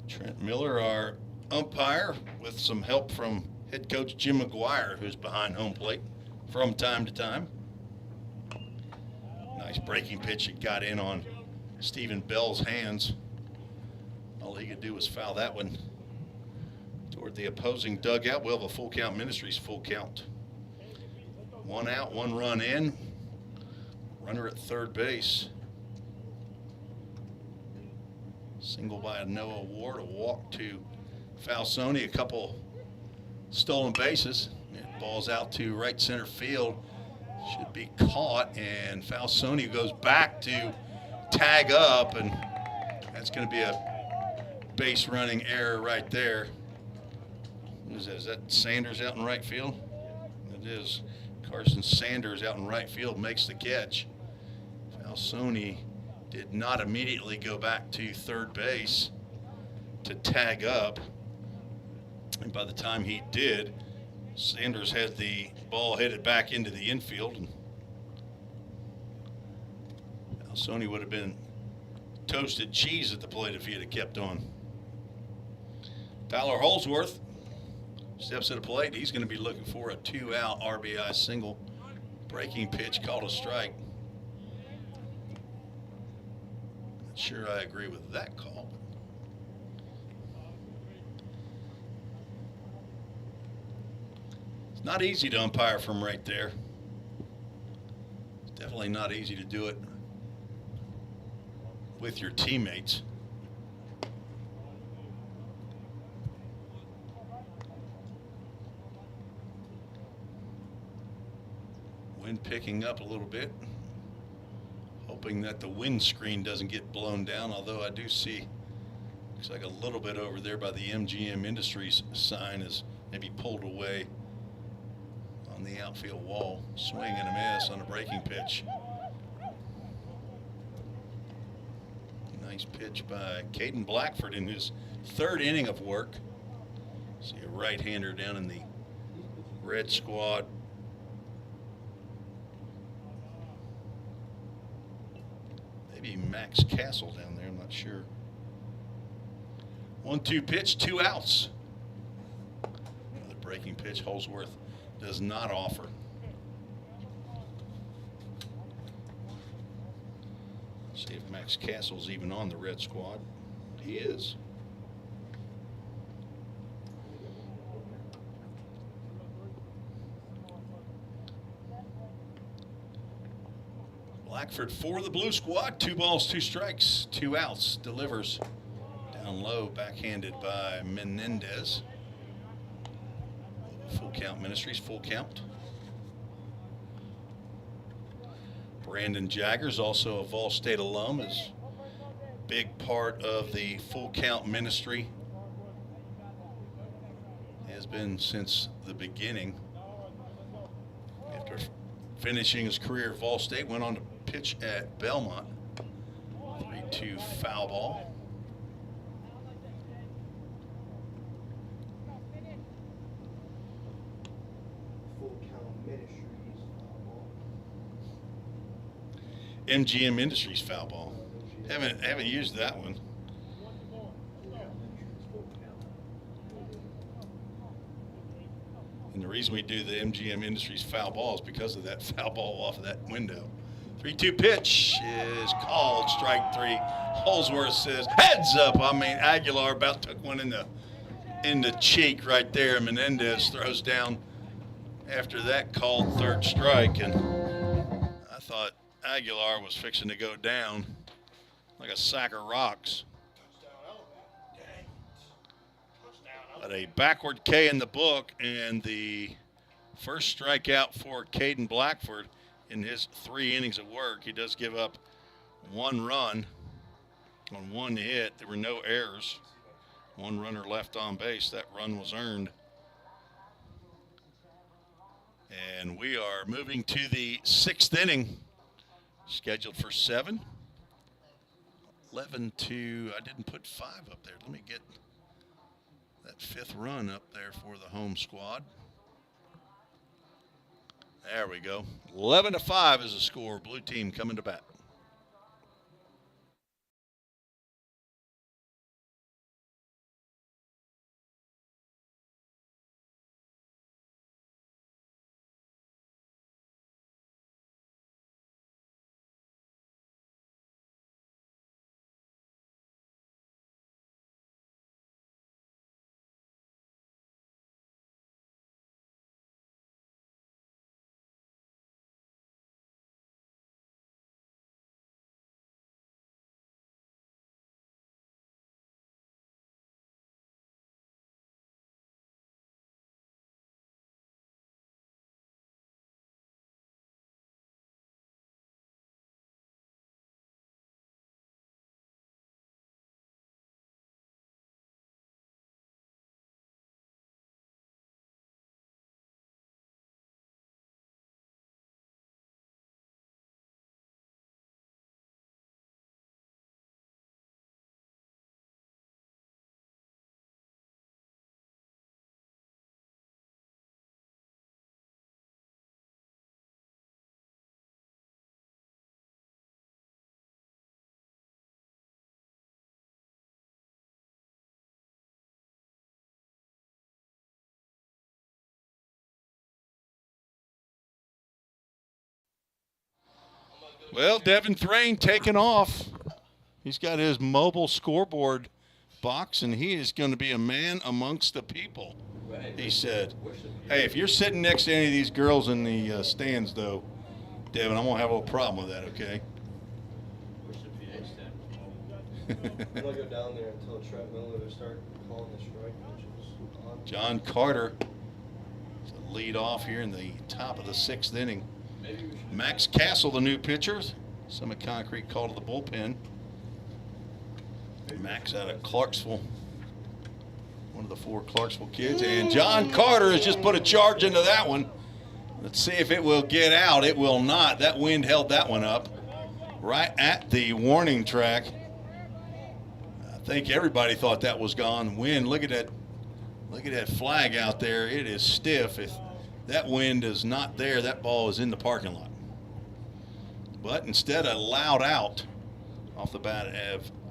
Trent Miller, our umpire, with some help from head coach Jim McGuire, who's behind home plate from time to time. Nice breaking pitch. It got in on Stephen Bell's hands. All he could do was foul that one toward the opposing dugout. We'll have a full count. Ministries full count. One out, one run in. Runner at third base. Single by Noah Ward, a walk to Falsoni, a couple stolen bases. Ball's out to right center field. Should be caught, and Falsoni goes back to tag up, and that's going to be a base running error right there. What is that? Is that Sanders out in right field? It is. Carson Sanders out in right field makes the catch. Falsoni did not immediately go back to third base to tag up. And by the time he did, Sanders had the ball headed back into the infield. And Falsoni would have been toasted cheese at the plate if he had kept on. Tyler Holsworth steps to the plate. He's going to be looking for a 2-out RBI single. Breaking pitch called a strike. Not sure I agree with that call. It's not easy to umpire from right there. It's definitely not easy to do it with your teammates. Wind picking up a little bit. Hoping that the windscreen doesn't get blown down, although I do see, looks like a little bit over there by the MGM Industries sign is maybe pulled away on the outfield wall. Swing and a miss on a breaking pitch. Nice pitch by Caden Blackford in his third inning of work. See a right-hander down in the Red Squad. Maybe Max Castle down there, I'm not sure. 1-2 pitch, 2 outs. Another breaking pitch Holsworth does not offer. See if Max Castle's even on the Red Squad. He is. Blackford for the Blue Squad. 2 balls, 2 strikes, 2 outs. Delivers down low, backhanded by Menendez. Full Count Ministries, full count. Brandon Jaggers, also a Vol State alum, is big part of the Full Count Ministry. Has been since the beginning. After finishing his career at Vol State, went on to pitch at Belmont. 3-2 foul ball. Full Count Ministries. MGM Industries foul ball. Haven't used that one. And the reason we do the MGM Industries foul ball is because of that foul ball off of that window. 3-2 pitch is called. Strike 3. Holsworth says, heads up. I mean, Aguilar about took one in the cheek right there. Menendez throws down after that called 3rd strike. And I thought Aguilar was fixing to go down like a sack of rocks. But a backward K in the book, and the first strikeout for Caden Blackford in his 3 innings of work. He does give up 1 run on 1 hit. There were no errors. 1 runner left on base. That run was earned. And we are moving to the 6th inning, scheduled for 7. 11-2. I didn't put 5 up there. Let me get that 5th run up there for the home squad. There we go. 11-5 is the score. Blue team coming to bat. Well, Devin Thrain taking off. He's got his mobile scoreboard box, and he is going to be a man amongst the people, he said. Hey, if you're sitting next to any of these girls in the stands, though, Devin, I'm going to have a little problem with that, okay? I'm gonna go down there and tell Trent Miller to start calling the strike pitches. John Carter to lead off here in the top of the 6th inning. Max Castle, the new pitcher. Summit Concrete called to the bullpen. Max out of Clarksville, one of the 4 Clarksville kids. And John Carter has just put a charge into that one. Let's see if it will get out. It will not. That wind held that one up right at the warning track. I think everybody thought that was gone. Wind, look at that flag out there. It is stiff. If that wind is not there, that ball is in the parking lot. But instead, a loud out off the bat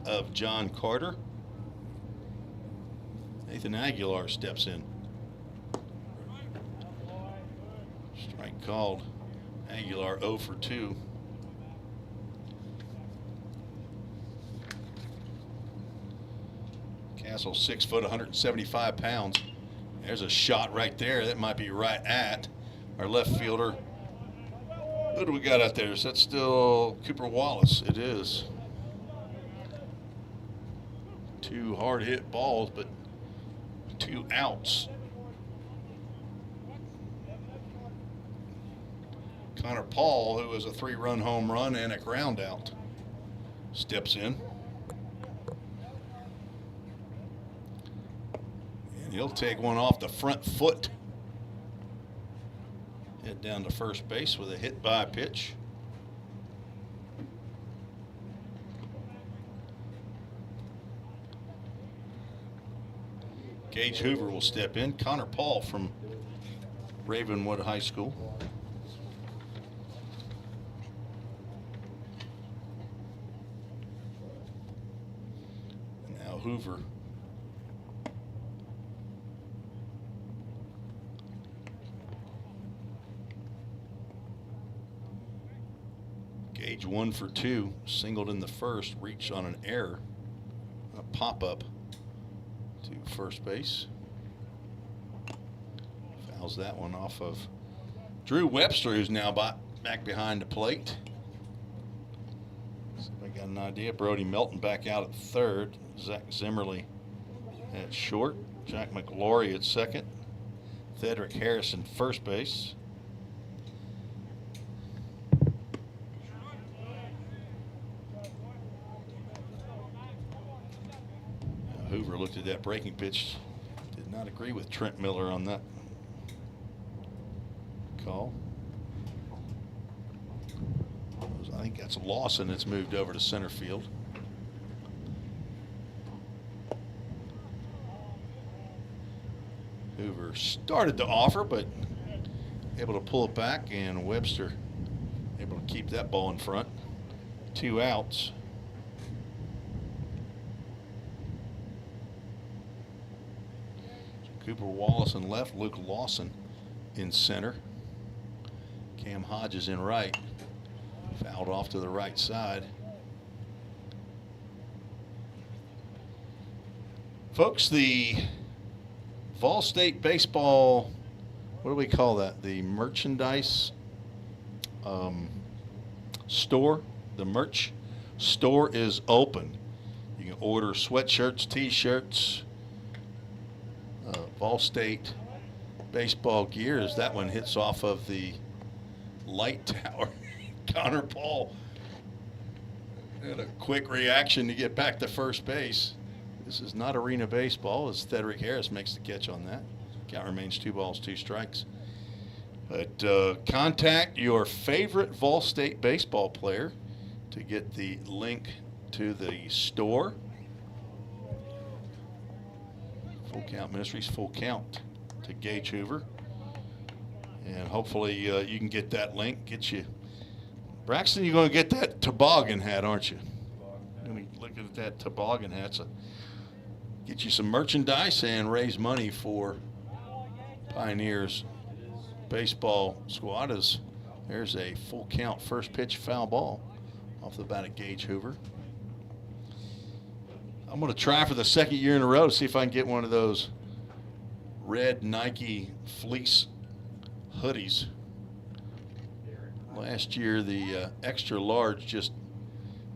of John Carter. Nathan Aguilar steps in. Strike called. Aguilar 0 for 2. Castle 6 foot, 175 pounds. There's a shot right there. That might be right at our left fielder, Who do we got out there? Is that still Cooper Wallace? It is. 2 hard hit balls, but 2 outs. Connor Paul, who was a 3-run home run and a ground out, steps in. And he'll take one off the front foot. Head down to first base with a hit by pitch. Gage Hoover will step in. Connor Paul from Ravenwood High School. Now Hoover. Gage 1 for 2, singled in the first, reached on an error, a pop-up to first base. Fouls that one off of Drew Webster, who's now back behind the plate. So I got an idea. Brody Melton back out at third. Zach Zimmerly at short. Jack McLaurie at second. Thedrick Harrison first base. Hoover looked at that breaking pitch. Did not agree with Trent Miller on that call. I think that's Lawson that's moved over to center field. Hoover started to offer, but able to pull it back, and Webster able to keep that ball in front. 2 outs. Cooper Wallace in left, Luke Lawson in center. Cam Hodges in right. Fouled off to the right side. Folks, the Vol State baseball, what do we call that? The merchandise store, the merch store is open. You can order sweatshirts, t-shirts, Vol State baseball gear as that one hits off of the light tower. Connor Paul had a quick reaction to get back to first base. This is not arena baseball as Thedrick Harris makes the catch on that. Count remains 2 balls, 2 strikes. But contact your favorite Vol State baseball player to get the link to the store. Full Count Ministries, Full Count to Gage Hoover. And hopefully you can get that link. Get you. Braxton, you're going to get that toboggan hat, aren't you? Let me look at that toboggan hat. So get you some merchandise and raise money for Pioneers baseball squad. As there's a full count first pitch foul ball off the bat at Gage Hoover. I'm going to try for the second year in a row to see if I can get one of those red Nike fleece hoodies. Last year, the extra large just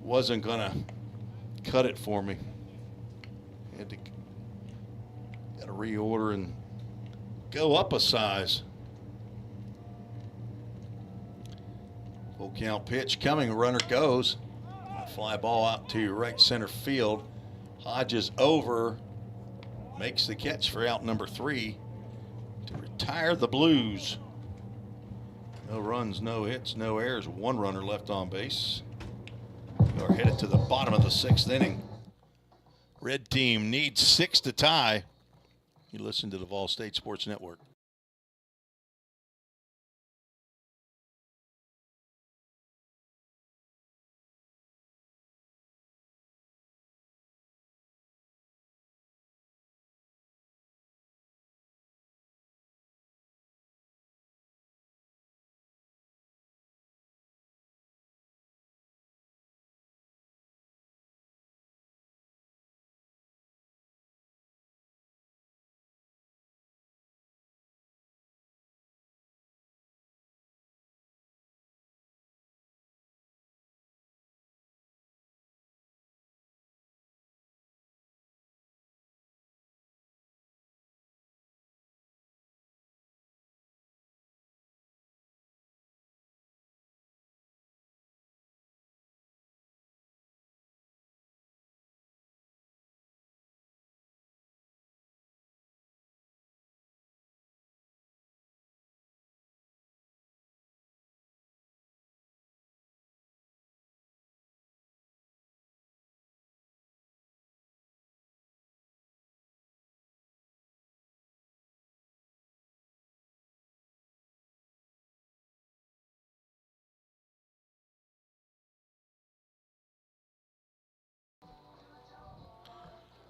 wasn't going to cut it for me. Got to reorder and go up a size. Full count pitch coming. Runner goes. Fly ball out to right center field. Hodges over, makes the catch for out number 3 to retire the Blues. No runs, no hits, no errors. 1 runner left on base. We are headed to the bottom of the 6th inning. Red team needs 6 to tie. You listen to the Vol State Sports Network.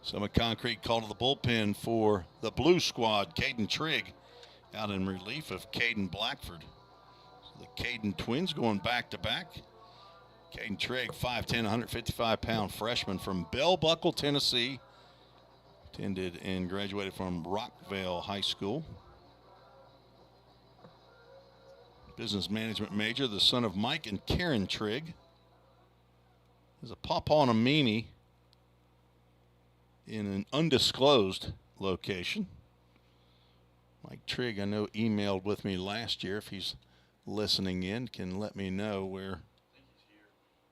Summit Concrete called to the bullpen for the Blue Squad. Caden Trigg out in relief of Caden Blackford. So the Caden twins going back-to-back. Caden Trigg, 5'10", 155-pound freshman from Bell Buckle, Tennessee. Attended and graduated from Rockvale High School. Business management major, the son of Mike and Karen Trigg. There's a pawpaw and a Mimi in an undisclosed location. Mike Trigg, I know, emailed with me last year. If he's listening in, can let me know where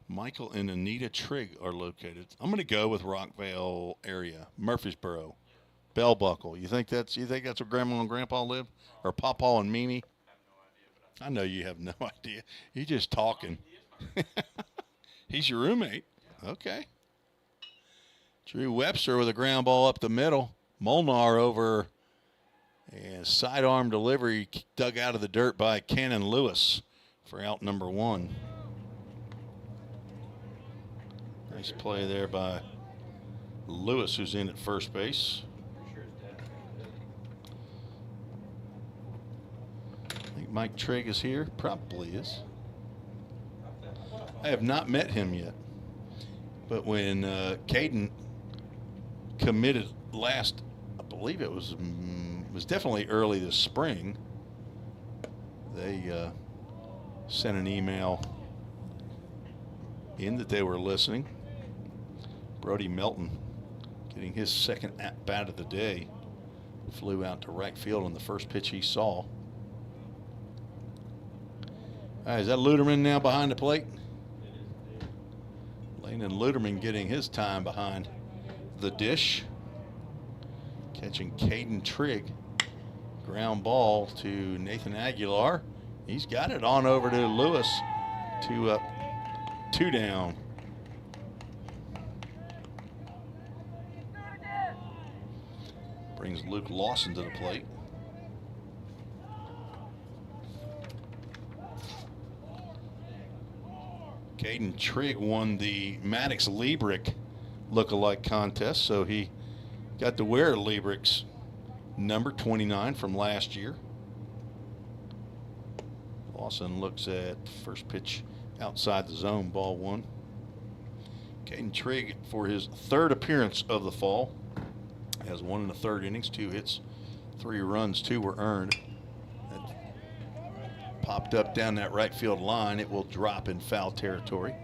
Michael and Anita Trigg are located. I'm going to go with Rockvale area, Murfreesboro, Bell Buckle. You think that's where Grandma and Grandpa live, or Pawpaw and Mimi? I know you have no idea. You're just talking. He's your roommate. Okay. Drew Webster with a ground ball up the middle. Molnar over a sidearm delivery dug out of the dirt by Cannon Lewis for out number 1. Nice play there by Lewis, who's in at first base. I think Mike Trigg is here. Probably is. I have not met him yet. But when Caden committed last, I believe it was definitely early this spring, they sent an email in that they were listening. Brody Melton getting his second at-bat of the day. Flew out to right field on the first pitch he saw. All right, is that Luderman now behind the plate? Landon Luderman getting his time behind the dish. Catching Caden Trigg. Ground ball to Nathan Aguilar. He's got it on over to Lewis. 2 up, 2 down. Brings Luke Lawson to the plate. Caden Trigg won the Maddox Liebrick look-alike contest, so he got to wear Liebrick's number 29 from last year. Lawson looks at first pitch outside the zone, ball 1. Caden Trigg, for his 3rd appearance of the fall, has 1 in the 3rd innings, 2 hits, 3 runs, 2 were earned. That popped up down that right field line. It will drop in foul territory.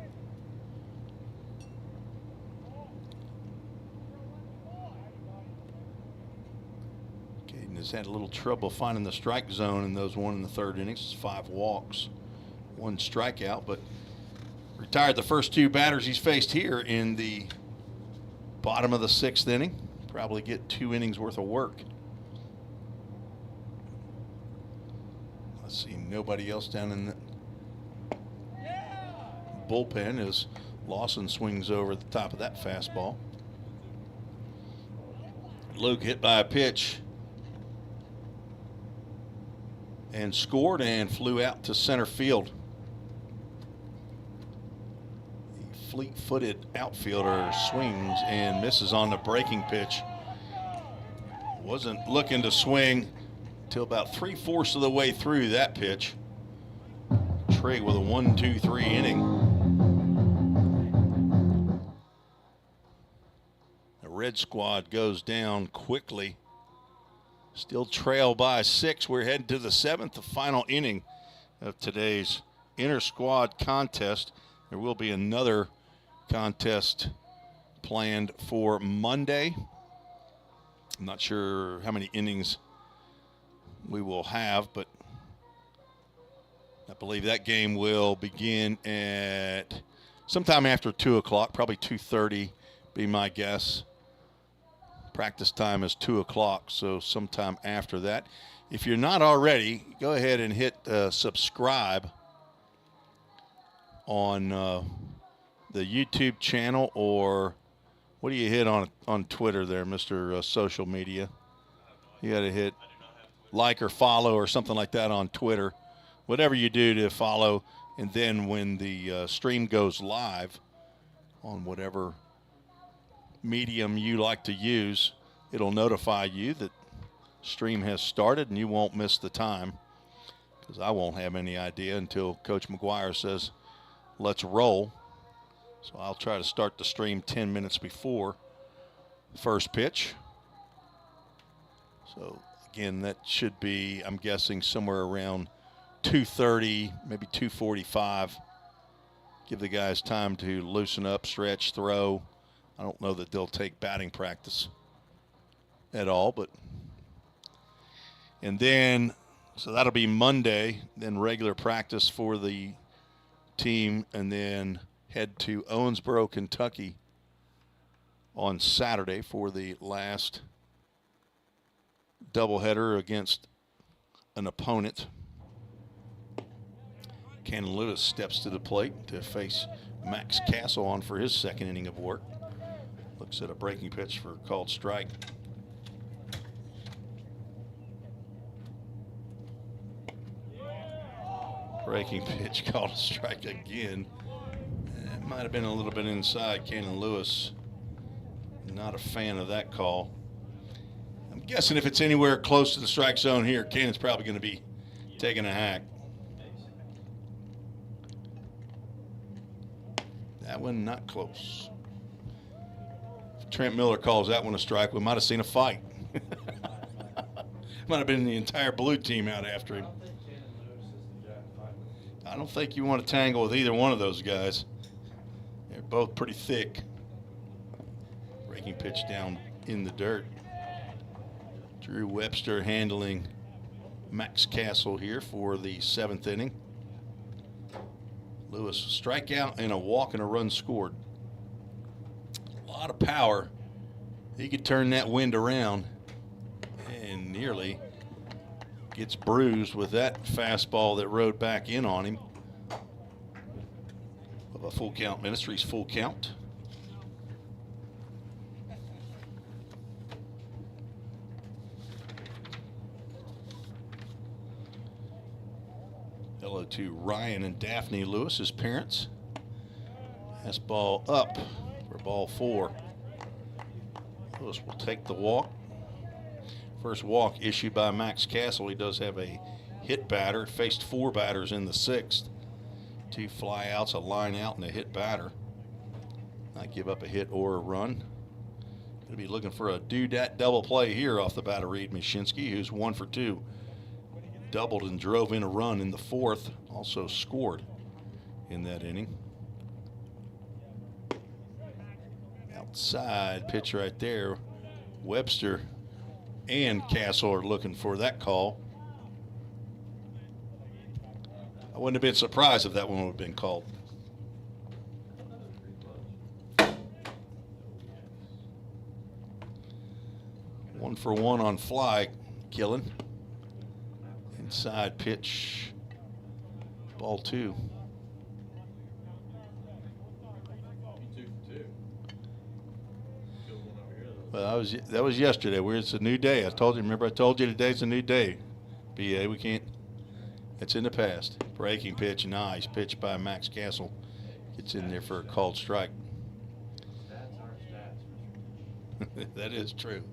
Caden has had a little trouble finding the strike zone in those 1 in the 3rd innings. 5 walks, 1 strikeout, but retired the first 2 batters he's faced here in the bottom of the 6th inning. Probably get 2 innings worth of work. Let's see, nobody else down in the bullpen as Lawson swings over the top of that fastball. Luke hit by a pitch and scored and flew out to center field. The fleet-footed outfielder swings and misses on the breaking pitch. Wasn't looking to swing until about 3/4 of the way through that pitch. Trigg with a 1-2-3 inning. The Red Squad goes down quickly. Still trail by 6. We're heading to the 7th, the final inning of today's inter-squad contest. There will be another contest planned for Monday. I'm not sure how many innings we will have, but I believe that game will begin at sometime after 2 o'clock, probably 2:30 be my guess. Practice time is 2 o'clock, so sometime after that. If you're not already, go ahead and hit subscribe on the YouTube channel, or what do you hit on Twitter there, Mr. Social Media? You got to hit like or follow or something like that on Twitter. Whatever you do to follow, and then when the stream goes live on whatever medium you like to use, it'll notify you that stream has started and you won't miss the time, because I won't have any idea until Coach McGuire says, let's roll. So I'll try to start the stream 10 minutes before first pitch. So again, that should be, I'm guessing, somewhere around 2:30, maybe 2:45. Give the guys time to loosen up, stretch, throw. I don't know that they'll take batting practice at all, but. And then, so that'll be Monday, then regular practice for the team, and then head to Owensboro, Kentucky on Saturday for the last doubleheader against an opponent. Cannon Lewis steps to the plate to face Max Castle on for his second inning of work. Looks at a breaking pitch for a called strike. Breaking pitch called a strike again. It might have been a little bit inside. Cannon Lewis, not a fan of that call. I'm guessing if it's anywhere close to the strike zone here, Cannon's probably going to be taking a hack. That one not close. If Trent Miller calls that one a strike, we might have seen a fight. Might have been the entire blue team out after him. I don't think you want to tangle with either one of those guys. They're both pretty thick. Breaking pitch down in the dirt. Drew Webster handling Max Castle here for the 7th inning. Lewis, strikeout and a walk and a run scored. A lot of power. He could turn that wind around, and nearly gets bruised with that fastball that rode back in on him. Of a full count, Ministries full count. Hello to Ryan and Daphne Lewis, his parents. Fastball up for ball 4. Lewis will take the walk. First walk issued by Max Castle. He does have a hit batter. Faced 4 batters in the 6th. 2 fly outs, a line out, and a hit batter. Not give up a hit or a run. Going to be looking for a do-dat double play here off the bat of Reed Mashinsky, who's 1 for 2. Doubled and drove in a run in the 4th. Also scored in that inning. Outside pitch right there. Webster and Castle are looking for that call. I wouldn't have been surprised if that one would have been called. One for 1 on fly, Killen. Inside pitch, ball 2. Well, that was yesterday. It's a new day. I told you. Remember, I told you today's a new day. BA, we can't. It's in the past. Breaking pitch, nice pitch by Max Castle. Gets in there for a called strike. Stats are stats. That is true.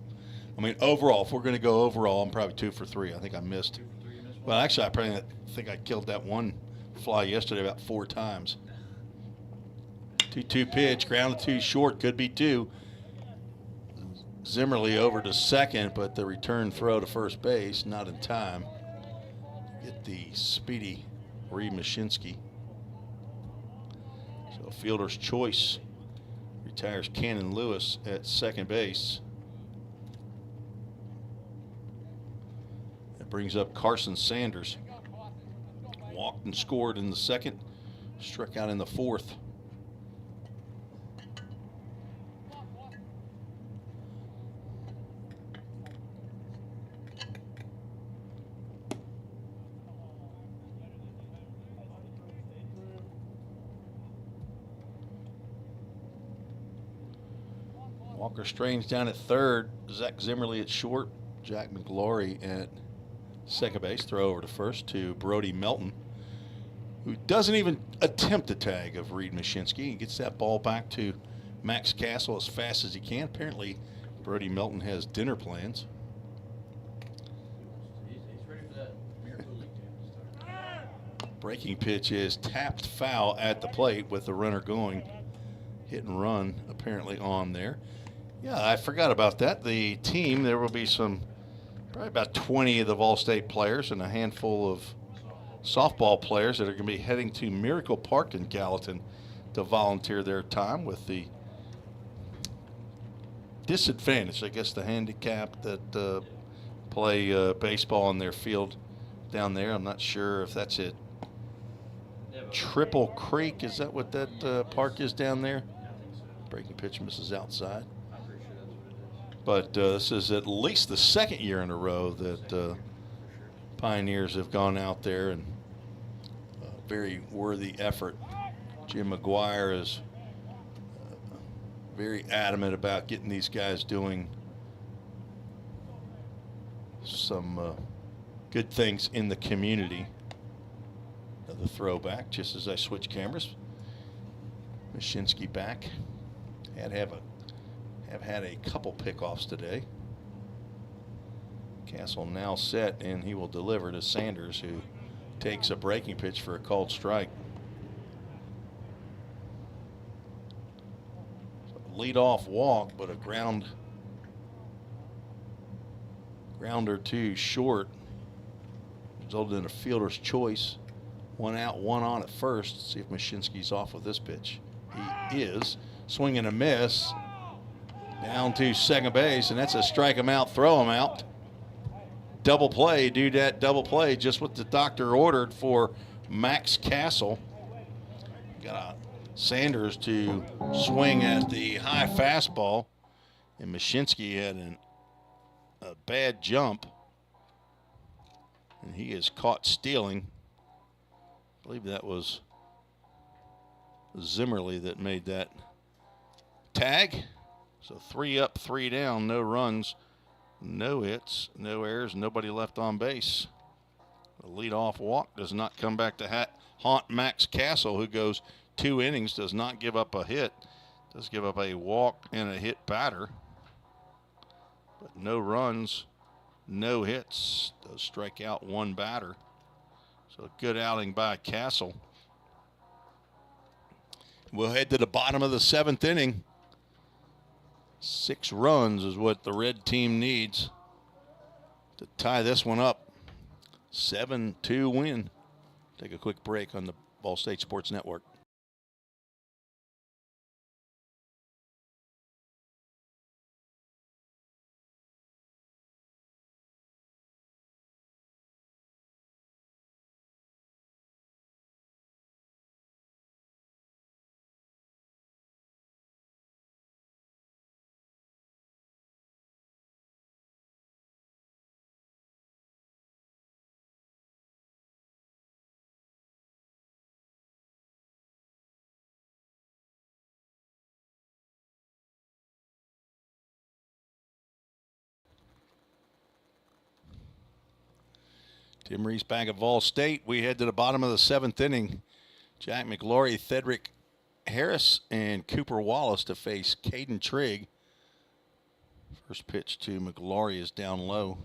I mean, overall, if we're going to go overall, I'm probably 2 for 3. I think I missed. 2 for 3, you missed one. Well, actually, I probably think I killed that one fly yesterday about 4 times. 2-2 pitch, ground to 2 short, could be 2. Zimmerly over to second, but the return throw to first base, not in time. Get the speedy Reed Mashinsky. So fielder's choice retires Cannon Lewis at second base. That brings up Carson Sanders. Walked and scored in the 2nd, struck out in the 4th. Walker Strange down at 3rd. Zach Zimmerly at short. Jack McGlory at second base. Throw over to first to Brody Melton, who doesn't even attempt the tag of Reed Mashinsky. He gets that ball back to Max Castle as fast as he can. Apparently, Brody Melton has dinner plans. He's ready for that Miracle League game to start. Breaking pitch is tapped foul at the plate with the runner going. Hit and run apparently on there. Yeah, I forgot about that. The team, there will be probably about 20 of the Vol State players and a handful of softball players that are going to be heading to Miracle Park in Gallatin to volunteer their time with the disadvantage, I guess, the handicap that play baseball in their field down there. I'm not sure if that's it. Triple Creek, is that what that park is down there? Yeah, I think so. Breaking pitch misses outside. I'm pretty sure that's what it is. But this is at least the second year in a row that Pioneers have gone out there, and very worthy effort. Jim McGuire is very adamant about getting these guys doing some good things in the community. Another throwback, just as I switch cameras. Mashinsky back. Have had a couple pickoffs today. Castle now set, and he will deliver to Sanders, who takes a breaking pitch for a called strike. So lead-off walk, but a grounder to short resulted in a fielder's choice. One out, one on at first. Let's see if Mashinsky's off with this pitch. He is. Swing and a miss. Down to second base, and that's a strike him out, throw him out. Double play, do that double play, just what the doctor ordered for Max Castle. Got Sanders to swing at the high fastball, and Mashinsky had a bad jump, and he is caught stealing. I believe that was Zimmerly that made that tag. So 3 up, 3 down, no runs, no hits, no errors, nobody left on base. The leadoff walk does not come back to haunt Max Castle, who goes 2 innings, does not give up a hit, does give up a walk and a hit batter. But no runs, no hits, does strike out 1 batter. So a good outing by Castle. We'll head to the bottom of the 7th inning. 6 runs is what the red team needs to tie this one up. 7-2 win. Take a quick break on the Ball State Sports Network. Tim Reese back at Vol State. We head to the bottom of the 7th inning. Jack McGlory, Thedrick Harris, and Cooper Wallace to face Caden Trigg. First pitch to McGlory is down low.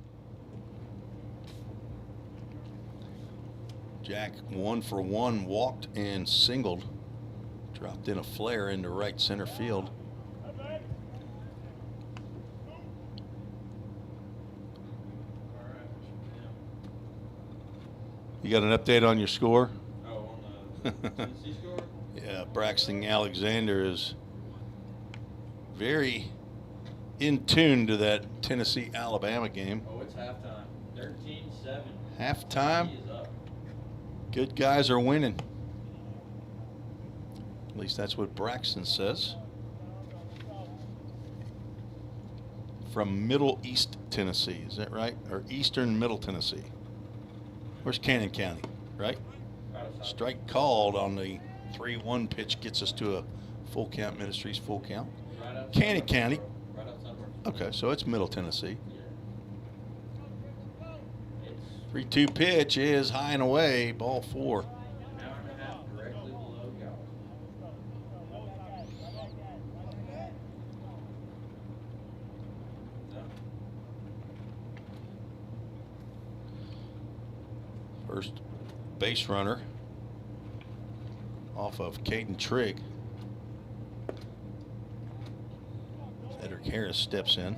Jack 1 for 1, walked and singled. Dropped in a flare into right center field. You got an update on your score? Oh, on the Tennessee score? Yeah, Braxton Alexander is very in tune to that Tennessee-Alabama game. Oh, it's halftime. 13-7. Halftime? He is up. Good guys are winning. At least that's what Braxton says. From Middle East Tennessee, is that right? Or Eastern Middle Tennessee? Where's Cannon County, right? Strike called on the 3-1 pitch gets us to a full count, Ministries full count. Right Cannon County. Right outside of Okay, so it's Middle Tennessee. It's 3-2 pitch is high and away, ball 4. an hour and a half directly below Galveston. base runner off of Caden Trigg. Cedric Harris steps in.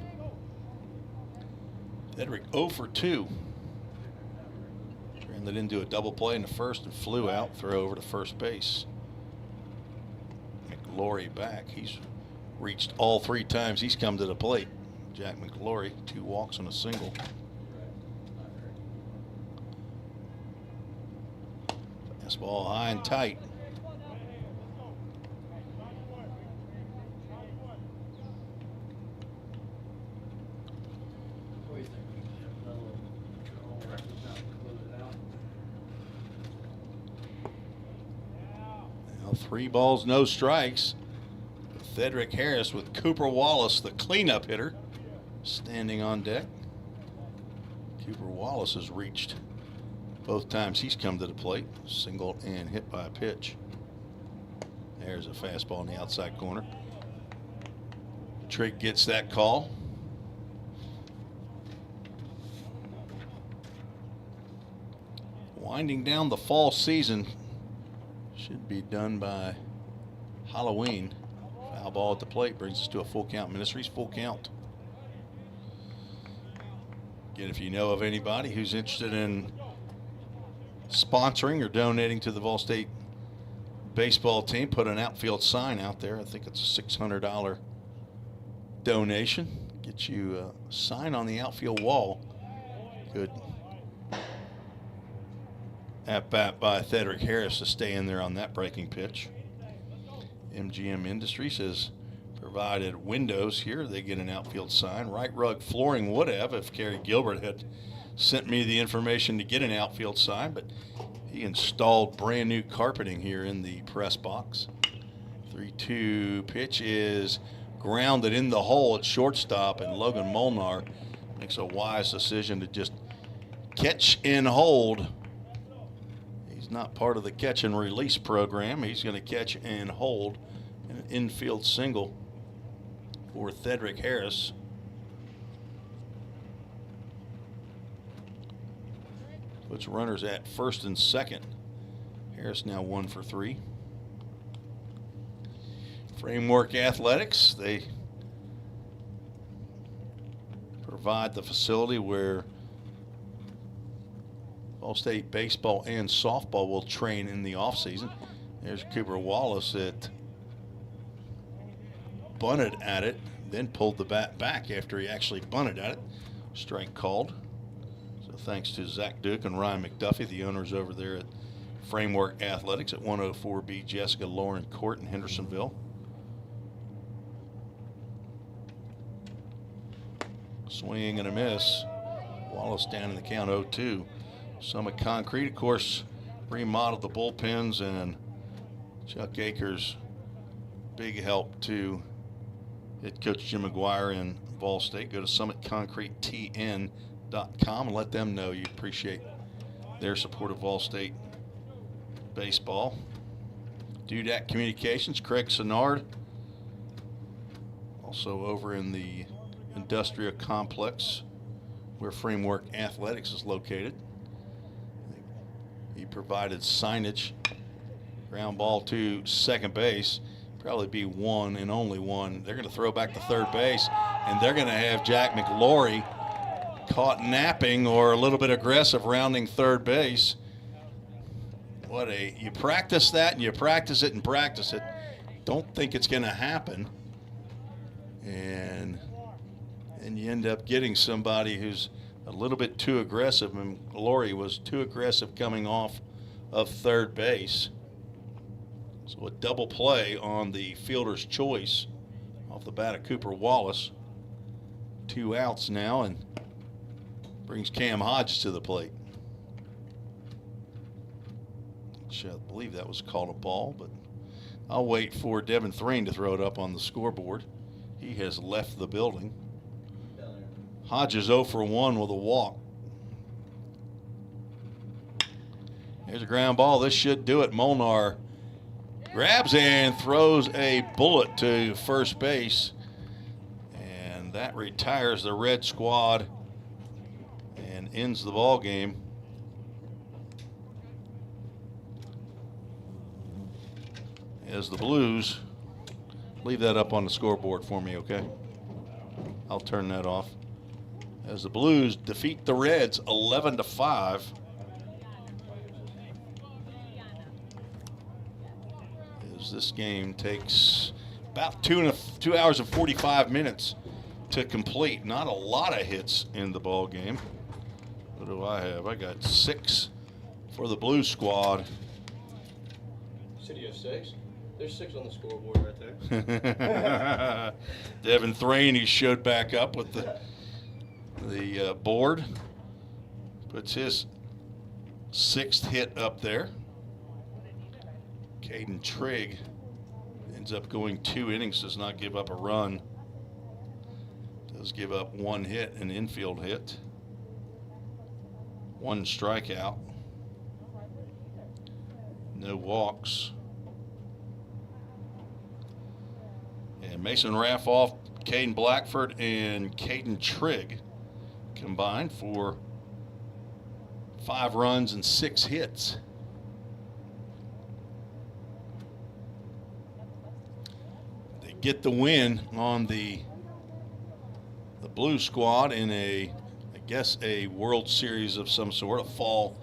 Cedric 0 for 2. Ran that into a double play in the first and flew out. Throw over to first base. McGlory back. He's reached all 3 times he's come to the plate. Jack McGlory, 2 walks and a single. Fastball high and tight. Now 3 balls, no strikes. Cedric Harris with Cooper Wallace, the cleanup hitter, standing on deck. Cooper Wallace has reached both times he's come to the plate, single and hit by a pitch. There's a fastball in the outside corner. Trigg gets that call. Winding down the fall season, should be done by Halloween. Foul ball at the plate brings us to a full count. Ministries full count. Again, if you know of anybody who's interested in sponsoring or donating to the Vol State baseball team, put an outfield sign out there. I think it's a $600 donation. Get you a sign on the outfield wall. Good at bat by Cedric Harris to stay in there on that breaking pitch. MGM Industries has provided windows here. They get an outfield sign. Right Rug Flooring would have if Kerry Gilbert had sent me the information to get an outfield sign, but he installed brand new carpeting here in the press box. 3-2 pitch is grounded in the hole at shortstop, and Logan Molnar makes a wise decision to just catch and hold. He's not part of the catch and release program. He's going to catch and hold an infield single for Cedric Harris. Puts runners at first and second. Harris now 1 for 3. Framework Athletics, they provide the facility where All State baseball and softball will train in the offseason. There's Cooper Wallace that bunted at it, then pulled the bat back after he actually bunted at it. Strike called. So thanks to Zach Duke and Ryan McDuffie, the owners over there at Framework Athletics at 104B Jessica Lauren Court in Hendersonville. Swing and a miss. Wallace down in the count 0-2. Summit Concrete, of course, remodeled the bullpens, and Chuck Akers, big help to head coach Jim McGuire in Vol State. Go to summitconcretetn.com and let them know you appreciate their support of Vol State baseball. Dudak Communications, Craig Senard, also over in the industrial complex where Framework Athletics is located. He provided signage. Ground ball to second base. Probably be one and only one. They're going to throw back to third base, and they're going to have Jack McGlory caught napping or a little bit aggressive rounding third base. You practice that and you practice it and practice it. Don't think it's going to happen. And you end up getting somebody who's a little bit too aggressive, and McGlory was too aggressive coming off of third base. So a double play on the fielder's choice off the bat of Cooper Wallace. 2 outs now, and brings Cam Hodges to the plate. I believe that was called a ball, but I'll wait for Devin Thrane to throw it up on the scoreboard. He has left the building. Hodges 0 for 1 with a walk. There's a ground ball. This should do it. Molnar grabs and throws a bullet to first base. And that retires the Red Squad and ends the ball game. as the Blues leave that up on the scoreboard for me, okay? I'll turn that off. As the Blues defeat the Reds 11-5. As this game takes about 2 hours and 45 minutes to complete. Not a lot of hits in the ball game. What do I have? I got 6 for the Blue Squad. City of 6. There's 6 on the scoreboard right there. Devin Thrain, he showed back up with the board. Puts his 6th hit up there. Caden Trigg ends up going 2 innings, does not give up a run. Does give up 1 hit, an infield hit. 1 strikeout. No walks. And Mason Raffoff, Caden Blackford, and Caden Trigg combined for 5 runs and 6 hits. They get the win on the Blue Squad in I guess a World Series of some sort, a fall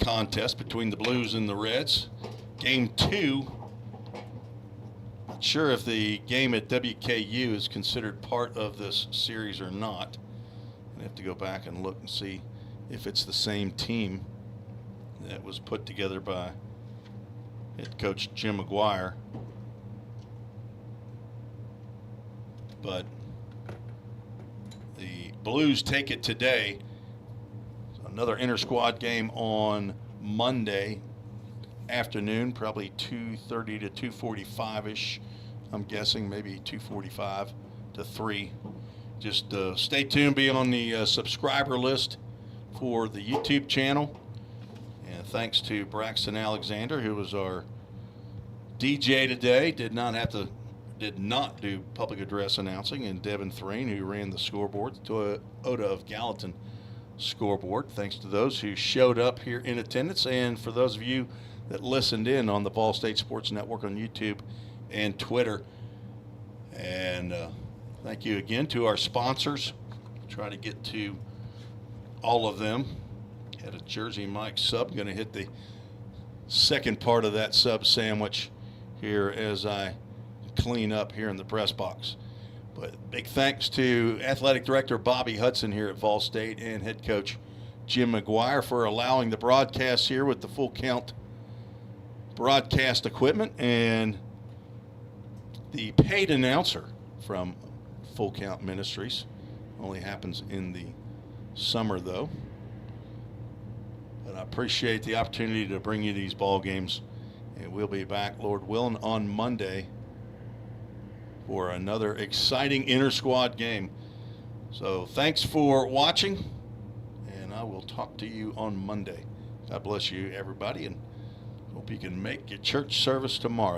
contest between the Blues and the Reds. Game 2. Not sure if the game at WKU is considered part of this series or not. I have to go back and look and see if it's the same team that was put together by head coach Jim McGuire. But the Blues take it today. Another inter-squad game on Monday afternoon, probably 2:30 to 2:45-ish. I'm guessing maybe 2:45 to 3. Just stay tuned, be on the subscriber list for the YouTube channel. And thanks to Braxton Alexander, who was our DJ today, did not do public address announcing, and Devin Thrain, who ran the scoreboard, the Toyota of Gallatin scoreboard. Thanks to those who showed up here in attendance, and for those of you that listened in on the Ball State Sports Network on YouTube and Twitter. And thank you again to our sponsors. Try to get to all of them. Had a Jersey Mike sub. Going to hit the second part of that sub sandwich here as I clean up here in the press box. But big thanks to Athletic Director Bobby Hudson here at Vol State and head coach Jim McGuire for allowing the broadcast here with the full count broadcast equipment, and the paid announcer from Full Count Ministries. Only happens in the summer though. But I appreciate the opportunity to bring you these ball games, and we'll be back, Lord willing, on Monday for another exciting inter-squad game. So thanks for watching, and I will talk to you on Monday. God bless you, everybody, and hope you can make your church service tomorrow.